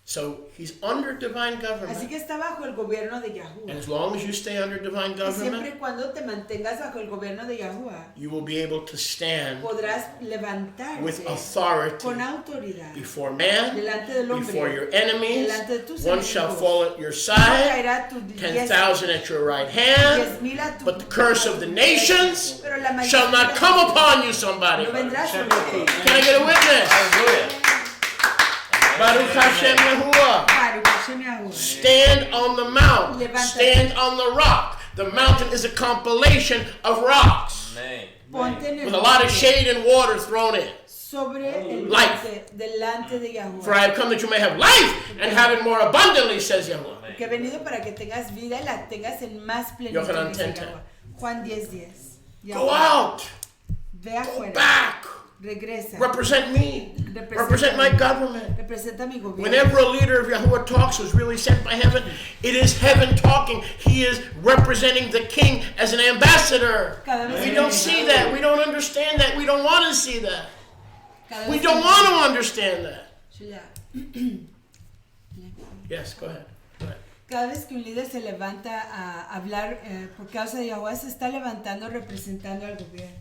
So he's under divine Así government. que está bajo el gobierno de And Yahuwah. as long as you stay under divine Y siempre government, y cuando te mantengas bajo el gobierno de Yahuwah, you will be able to stand podrás levantarte with authority con autoridad before man, delante del before hombre. your enemies. Delante de tus One shall enemigos. fall at your No side, caerá tu 10,000 at your right hand, 10,000 a tu but the curse of the nations pero la maldición shall not come upon you, somebody. no vendrá sobre ti. Can I get a witness? Hallelujah. Baruch Hashem Yahuwah. Baruch Hashem Yahuwah. Stand on the mount. Levántate. Stand on the rock. The mountain is a compilation of rocks Amen. Ponte en el with a lot of monte shade and water thrown in. sobre el Life. monte delante de For I Yahuwah. have come that you may have life and have it more abundantly, says Yahuwah. Que he venido para que tengas vida y la tengas en más plenitud. Yohanan Dice 10:10. Yahuwah. Juan 10:10. Go out. Ve Go afuera. back. Regresa. Represent me. Represent my government. Representa mi gobierno. Whenever a leader of Yahuwah talks who's really sent by heaven, it is heaven talking. He is representing the king as an ambassador. Cada vez We que- don't see that. We don't understand that. We don't want to see that. cada We vez don't que- want to understand that. Yeah. Yes, go ahead. Go ahead. Cada vez que un líder se levanta a hablar por causa de Yahuwah, se está levantando representando al gobierno.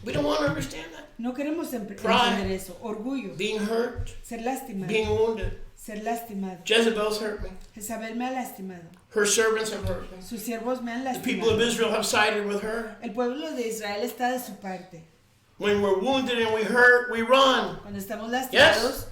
We don't want to understand that. No queremos Pride. entender eso. Orgullo, Being hurt, ser lastimado, being wounded. ser lastimado. Jezebel's hurt me. Jezabel me ha lastimado. Her servants have hurt me. Sus siervos me han The people of lastimado. Israel have sided with her. El pueblo de Israel está de su parte. When we're wounded and we hurt, we run. Cuando estamos lastimados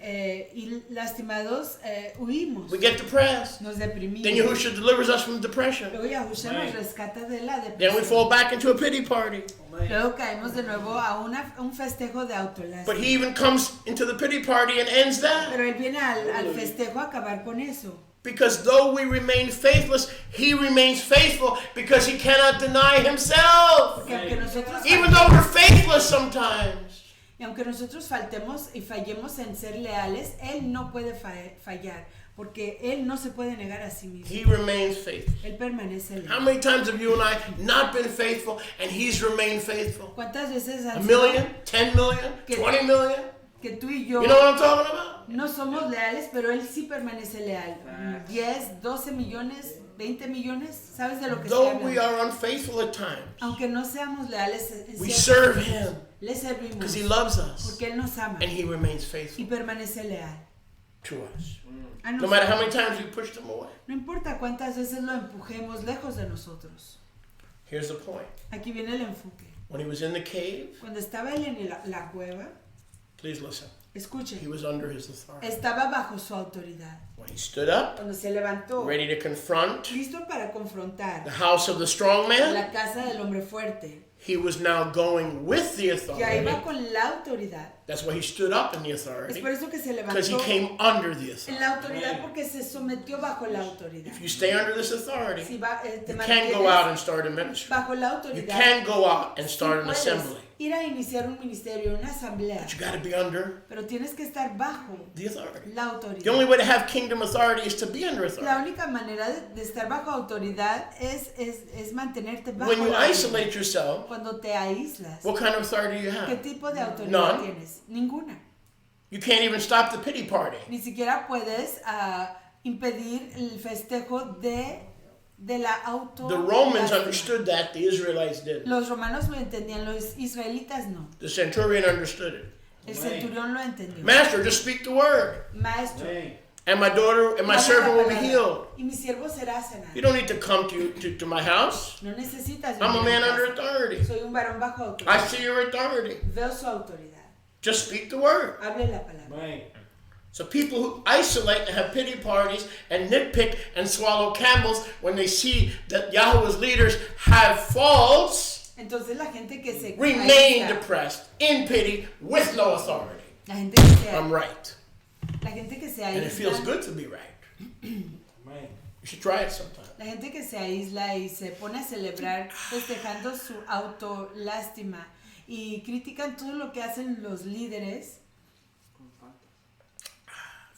y lastimados, huimos. We get depressed. Nos Then deprimimos. Yahushua delivers us from depression. Luego Yahushua nos rescata de la Then we depresión. fall back into a pity party. Luego caemos de nuevo a un festejo de But autolástima. he even comes into the pity party and ends that. Pero él viene al festejo a acabar con eso. Because though we remain faithless, he remains faithful because he cannot deny himself. Porque aunque nosotros Even though we're faithless sometimes. y aunque nosotros faltemos y fallemos en ser leales, él no puede fallar, porque él no se puede negar a sí mismo. He remains faithful. Él permanece How leal. many times have you and I not been faithful and he's remained faithful? ¿Cuántas veces A han million? sido 10 million? 20 million? que tú y yo You know what I'm talking about? no somos leales, pero él sí permanece leal? 10, 12 millones, 20 millones, ¿sabes de lo que estoy Though we hablando? are unfaithful at times, Aunque no seamos leales en we ciertos serve momentos, him le servimos because he loves us porque él nos ama and he remains y faithful permanece leal. to us. A No matter how nosotros. many times we pushed him away. No importa cuántas veces lo empujemos lejos de nosotros. Here's the point. Aquí viene el enfoque. When he was in the cave, Cuando estaba él en la cueva, please listen, escuche, he was under his authority. estaba bajo su autoridad. When he stood up, Cuando se levantó, ready to confront listo para confrontar the house of the strong man, la casa del hombre fuerte, he was now going with the ya authority. iba con la autoridad. That's why he stood up in the Es authority, por eso que se because he levantó came under the en authority. la autoridad porque se sometió bajo la autoridad. If you stay under this authority, Si te you can go out mantienes and start a ministry. bajo la You autoridad, can go out and sí start an puedes assembly. ir a iniciar un ministerio, una asamblea, But you got to be under pero tienes que estar bajo the authority. la The autoridad. only way to have kingdom authority is to be under La authority. única manera de estar bajo autoridad es mantenerte bajo When you la autoridad. isolate yourself, Cuando te aíslas, what kind of authority do you ¿qué have? tipo de autoridad None. tienes? Ninguna. You can't even stop the pity party. Ni siquiera puedes impedir el festejo de la auto. The Romans understood that, the Israelites didn't. Los romanos lo entendían, los israelitas no. The centurion understood it. El centurión lo entendió. Master, just speak the word, Maestro, and my daughter and my habla la servant will be palabra, healed. y mi siervo será sanado. You don't need to come to my house. No necesitas I'm a venir man a under casa. authority. Soy un varón bajo I autoridad. see your authority. Veo su autoridad. Just speak the word. Hable la palabra. So people who isolate and have pity parties and nitpick and swallow camels when they see that Yahweh's leaders have faults Entonces la gente que se remain aísla, depressed, in pity, with no authority. la gente que se I'm right. La gente que se And it feels aísla, good to be right. You should try it sometime. la gente que se aísla y se pone a celebrar festejando su autolástima y critican todo lo que hacen los líderes.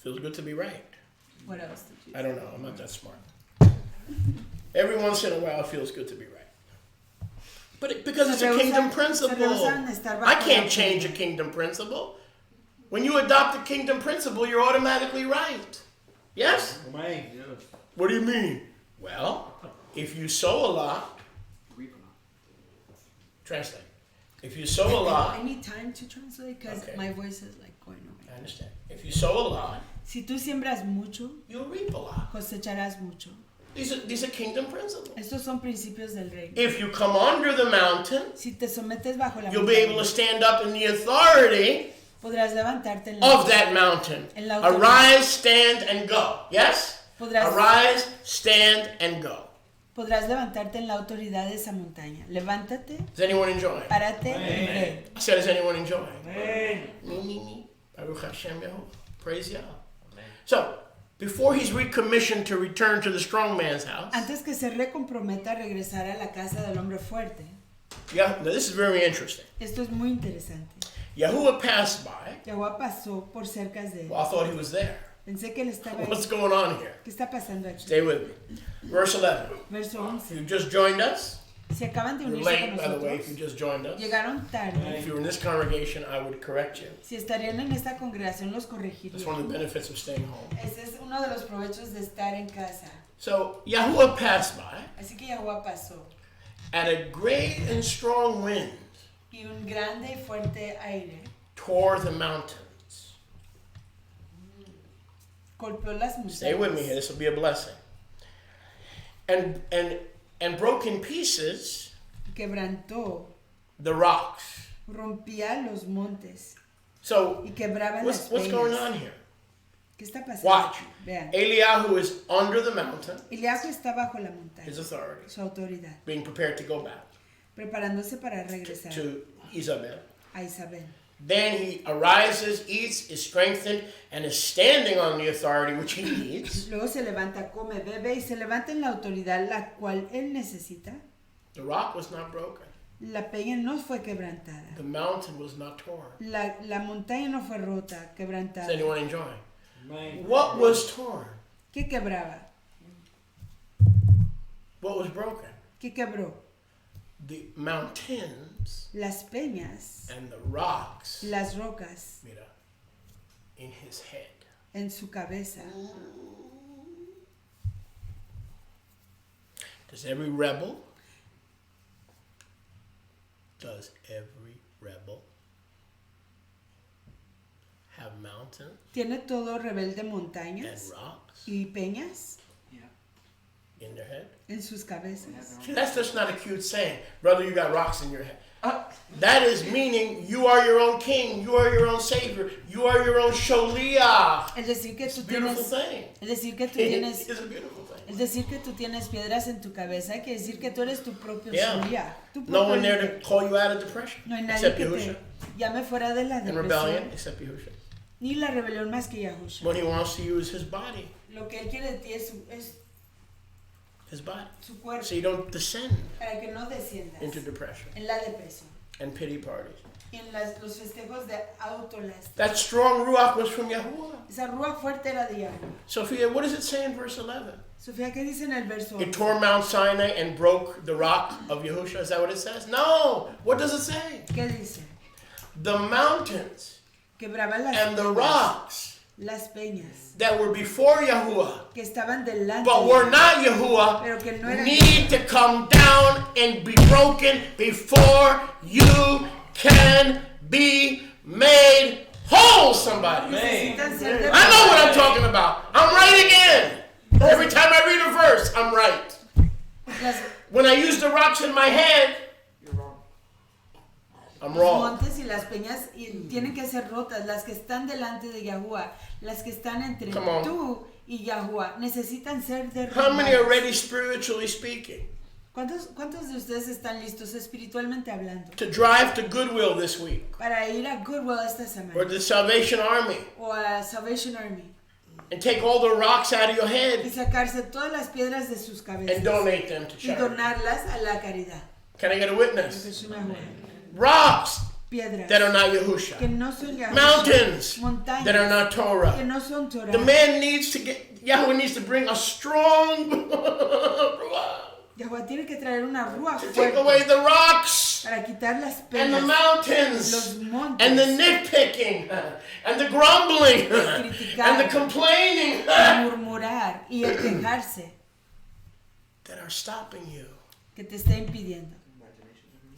Feels good to be right. What else did you I don't know. I'm not that smart. Every once in a while, it feels good to be right. But because it's a kingdom principle. se rehusan estar bajo I la can't change a autoridad. kingdom principle. When you adopt the kingdom principle, you're automatically right. Yes? Yes. What do you mean? Well, if you sow a lot, translate. If you sow a lot, I need time to translate because Okay. my voice is like going away. I understand. If you sow a lot, Si tú siembras mucho, you'll reap a lot. cosecharás mucho. These are kingdom principles. Estos son principios del reino. If you come under the mountain, Si te sometes bajo la you'll be able to montaña, stand up in the authority podrás levantarte en la of that mountain. En la autoridad. Arise, stand, and go. Yes? Podrás, Arise, stand, and go. podrás levantarte en la autoridad de esa montaña. Levántate, Is anyone enjoying? párate y ve. I said, is anyone enjoying? Amen. Me. Baruch Hashem Yehovah. Praise Yah. Amen. So, before he's recommissioned to return to the strong man's house, Antes que se recomprometa a regresar a la casa del hombre fuerte. now this is very interesting. Esto es muy interesante. Yahuwah passed by. Yahuwah pasó por cerca de él. Well, I thought he was there. Pensé que él estaba ahí. What's going on here? ¿Qué está pasando aquí? Stay with me. Verse 11. Verso If 11. you just joined us, Si acaban de you're unirse late, con by the way, if you nosotros, just joined us. llegaron tarde. If you were in this congregation, I would correct you. Si estarían en esta congregación, los That's one of corregiría. the benefits of staying home. Ese es uno de los provechos de estar en casa. So, Yahuwah passed by Así que Yahuwah pasó. at a great and strong wind Y un grande y fuerte aire toward the mountains. golpeó las Stay with me here. montañas. This will be a blessing. And broke in pieces Quebrantó, the rocks. rompía los montes So, y quebraba las what's going peñas. on here? ¿Qué está pasando? Watch. Vean. Eliyahu is under the mountain, Eliahu está bajo la montaña, his authority, su autoridad, being prepared to go back preparándose para regresar to Isabel. a Isabel. Then he arises, eats, is strengthened, and is standing on the authority which he needs. Luego se levanta, come, bebe y se levanta en la autoridad la cual él necesita. The rock was not broken. La peña no fue quebrantada. The mountain was not torn. La montaña no fue rota, Is quebrantada. anyone enjoying? What was torn? ¿Qué quebraba? What was broken? ¿Qué quebró? The mountains Las peñas, and the rocks, las rocas mira, in his head. en su cabeza. Does every rebel have mountains ¿Tiene todo rebelde and montañas rocks y peñas in their head? en sus cabezas? See, that's just not a cute saying. Brother, you got rocks in your head. That is meaning you are your own king, you are your own savior, you are your own sholiach. Es decir que It's a tú beautiful tienes, thing. es decir que tú It tienes, is a beautiful thing. es decir que tú tienes piedras en tu cabeza, quiere decir que tú eres tu propio Yeah. Sholiach, tu No propio one there líder. to call you out of depression No hay nadie except que Yahusha. te llame fuera de la And rebellion depresión, except Yahusha. ni la rebelión más que Yahusha. When he wants to use his body, Lo que él quiere de ti es his body. su cuerpo, So you don't descend para que no desciendas into depression en la depresión and pity parties. y en los festejos de autolástima. That strong ruach was from Yahuwah. Esa rúa fuerte era de Yahweh. Sophia, what does it say in verse 11? Sofía, ¿qué dice en el verso It 11? tore Mount Sinai and broke the rock of Yahusha. Is that what it says? No. What does it say? ¿Qué dice? The mountains Quebraba las and the peñas, rocks las peñas that were before Yahuwah, que estaban delante but de were él, not Yahuwah, pero que no eran need to come down and be broken before you can be made whole, somebody. necesitan ser I know what I'm talking about. I'm right again. Every time I read a verse, I'm right. Las, When I use the rocks in my head, You're wrong. I'm los wrong. montes y las peñas tienen que ser rotas, las que están delante de Yahuwah, las que están entre Come on. tú y Yahuwah, necesitan ser How many are derribadas. ready spiritually speaking ¿Cuántos de ustedes están listos espiritualmente hablando to drive to Goodwill this week para ir a Goodwill esta or semana the Salvation Army o a Salvation Army and take all the rocks out of your y head sacarse todas las piedras de sus and cabezas donate them to y charity? donarlas a la caridad? Can I get a witness? Es una buena. Rocks Piedras that are not que Yahusha. no son Yahuwah, Mountains montañas that are not que Torah. no son Torah. The man needs to get, Yahweh needs to bring a strong ruach Yahuwah tiene que traer una rúa to take fuerte away the rocks para quitar las and the penas, mountains los and the montes, nitpicking and the grumbling criticar, and the complaining y murmurar y el quejarse that are stopping you que te está impidiendo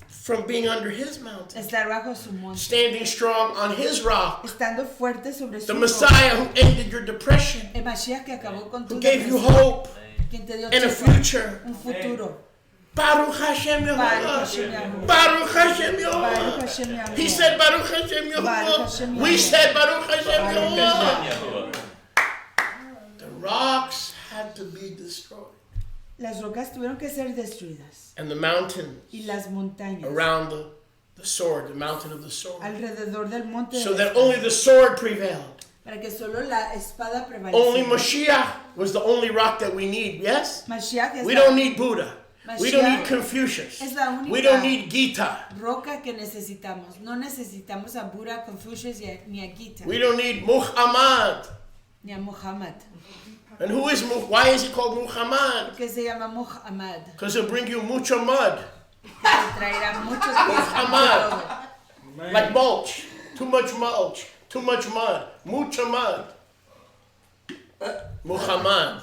from being under his mountain, estar bajo su monte, standing strong on his rock. estando fuerte sobre The su roca. Messiah who ended your depression, El Mashiach que acabó con tu who gave you depresión, hope quien te dio and a triunfo, future. un futuro. Baruch Hashem Baruch Hashem Yehovah. Yahuwah. Baruch Hashem Baruch Yehovah. Hashem Yahuwah. He said Baruch Hashem Baruch Hashem Yehovah. We Yahuwah. said Baruch Hashem Baruch Yehovah. Yahuwah. The rocks had to be destroyed. Las rocas tuvieron que ser destruidas And the mountains y las montañas around the sword, the mountain of the sword. alrededor del monte So de that only the sword prevailed. para que solo la espada Only prevaleciera. Mashiach was the only rock that we need, yes? Mashiach es We la don't need Buddha. We don't need Mashiach Confucius. es la única We don't need Gita. roca que necesitamos. No necesitamos a Buddha, Confucius ni a Gita We don't need Muhammad. ni a Muhammad. And why is he called Muhammad? Porque se llama Muhammad. Because he'll bring you mucho mud. Que te traerá muchos Muhammad. Like mulch. Too much mulch. Too much mud. Mucho mud. Muhammad.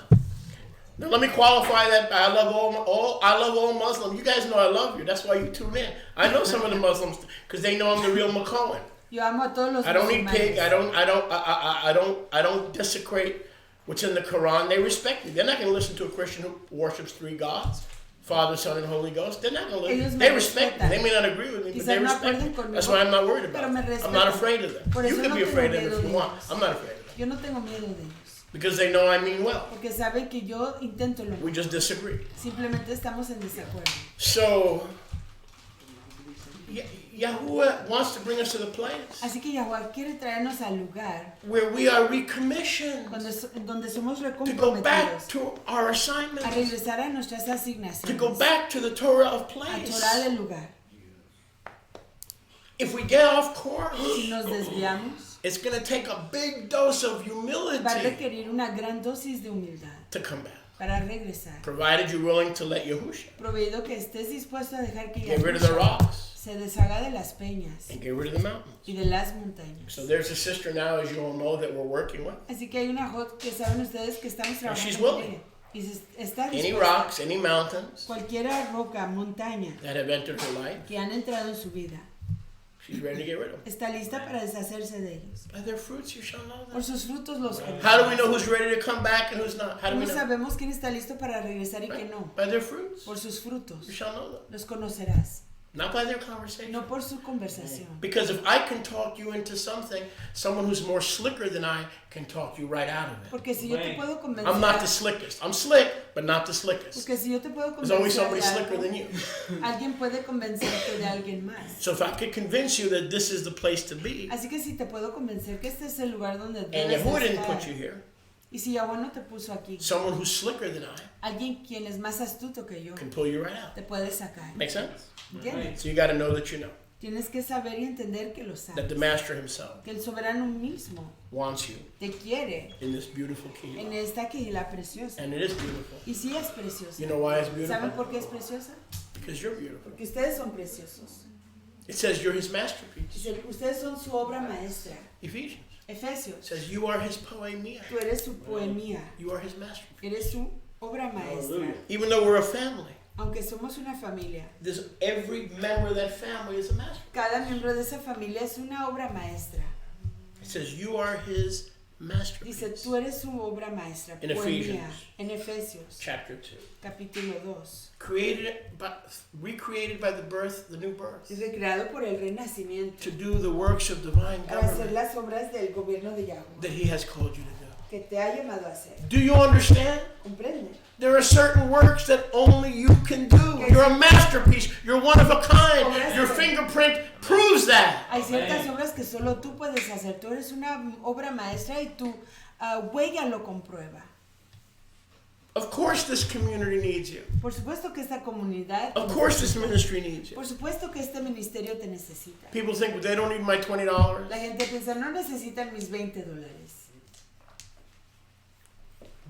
Now let me qualify that. I love all Muslims. You guys know I love you. That's why you tune in. I know some of the Muslims because they know I'm the real McCohen. Yo amo a todos los I don't eat musulmanes. pig. I don't desecrate what's in the Quran. They respect me. They're not going to listen to a Christian who worships three gods, Father, Son, and Holy Ghost. They're not going to Ellos listen. me They respect me. respetan. They may not agree with me, but Quizás they no respect acuerden me. conmigo, That's why I'm not worried pero about me them. I'm not respetan. afraid of them. Por You eso can no be tengo afraid of miedo them if de you want. ellos. I'm not afraid of them Yo no tengo miedo de ellos. because they know I mean well. Porque saben que yo intento lo We mismo. just disagree. Simplemente estamos en desacuerdo. So, Yahuwah wants to bring us to the place Así que Yahweh quiere traernos al lugar where we are recommissioned donde somos to go back recomprometidos to our a assignments, regresar a nuestras to asignaciones, go back to the Torah of a place. Torah del lugar. If we get off course, Si nos desviamos, it's going to take a big dose of va a humility requerir una gran dosis de humildad to come back, para regresar, provided you're willing to let Yahushua proveído que estés dispuesto a dejar que get rid of the Yahushua rocks se deshaga de las peñas and get rid of the mountains. y de las montañas. So there's a sister now, as you all know, that we're working with. Así que hay una hot que saben ustedes que estamos she's trabajando con willing. ella. Y está Any dispuesta. rocks, any mountains Cualquier roca, montaña that have entered her life, que han entrado en su vida, she's ready to get rid of them. está lista para deshacerse de ellos. By their fruits you shall know them. Por sus frutos los conocerás. How do we know who's ready to come back and who's not? How do we ¿Cómo know? sabemos quién está listo para regresar y quién no? By their fruits Por sus frutos you shall know them. los conocerás, Not by their conversation. no por su conversación. Because if I can talk you into something, someone who's more slicker than I can talk you right out of it. Porque si yo te puedo I'm not convencer, the slickest. I'm slick, but not the slickest. porque si yo te puedo There's always convencer somebody de slicker algo, than you. alguien puede convencerte de alguien más. So if I could convince you that this is the place to be, Así que si te puedo convencer que este es el lugar donde and debes Yahuwah didn't estar, put you here, y si Yahweh no te puso aquí, someone who's slicker than I alguien quien es más astuto que yo, can pull you right out. te puede sacar. Make sense? ¿Entiendes? So you got to know that you know Tienes que saber y entender que lo that sabes. the Master Himself Que el soberano mismo wants you te quiere in this beautiful kingdom, en esta quejila preciosa. and it is beautiful. Y sí es preciosa. You know why it's ¿Saben beautiful? por qué es preciosa? Because you're beautiful. Porque ustedes son preciosos. It says you're His masterpiece. Dice, ustedes son su obra maestra. Ephesians. It Efesios, says you are His poemia. tú eres su poemía. You are His masterpiece. Eres su obra maestra. Even though we're a family, Aunque somos una familia, every member of that family is a masterpiece. cada miembro de esa familia es una obra maestra. It says you are His Dice, masterpiece. tú eres su obra maestra, In poemía. Ephesians. En Efesios, Chapter 2. capítulo 2. Recreated by the birth, the new birth, Es recreado por el renacimiento to do the works of divine para hacer government las obras del gobierno de Yahweh that He has called you to do. que te ha llamado a hacer. Do you understand? ¿Comprende? There are certain works that only you can do. You're a masterpiece. You're one of a kind. Your fingerprint proves that. Hay ciertas obras que solo tú puedes hacer. Tú eres una obra maestra y tu huella lo comprueba. Of course this community needs you. Por supuesto que esta comunidad, Of course this ministry needs you. por supuesto que este ministerio te necesita. People think they don't need my $20. La gente piensa, no necesitan mis $20.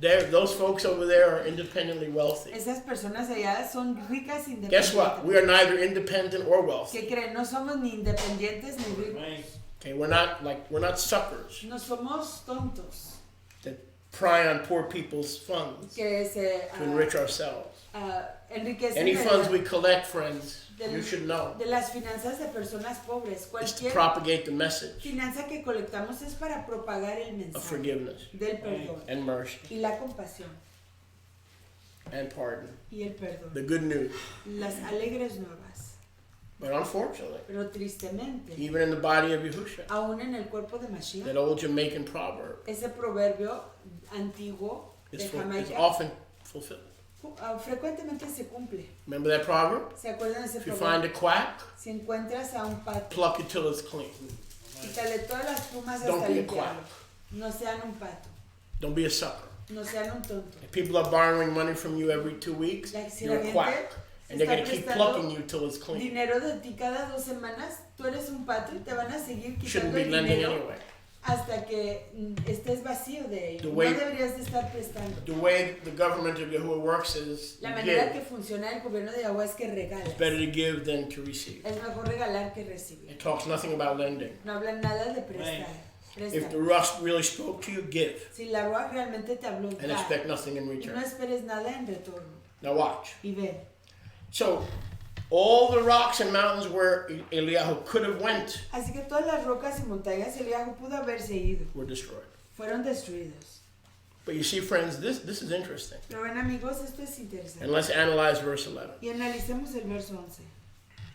Those folks over there are independently wealthy. Esas personas allá son ricas Guess what? We are neither independent or wealthy. ¿Qué creen? No somos ni independientes ni ricos. Okay, we're not suckers No somos tontos that pry on poor people's funds que se to enrich ourselves. enriquecen Any de, funds we collect, friends, del- you should know, de las finanzas de personas pobres. is to Cualquier propagate the message finanza que colectamos es para propagar el of mensaje forgiveness del perdón and mercy y la compasión and pardon. y el perdón. The good news. Las alegres nuevas. But unfortunately, Pero tristemente, even in the body of Yahusha, aún en el cuerpo de Mashiach, that old Jamaican proverb ese proverbio antiguo de is Jamaica often fulfilled. Frecuentemente se cumple. Remember that proverb? ¿Se acuerdan de ese If you proverbio? find a quack, Si encuentras a un pato, pluck it till it's clean. quítale todas las plumas Don't hasta be a limpiarlo. quack. No sean un pato, Don't be a sucker. no sean un tonto. If people are borrowing money from you every 2 weeks, Like, si you're la a gente quack. se And they're está going to keep prestando plucking you till it's clean. dinero de ti cada 2 semanas, tú eres un pato y te van a seguir You shouldn't quitando be el lending dinero anyway. hasta que estés vacío de ello. The No way- deberías de estar prestando. The way the government of Yahuwah works is La you manera que give. funciona el gobierno de Yahweh es que regalas. It's better to give than to receive. Es mejor regalar que recibir. It talks nothing about lending. No hablan nada de prestar. If Presta. the rust really spoke to you, give. Si la Ruach realmente te habló, And da. expect nothing in Y no return. esperes nada en retorno. Now watch. Y ve. So, all the rocks and mountains where Eliyahu could have went Así que todas las rocas y montañas Eliahu pudo haberse ido. were destroyed. Fueron destruidos. But you see, friends, this is interesting. Pero ven amigos, esto es interesante. And let's analyze verse 11. Y analicemos el verso 11.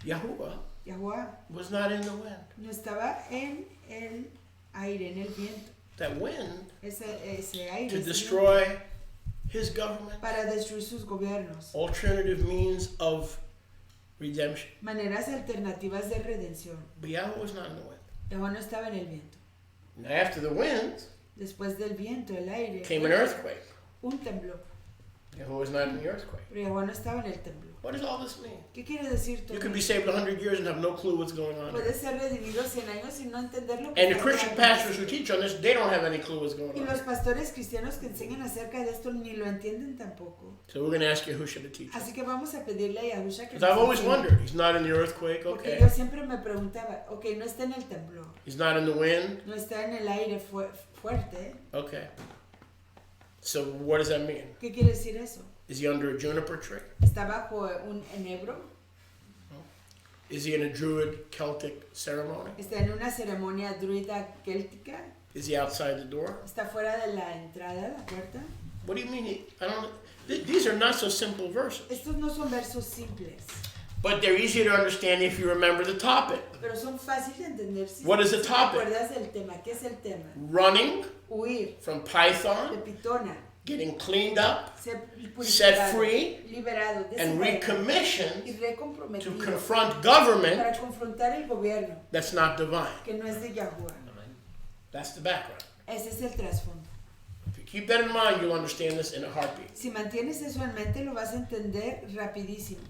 Yahuwah Yahweh was not in the wind. no estaba en el aire, en el viento. That wind Ese aire. to ese destroy his government. viento, para destruir sus gobiernos. Alternative means of redemption. Maneras alternativas de redención. But Yahweh was not in the wind. Yahweh no estaba en el viento. Now, after the wind Después del viento, el aire. came an earthquake. Un temblor. Yahweh was not in the earthquake. Pero Yahweh no estaba en el temblor. What does all this mean? ¿Qué quiere decir todo? You could be saved 100 years and have no clue what's going on. Puedes ser redimido 100 años y no entender lo que And the está Christian pasando. pastors who teach on this, they don't have any clue what's going Y on. los pastores cristianos que enseñan acerca de esto ni lo entienden tampoco. So we're going to ask Yahusha to teach us. Así que vamos a pedirle a Yahusha que Because I've always enseñe. wondered, he's not in the earthquake, Porque okay. yo siempre me preguntaba, ok, no está en el temblor, He's not in the wind, no está en el aire fuerte. okay. So what does that mean? ¿Qué quiere decir eso? Is he under a juniper tree? ¿Está bajo un enebro? Is he in a Druid Celtic ceremony? ¿Está en una ceremonia druida céltica? Is he outside the door? ¿Está fuera de la entrada, la puerta? What do you mean? I don't. These are not so simple verses, Estos no son versos simples, but they're easy to understand if you remember the topic. pero son fáciles de entender si What is the te topic? acuerdas del tema. ¿Qué es el tema? Running Huir from de Python, Pitona, getting cleaned up, ser set purificado, free, liberado, and desencadenado y recommissioned to recomprometido confront government para confrontar el gobierno that's not divine. que no es de Yahuwah. Amen. That's the background. Ese es el trasfondo. If you keep that in mind, you'll understand this in a heartbeat. Si mantienes eso en mente, lo vas a entender rapidísimo.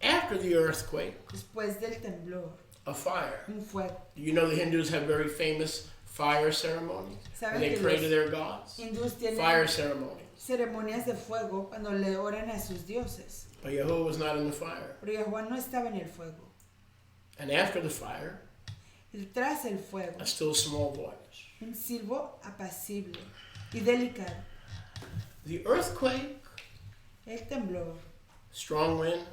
After the earthquake, Después del temblor, a fire. un fuego. You know the Hindus have very famous fire ceremonies where ¿Saben they que pray los to their gods. hindús tienen Fire ceremonies. ceremonias de fuego cuando le oran a sus dioses? But Yahuwah was not in the fire. Pero Yahuwah no estaba en el fuego. And after the fire, Y tras el fuego, a still small voice. un silbo apacible y delicado. The earthquake, El temblor, strong wind,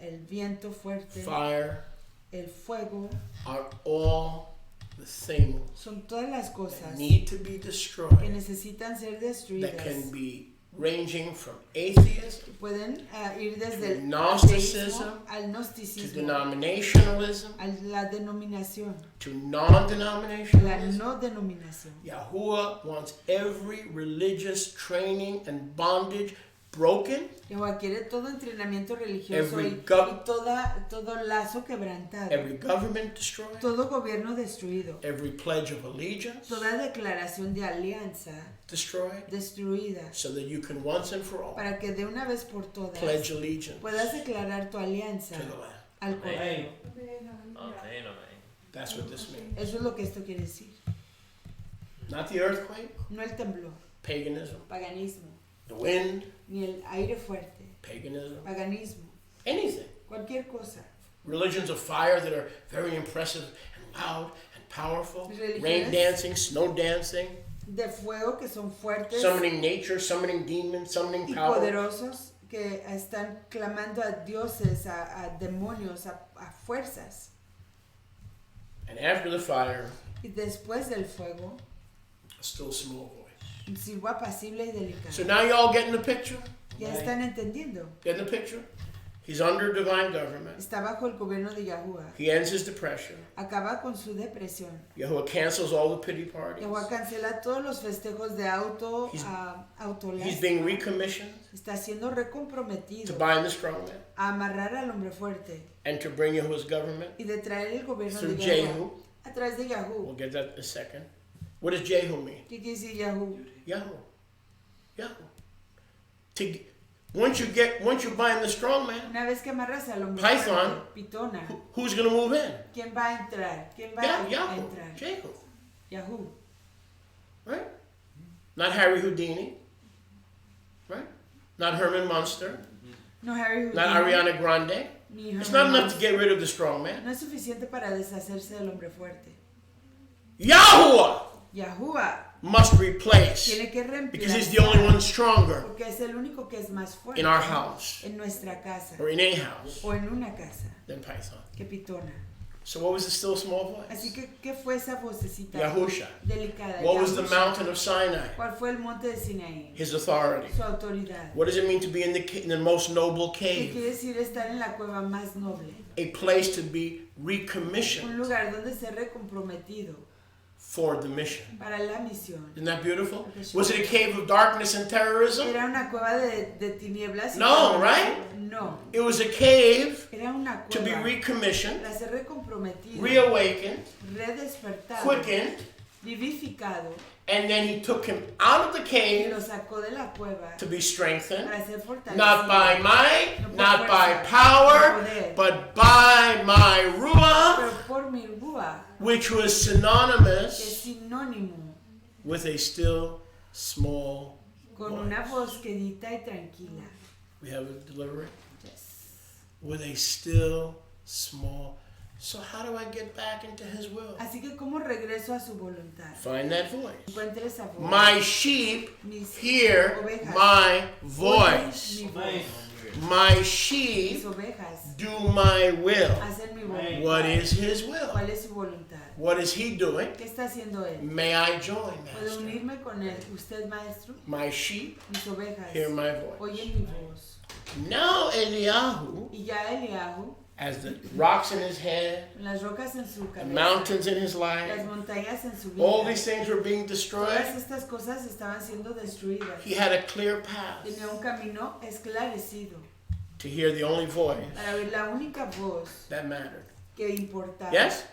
el viento fuerte, fire el fuego, are all the things son todas las that cosas need to be que destroyed, necesitan ser that destruidas. can be ranging from atheism Que pueden ir desde el Gnosticism, ateísmo al to gnosticismo, denominationalism a la denominación, to a la non-denominationalism. no denominación. Yahuwah wants every religious training and bondage broken, Jehová quiere todo entrenamiento religioso Every y todo lazo quebrantado, every government destroyed, todo gobierno destruido, every pledge of allegiance toda declaración de alianza destroyed, destruida, so that you can once and for all para que de una vez por todas pledge allegiance puedas declarar tu alianza to the Lamb. al Cordero. Amen. Amen. That's what this means. Eso es lo que esto quiere decir. Not the earthquake, No el temblor, paganism. paganismo, The wind, ni el aire fuerte, paganism. paganismo, Anything. cualquier cosa. Religions of fire that are very impressive and loud and powerful. Rain Religiones dancing, snow dancing, de fuego que son fuertes summoning nature, summoning demons, summoning y power. poderosos que están clamando a dioses, a demonios, a fuerzas. And after the fire, Y después del fuego, a still small voice. un silbo apacible y delicado. So now you all getting the picture? ¿Ya están entendiendo? Getting the picture? He's under divine government. Está bajo el gobierno de Yahuwah. He ends his depression. Acaba con su depresión. Yahuwah cancels all the pity parties. Yahuwah cancela todos los festejos de He's autolástima. being recommissioned Está siendo to recomprometido bind the strong man a amarrar al hombre fuerte and to bring Yahuwah's government y de traer el gobierno through de Jehu. Yahuwah a través de Yahu. We'll get that in a second. What does Jehu mean? ¿Qué quiere decir Yahu? Yahoo. Yahoo. Once you bind the strong man, Una vez que amarras al hombre Python. fuerte, Pitona, who's going to move in? ¿quién va a entrar? ¿Quién va Yeah, a Yahoo. entrar? Jehu. Yahu. Right? Not Harry Houdini. Right? Not Herman Munster. No Harry Not Houdini, Ariana Grande. ni It's Herman not enough to Munster. get rid of the strong man. No es suficiente para deshacerse del hombre fuerte. Yahuwah Yahuwah must replace tiene que because he's the only one stronger porque es el único que es más fuerte in our house en nuestra casa or in a house o en una casa than Python. que Pitona. So what was the still small voice? Así que, ¿qué fue esa vocecita Yahusha. delicada? What was the Yahusha. mountain of Sinai? ¿Cuál fue el monte de Sinaí? His authority. Su autoridad. What does it mean to be in the most noble ¿Qué cave? quiere decir estar en la cueva más noble? A place to be Un recommissioned lugar donde ser recomprometido for the mission. para la misión. Isn't that beautiful? Was it a cave of darkness and terrorism? ¿Era una cueva de tinieblas? y No, terrorismo? right? No. It was a cave Era una to be cueva recommissioned, para ser recomprometido, reawakened, redespertado, quickened, vivificado, and then he took him out of the y cave lo sacó de la cueva to be strengthened, para ser fortalecido. not by might, No por not by fuerza, power, no poder, but by my ruah, pero por mi ruah, which was que es synonymous sinónimo with a still small con voice. una voz quedita y tranquila. We have a delivery Yes. with a still small. So how do I get back into his will? Así que ¿cómo regreso a su voluntad? Find that voice. Encuentre esa voz. My sheep Mis hear ovejas my oyen voice. mi voz. My Mis sheep ovejas do my will. hacen mi voluntad. What is his will? ¿Cuál es su voluntad? What is he doing? ¿Qué está haciendo él? May I join, ¿Puedo Master? unirme con él? ¿Usted, maestro? My sheep Mis ovejas hear my voice. oyen mi voz. Now Eliyahu Y ya Eliahu, has the rocks in his head, las rocas en su the cabeza, mountains in his las life. montañas en su All vida. these things were being Todas destroyed. estas cosas estaban siendo destruidas. He had a clear path Tenía un camino esclarecido to hear the only voice para oír la única voz that mattered. que importaba. Yes?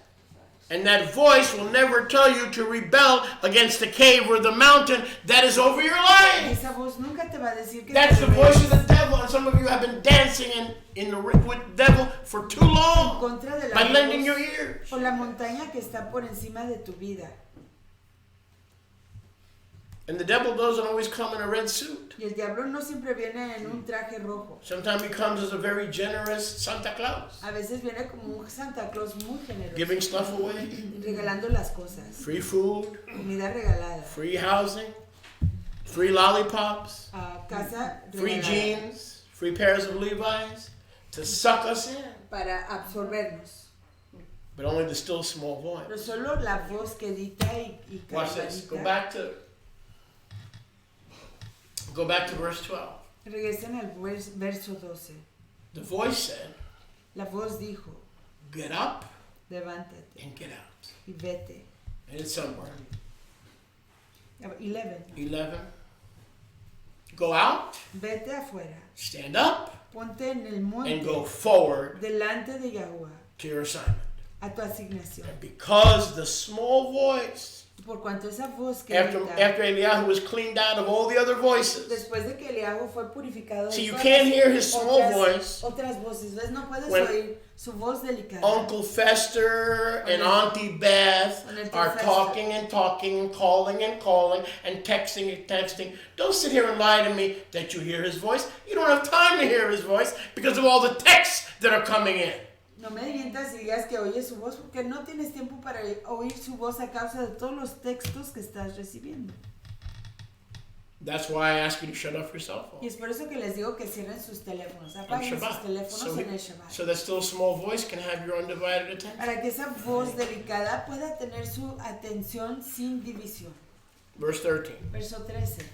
And that voice will never tell you to rebel against the cave or the mountain that is over your life. Esa voz nunca te va a decir que That's te the voice of rebeles the devil, and some of you have been dancing with the devil for too en long contra de la by lending voz your ears. o la montaña que está por encima de tu vida. And the devil doesn't always come in a red suit. Y el diablo no siempre viene en un traje rojo. Sometimes he comes as a very generous Santa Claus, A veces viene como un Santa Claus muy generoso, giving stuff away, regalando las cosas. free food, Comida regalada, free housing, free lollipops, casa free regalada jeans, free pairs of Levi's, to suck us in. para absorbernos. But only the still small voice. Pero solo la voz quedita y Watch this. Go calmadita. back to verse 12. Regresen al verso 12. The voice said, La voz dijo, get up levántate and get out. y vete. And it's somewhere. 11. 11. Go out, Vete afuera, stand up, ponte en el and monte go forward delante de Yahuwah to your assignment. a tu asignación. And because the small voice Por cuanto esa voz que After grita, Eliyahu was cleaned out of all the other voices. después de que Eliahu fue purificado So de you todas can't las hear his small voice. otras voces, ¿ves? No puedes When oír su voz delicada. Uncle Fester and When Auntie Beth when Uncle are Fester- talking and talking and calling and calling and texting. Don't sit here and lie to me that you hear his voice. You don't have time to hear his voice because of all the texts that are coming in. No me mientas y digas que oyes su voz porque no tienes tiempo para oír su voz a causa de todos los textos que estás recibiendo. That's why I ask you to shut off your cell Y phone. es por eso que les digo que cierren sus teléfonos, On apaguen sus Shabbat. teléfonos en el Shabbat. So that still small voice can have your undivided attention. Para que esa voz delicada pueda tener su atención sin división. Verse 13. Verso 13.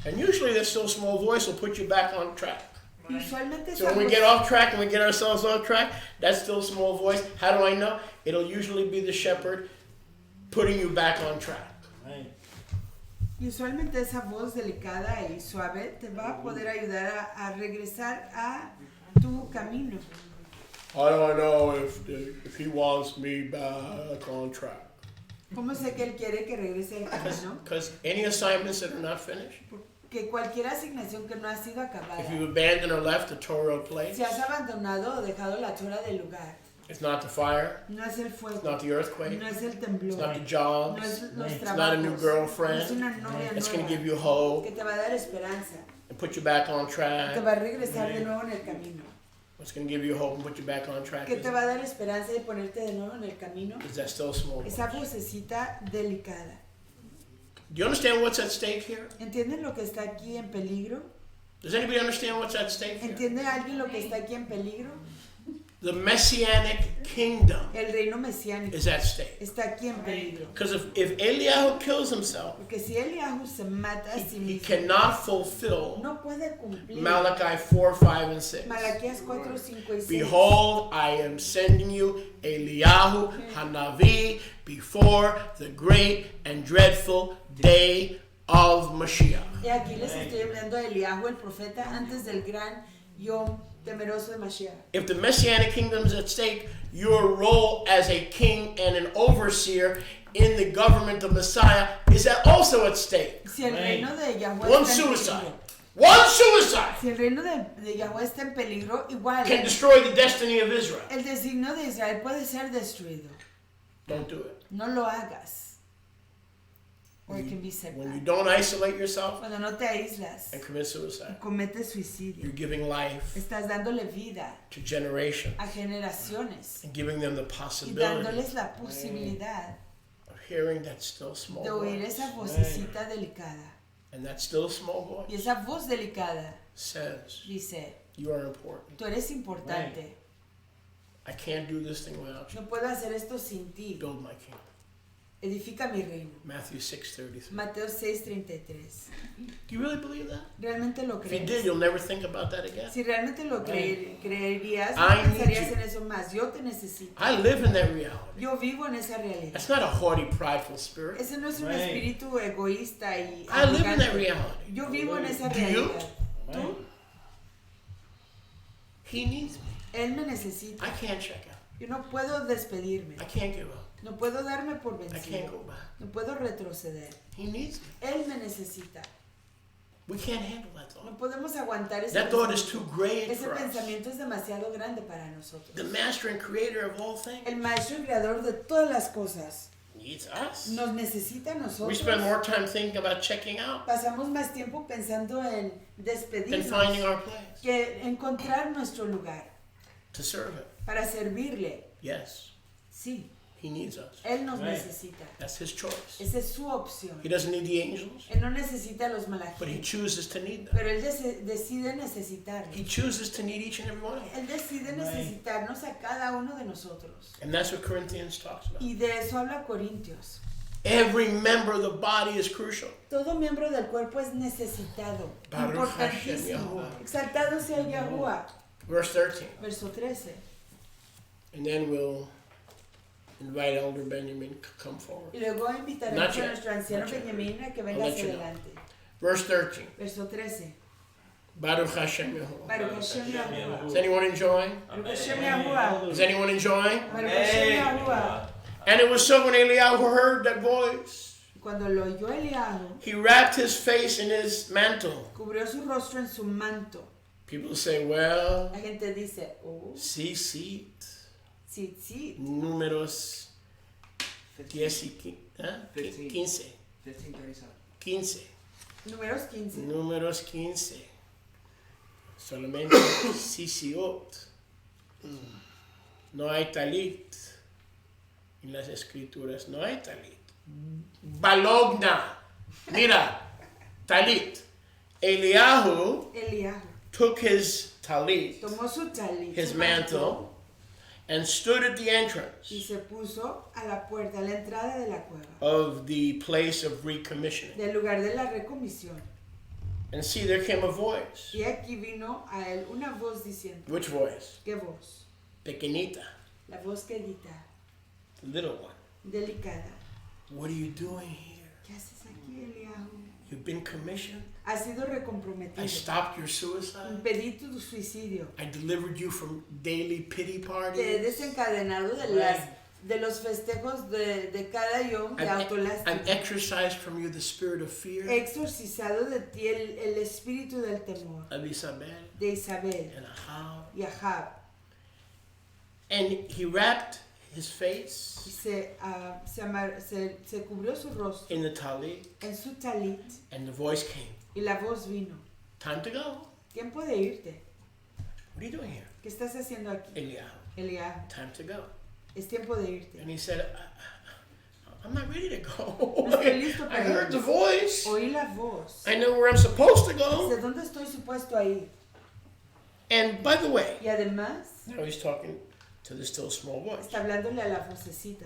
And usually that still small voice will put you back on track. Y usualmente So esa when we voz, get off track and we get ourselves off track, that still small voice, how do I know? It'll usually be the shepherd putting you back on track. y usualmente esa voz delicada y suave te va a poder ayudar a regresar a tu camino. How do I know if he wants me back on track? ¿Cómo sé que él quiere que regrese al camino? Because any assignments that are not finished, Que cualquier asignación que no ha sido acabada, if you abandon or left the Torah place, si has abandonado o dejado la Torah del lugar, it's not the fire, no es el it's fuego, not the earthquake, no es el it's temblor, not the no jobs, es los it's not a new trabajos, no es girlfriend. una novia It's going to give nueva you hope que te va a dar esperanza, and put you back on te track. va a regresar de nuevo en el camino, What's going to give you hope and put you back on track que te va a dar esperanza y ponerte de nuevo en el camino. is that still small voice. Esa vocecita delicada. Do you understand what's at stake here? ¿Entienden lo que está aquí en peligro? Does anybody understand what's at stake here? ¿Entiende alguien lo que está aquí en peligro? The Messianic kingdom El reino mesiánico is at stake. está aquí en peligro. Because if Eliyahu kills himself, Porque si Eliahu se mata a sí he mismo, cannot fulfill no puede cumplir Malachi 4, 5, and 6. Malaquías 4, 5 y 6. Behold, I am sending you Eliyahu Hanavi before the great and dreadful day of Mashiach. Y aquí les estoy enviando a Eliahu el profeta antes del gran Yom temeroso de Mashiach. If the Messianic kingdom is at stake, your role as a king and an overseer in the government of Messiah is also at stake. Si el reino de Yahweh One está en suicide, peligro, one suicide si el reino de Yahweh está en peligro, igual can destroy the destiny of Israel. el designio de Israel puede ser destruido. Don't do it. No lo hagas. Or it can be set When you back. don't isolate yourself Cuando no te aíslas and commit y suicide, cometes suicidio, you're giving life estás dándole vida to generations a generaciones and giving them the y possibility dándoles la posibilidad of hearing that still small de oír voice. esa vocecita delicada. And that still small Y voice esa voz delicada says, dice, you are important. tú eres importante, I can't do this thing without you. no puedo hacer esto sin ti, Build my kingdom. edifica mi reino. Matthew 6:33. Mateo 6:33. Do you really believe that? ¿Realmente lo If you did, crees? you'll never think about that again. Si realmente lo creerías, no I need pensarías you. en eso más. Yo te necesito. I live in that reality. Yo vivo en esa realidad. That's not a haughty, prideful spirit. Ese no es un espíritu egoísta y I live in that arrogante. reality. Yo vivo en esa Do you? realidad. ¿Tú? He needs me. Él me necesita. I can't check out. Yo no puedo despedirme. I can't give up. No puedo darme por I can't vencido. go back. No puedo retroceder. He needs me. Él me necesita. We can't handle that thought. No podemos aguantar ese That thought is too pensamiento. great Ese for us. pensamiento es demasiado grande para nosotros. The master and creator of all things El maestro y creador de todas las cosas needs us. nos necesita a We nosotros. spend more time thinking about checking out Pasamos más tiempo pensando en than despedirnos finding our place que encontrar nuestro lugar to serve him. para servirle. Yes, Sí, he needs us. Él nos necesita. That's his choice. Esa es su opción. He doesn't need the angels, Él no necesita a los but he malajíes, chooses to need them. pero Él decide necesitarnos. He chooses to need each and every one of them. Él decide necesitarnos a cada uno de nosotros. And that's what Corinthians talks about. Y de eso habla Corintios. Every member of the body is crucial. Todo miembro del cuerpo es necesitado, Baruch importantísimo. Hashem Yahuwah. Exaltado sea Yahuwah. Verse 13. Verso 13. And then we'll invite Elder Benjamin to come forward. Y luego invitaremos Not a yet. nuestro anciano Not yet. Benjamín a que I'll venga let hacia you know. adelante. Verse 13. Verso 13. Baruch Hashem Yahuwah. Baruch Hashem Yahuwah. Is anyone enjoying? Baruch Hashem Yahuwah. Is anyone enjoying? Baruch Hashem Yahuwah. And it was so when Eliyahu heard that voice, Cuando lo oyó Eliahu, he wrapped his face in his mantle. cubrió su rostro en su manto. People say, well, La gente dice, oh, sí, sí. números 15. 10 y 15. 15:37. 15. Números 15. Números 15. Solamente sisiot. No hay talit. En las escrituras no hay talit. Balogna. Mira, talit. Eliyahu Eliahu took his talit, tomó su talit, his su mantle, and stood at the y entrance se puso a la puerta, a la entrada de la cueva, of the place of recommissioning. del lugar de la recomisión. And see, there came a voice. Y aquí vino a él una voz diciendo, Which voice? ¿qué voz? Pequeñita, La voz quedita, the little one. delicada. What are you doing here? ¿Qué haces aquí, Eliahu? You've been commissioned. Has sido I recomprometido. stopped your suicide. Impedí tu suicidio. I delivered you from daily pity Te he parties. desencadenado de los festejos de cada yom de I've autolástima. exorcised from you the spirit of He fear exorcizado de ti el espíritu del temor, of Isabel de Isabel and Ahab. y Ahab. And he wrapped his face Y se cubrió su rostro in the talit, en su talit and the voice came. y la voz vino. Time to go. Tiempo de irte. What are you doing here? ¿Qué estás haciendo aquí, Eliyahu, Eliahu? time to go. Es tiempo de irte. And he said, I'm not ready to go. No estoy listo I para heard irme. the voice. Oí la voz. I know where I'm supposed to go. ¿Desde dónde estoy supuesto a ir? And by the way, Y además, now he's talking to the still small voice. está hablándole a la vocecita.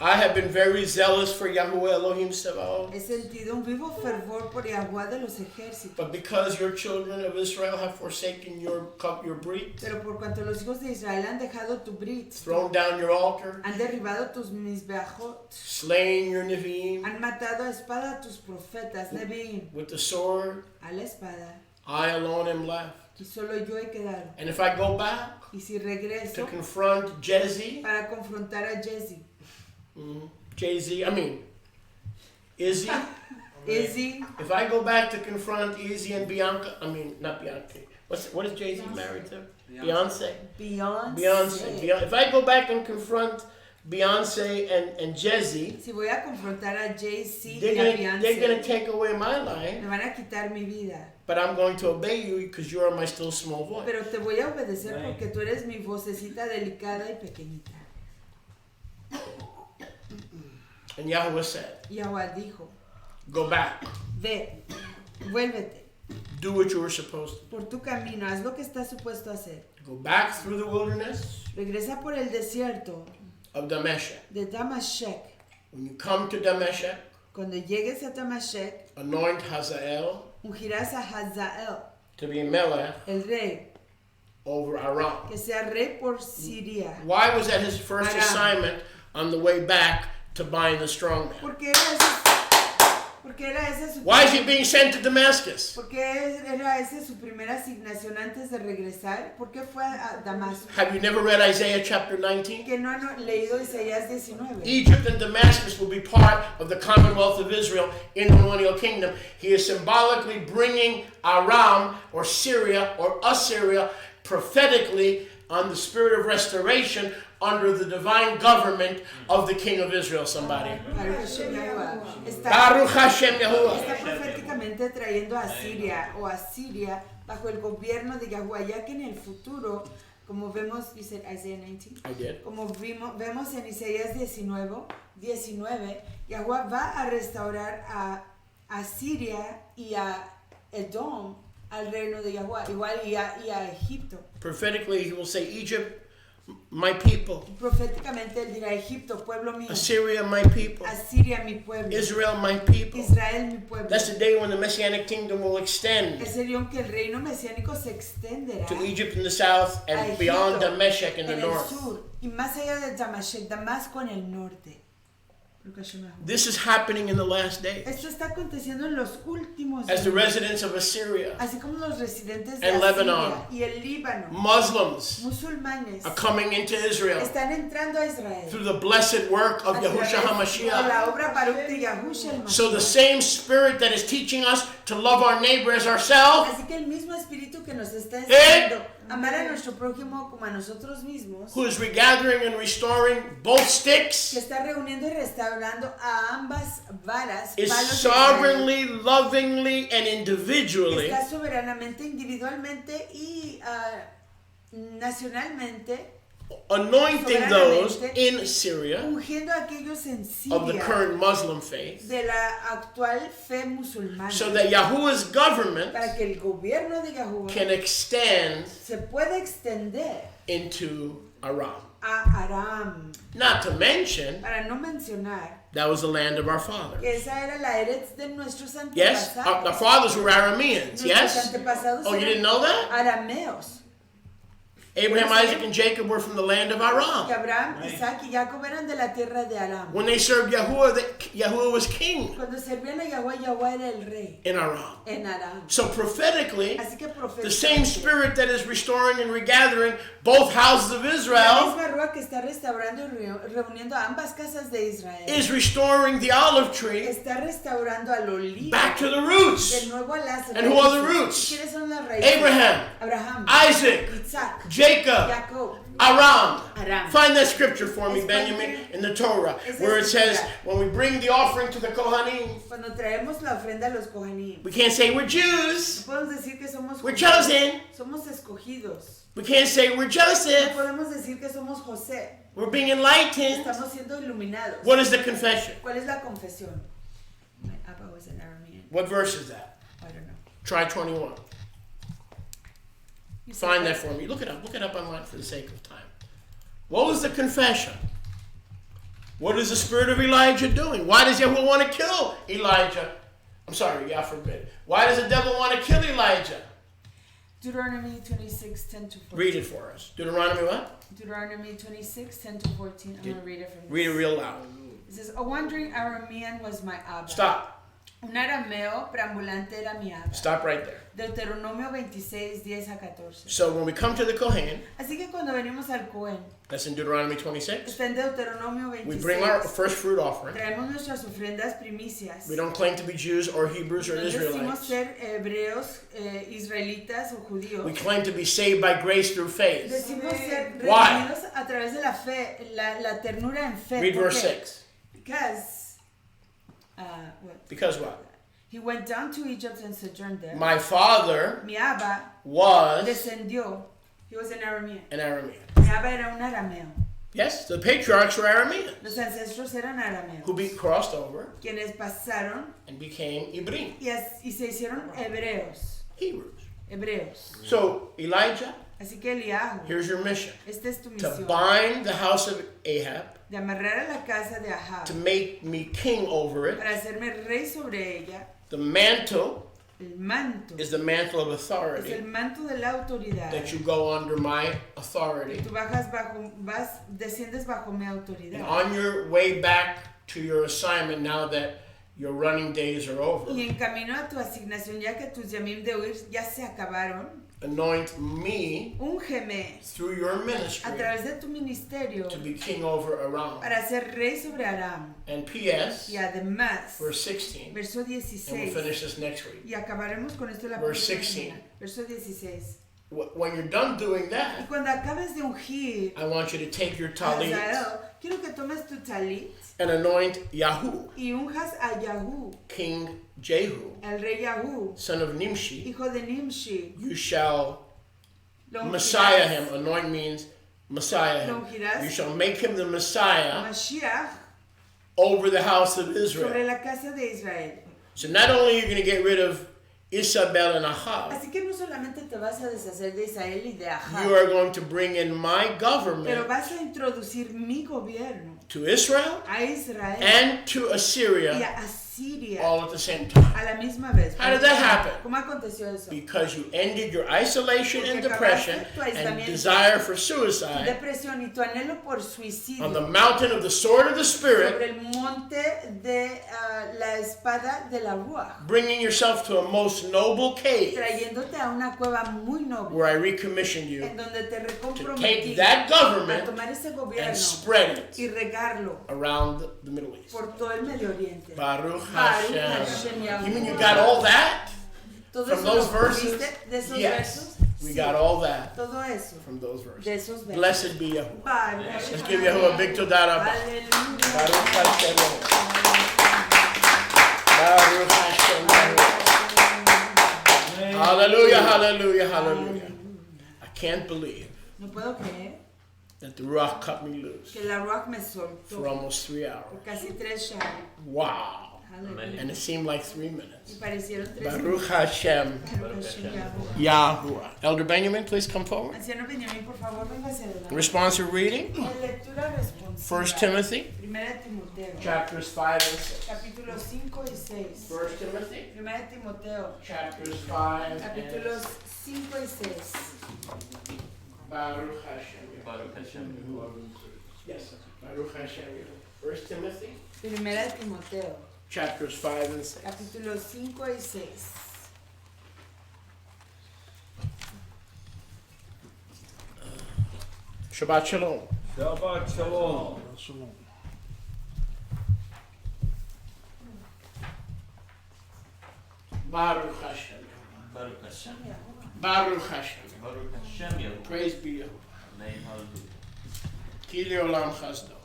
I have been very zealous for Yahuwah Elohim Sebaot, He sentido un vivo fervor por Yahuwah de los ejércitos. but because your children of Israel have forsaken your brit, Pero por cuanto los hijos de Israel han dejado tu brit, thrown down your altar, han derribado tus misbeajot, slain your Nevi'im han matado a espada a tus profetas, Nevi'im, with the sword, a la espada, I alone am left. y solo yo he quedado. And if I go back Y si to regreso confront Jezi, para confrontar a Jesse, Izzy, Izzy, if I go back to confront Izzy and Bianca, not Bianca, what is Jay-Z married to? Beyonce. If I go back and confront Beyonce and Jezi, si voy a confrontar a Jay-Z y they're a gonna Beyoncé, take away my life, me van a quitar mi vida. but I'm going to obey you because you are my still small voice. Pero te voy a obedecer porque tú eres mi vocecita delicada y pequeñita. And Yahweh said, Yahuwah dijo, go back, ve, vuélvete do what you were supposed to. por tu camino, haz lo que estás supuesto a hacer. Go back through the wilderness Regresa por el desierto of Damascus. de Damashek. When you come to Damascus, Cuando llegues a Damashek, anoint Hazael ungirás a Hazael, to be Melech el rey, over Aram. que sea rey por Siria. Why was that his first Aram. assignment on the way back to bind the strong man? Porque era esa su Why is he being sent to Damascus? Porque era esa su primera asignación antes de regresar. ¿Por qué fue a Damasco? Have you never read Isaiah chapter 19? Que no han leído Isaías 19. Egypt and Damascus will be part of the Commonwealth of Israel in the millennial kingdom. He is symbolically bringing Aram or Syria or Assyria prophetically on the spirit of restoration under the divine government of the King of Israel. Somebody. Baruch Hashem Yahuwah. Baruch Hashem Está Yahuwah. proféticamente trayendo a Siria o a Siria bajo el gobierno de Yahuwah, ya que en el futuro, como vemos, you said Isaiah 19? I did. Como vemos en Isaías 19, Yahuwah va a restaurar a Siria y a Edom al reino de Yahuwah, igual y a Egipto. Prophetically, he will say, Egypt, my people. Proféticamente él dirá, Egipto, pueblo mío. Assyria, my people. Asiria, mi pueblo. Israel, my people. Israel, mi pueblo. That's the day when the Messianic kingdom will extend Es el día en que el reino mesiánico se extenderá to Egypt in the south a and Egipto, beyond Damascus in the en el north. sur y más allá de Damasco en el norte. This is happening in the last days. Esto está aconteciendo en los últimos As the días. residents of Assyria Así como los residentes de and Asiria Lebanon, y el Líbano, Muslims musulmanes, are coming into Israel están entrando a Israel through the blessed work of a Yahushua través de HaMashiach. la obra Baruch de Yahushua el So the Mashiach. same spirit that is teaching us to love our neighbor as ourselves Así que el mismo espíritu que nos está enseñando amar a nuestro prójimo como a nosotros mismos, who is regathering and restoring both que sticks, está reuniendo y restaurando a ambas varas, is palos de Israel, sovereignly, lovingly, and individually está soberanamente, individualmente y nacionalmente anointing those in Syria ungiendo a aquellos en of the Siria current Muslim faith, de la actual fe musulmana, so that Yahuwah's government para que el gobierno de Yahuwah can extend se pueda extender into Aram. a Aram. Not to mention, Para no mencionar that was the land of our fathers. que esa era la eretz de nuestros Yes, our antepasados. fathers were Arameans, Nuestros yes? antepasados Oh, you eran didn't know that? arameos. Abraham, Isaac, and Jacob were from the land of Que Aram. Abraham, Isaac y Jacob eran de la tierra de Aram. When they served Yahuwah, Yahuwah was king Cuando servían a Yahweh, Yahweh era el rey in Aram. en Aram. So prophetically, Así que the same proféticamente, spirit that is restoring and regathering both houses of la Israel misma rúa que está restaurando y reuniendo a ambas casas de Israel is restoring the olive tree está restaurando al olivo back to the de roots. nuevo a las And who are the raíces. roots? ¿Quiénes son las raíces? Abraham, Abraham, Isaac, Isaac, Jacob, Jacob, Aram. Aram. Find that scripture for me, Benjamin, in the Torah, where it says, when we bring the offering to the Kohanim, Cuando traemos la ofrenda a los Kohanim, we can't say we're Jews, no podemos decir que somos we're judíos, chosen. somos escogidos. We can't say we're No Joseph, podemos decir que somos José. we're being enlightened. Estamos siendo iluminados. What is the confession? ¿Cuál es la confesión? My Abba was an Aramean. What verse is that? I don't know. Try 21. You said Find that for me. Look it up online for the sake of time. What was the confession? What is the spirit of Elijah doing? Why does Yahweh want to kill Elijah? I'm sorry, God forbid. Why does the devil want to kill Elijah? Deuteronomy 26, 10 to 14. Read it for us. Deuteronomy what? Deuteronomy 26, 10 to 14. I'm going to read it from this. Read it real loud. It says, a wandering Aramean was my Abba. Stop. Un arameo preambulante era mi Abba. Stop right there. Deuteronomio 26, 10 a 14. So when we come to the Kohen, Así que cuando venimos al Cohen, that's in Deuteronomy 26, está en Deuteronomio we 26. bring our first fruit offering. Traemos nuestras ofrendas primicias. We don't claim to be Jews or Hebrews or No decimos Israelites. ser hebreos, israelitas o judíos. We claim to be saved by grace through faith. Decimos ser Why? redimidos a través de la fe, la ternura en fe. Read ¿Por verse qué? 6. Because, what? Because what? He went down to Egypt and sojourned there. My father Mi Abba was descendió. He was an Aramean. an Aramean. Mi Abba era un arameo. Yes, the patriarchs were Arameans Los ancestros eran arameos. who crossed over Quienes pasaron and became Ibrim, y se hicieron hebreos. Hebrews. Hebreos. So, Elijah, Así que Eliahu, here's your mission. esta es tu To misión. bind the house of Ahab, De amarrar a la casa de Ahab. to make me king over it. Para hacerme rey sobre ella. The mantle El manto. is the mantle of Es el authority, manto de la autoridad. that you go under my authority. Tú desciendes bajo mi autoridad. And on your way back to your assignment, now that your running days are over, Y en camino a tu asignación, ya que tus yamim de huir ya se acabaron, anoint me úngeme through your a ministry través de tu ministerio to be king over Aram. para ser rey sobre Aram. And P.S. Y además, verse 16, verso and we'll 16, finish this next week. y acabaremos con esto la Verse próxima 16. semana. Verso 16. When you're done doing Y that, cuando acabes de ungir I want you to take your a talit Azael, quiero que tomes tu talit and anoint Yahu, y unjas a Yahu, King Jehu, el rey Yahu, son of Nimshi. hijo de Nimshi. You shall Lo ungirás. Messiah him. Anoint means Messiah Lo him. ungirás. You shall make him the Messiah Mashiach over the house of sobre Israel. la casa de Israel. So not only are you going to get rid of Isabel and Ahab, Así que no solamente te vas a deshacer de Israel y de you Ahab, are going to bring in my pero government vas a introducir mi gobierno to Israel a Israel and to y Assyria a Siria all at the same time. a la misma vez. How did that happen? ¿Cómo aconteció eso? Because you ended your isolation and Porque depression acabaste tu and aislamiento, desire for Tu suicide depresión y tu anhelo por on the suicidio mountain of the sword of the Spirit, sobre el monte de la espada de la Ruach, bringing yourself to a most noble cave trayéndote a una cueva muy noble where I recommissioned you en donde te to recomprometí take that a government tomar ese and gobierno spread it y regarlo around the Middle East. por todo el Medio Oriente. Baruch Hashem, Hashem. Yahweh. You mean you got all that Todo from eso those lo verses? tuviste de esos Yes, versos. we Sí, got all that todo eso from those de verses. esos versos. Blessed be Yahuwah. Baruch Let's Hashem. give Yahuwah a big todah rabba. Aleluya. Baruch Hashem. Baruch Hashem. Hallelujah, hallelujah, hallelujah. I can't believe No puedo creer that the Ruach cut me loose que la Ruach me for soltó almost 3 hours. por casi 3 años. Wow. Aleluya. And it seemed like 3 Y minutes. parecieron 3 Baruch Hashem. Baruch Hashem, Yahweh. Yahuwah. Elder Benjamin, please come forward. Anciano Benjamín, por favor, venga hacia adelante. Responsive reading. Lectura responsiva. 1 Timothy, Primera Timoteo. chapters 5 and 6. Capítulos 5 y 6. 1 Timothy, Primera Timoteo. chapters 5 and 6. Capítulos 5 y 6. Baruch Hashem. Baruch Hashem. Yes, Baruch Hashem. 1 Timothy, Primera Timoteo. chapters 5 and 6. Capítulos 5 y 6. Shabbat Shalom. Shabbat Shalom. Baruch Hashem. Baruch Hashem. Baruch Hashem. Baruch Hashem Yahuwah. Praise be Yahuwah. Amen. Hallelujah. Ki le'olam chasdo.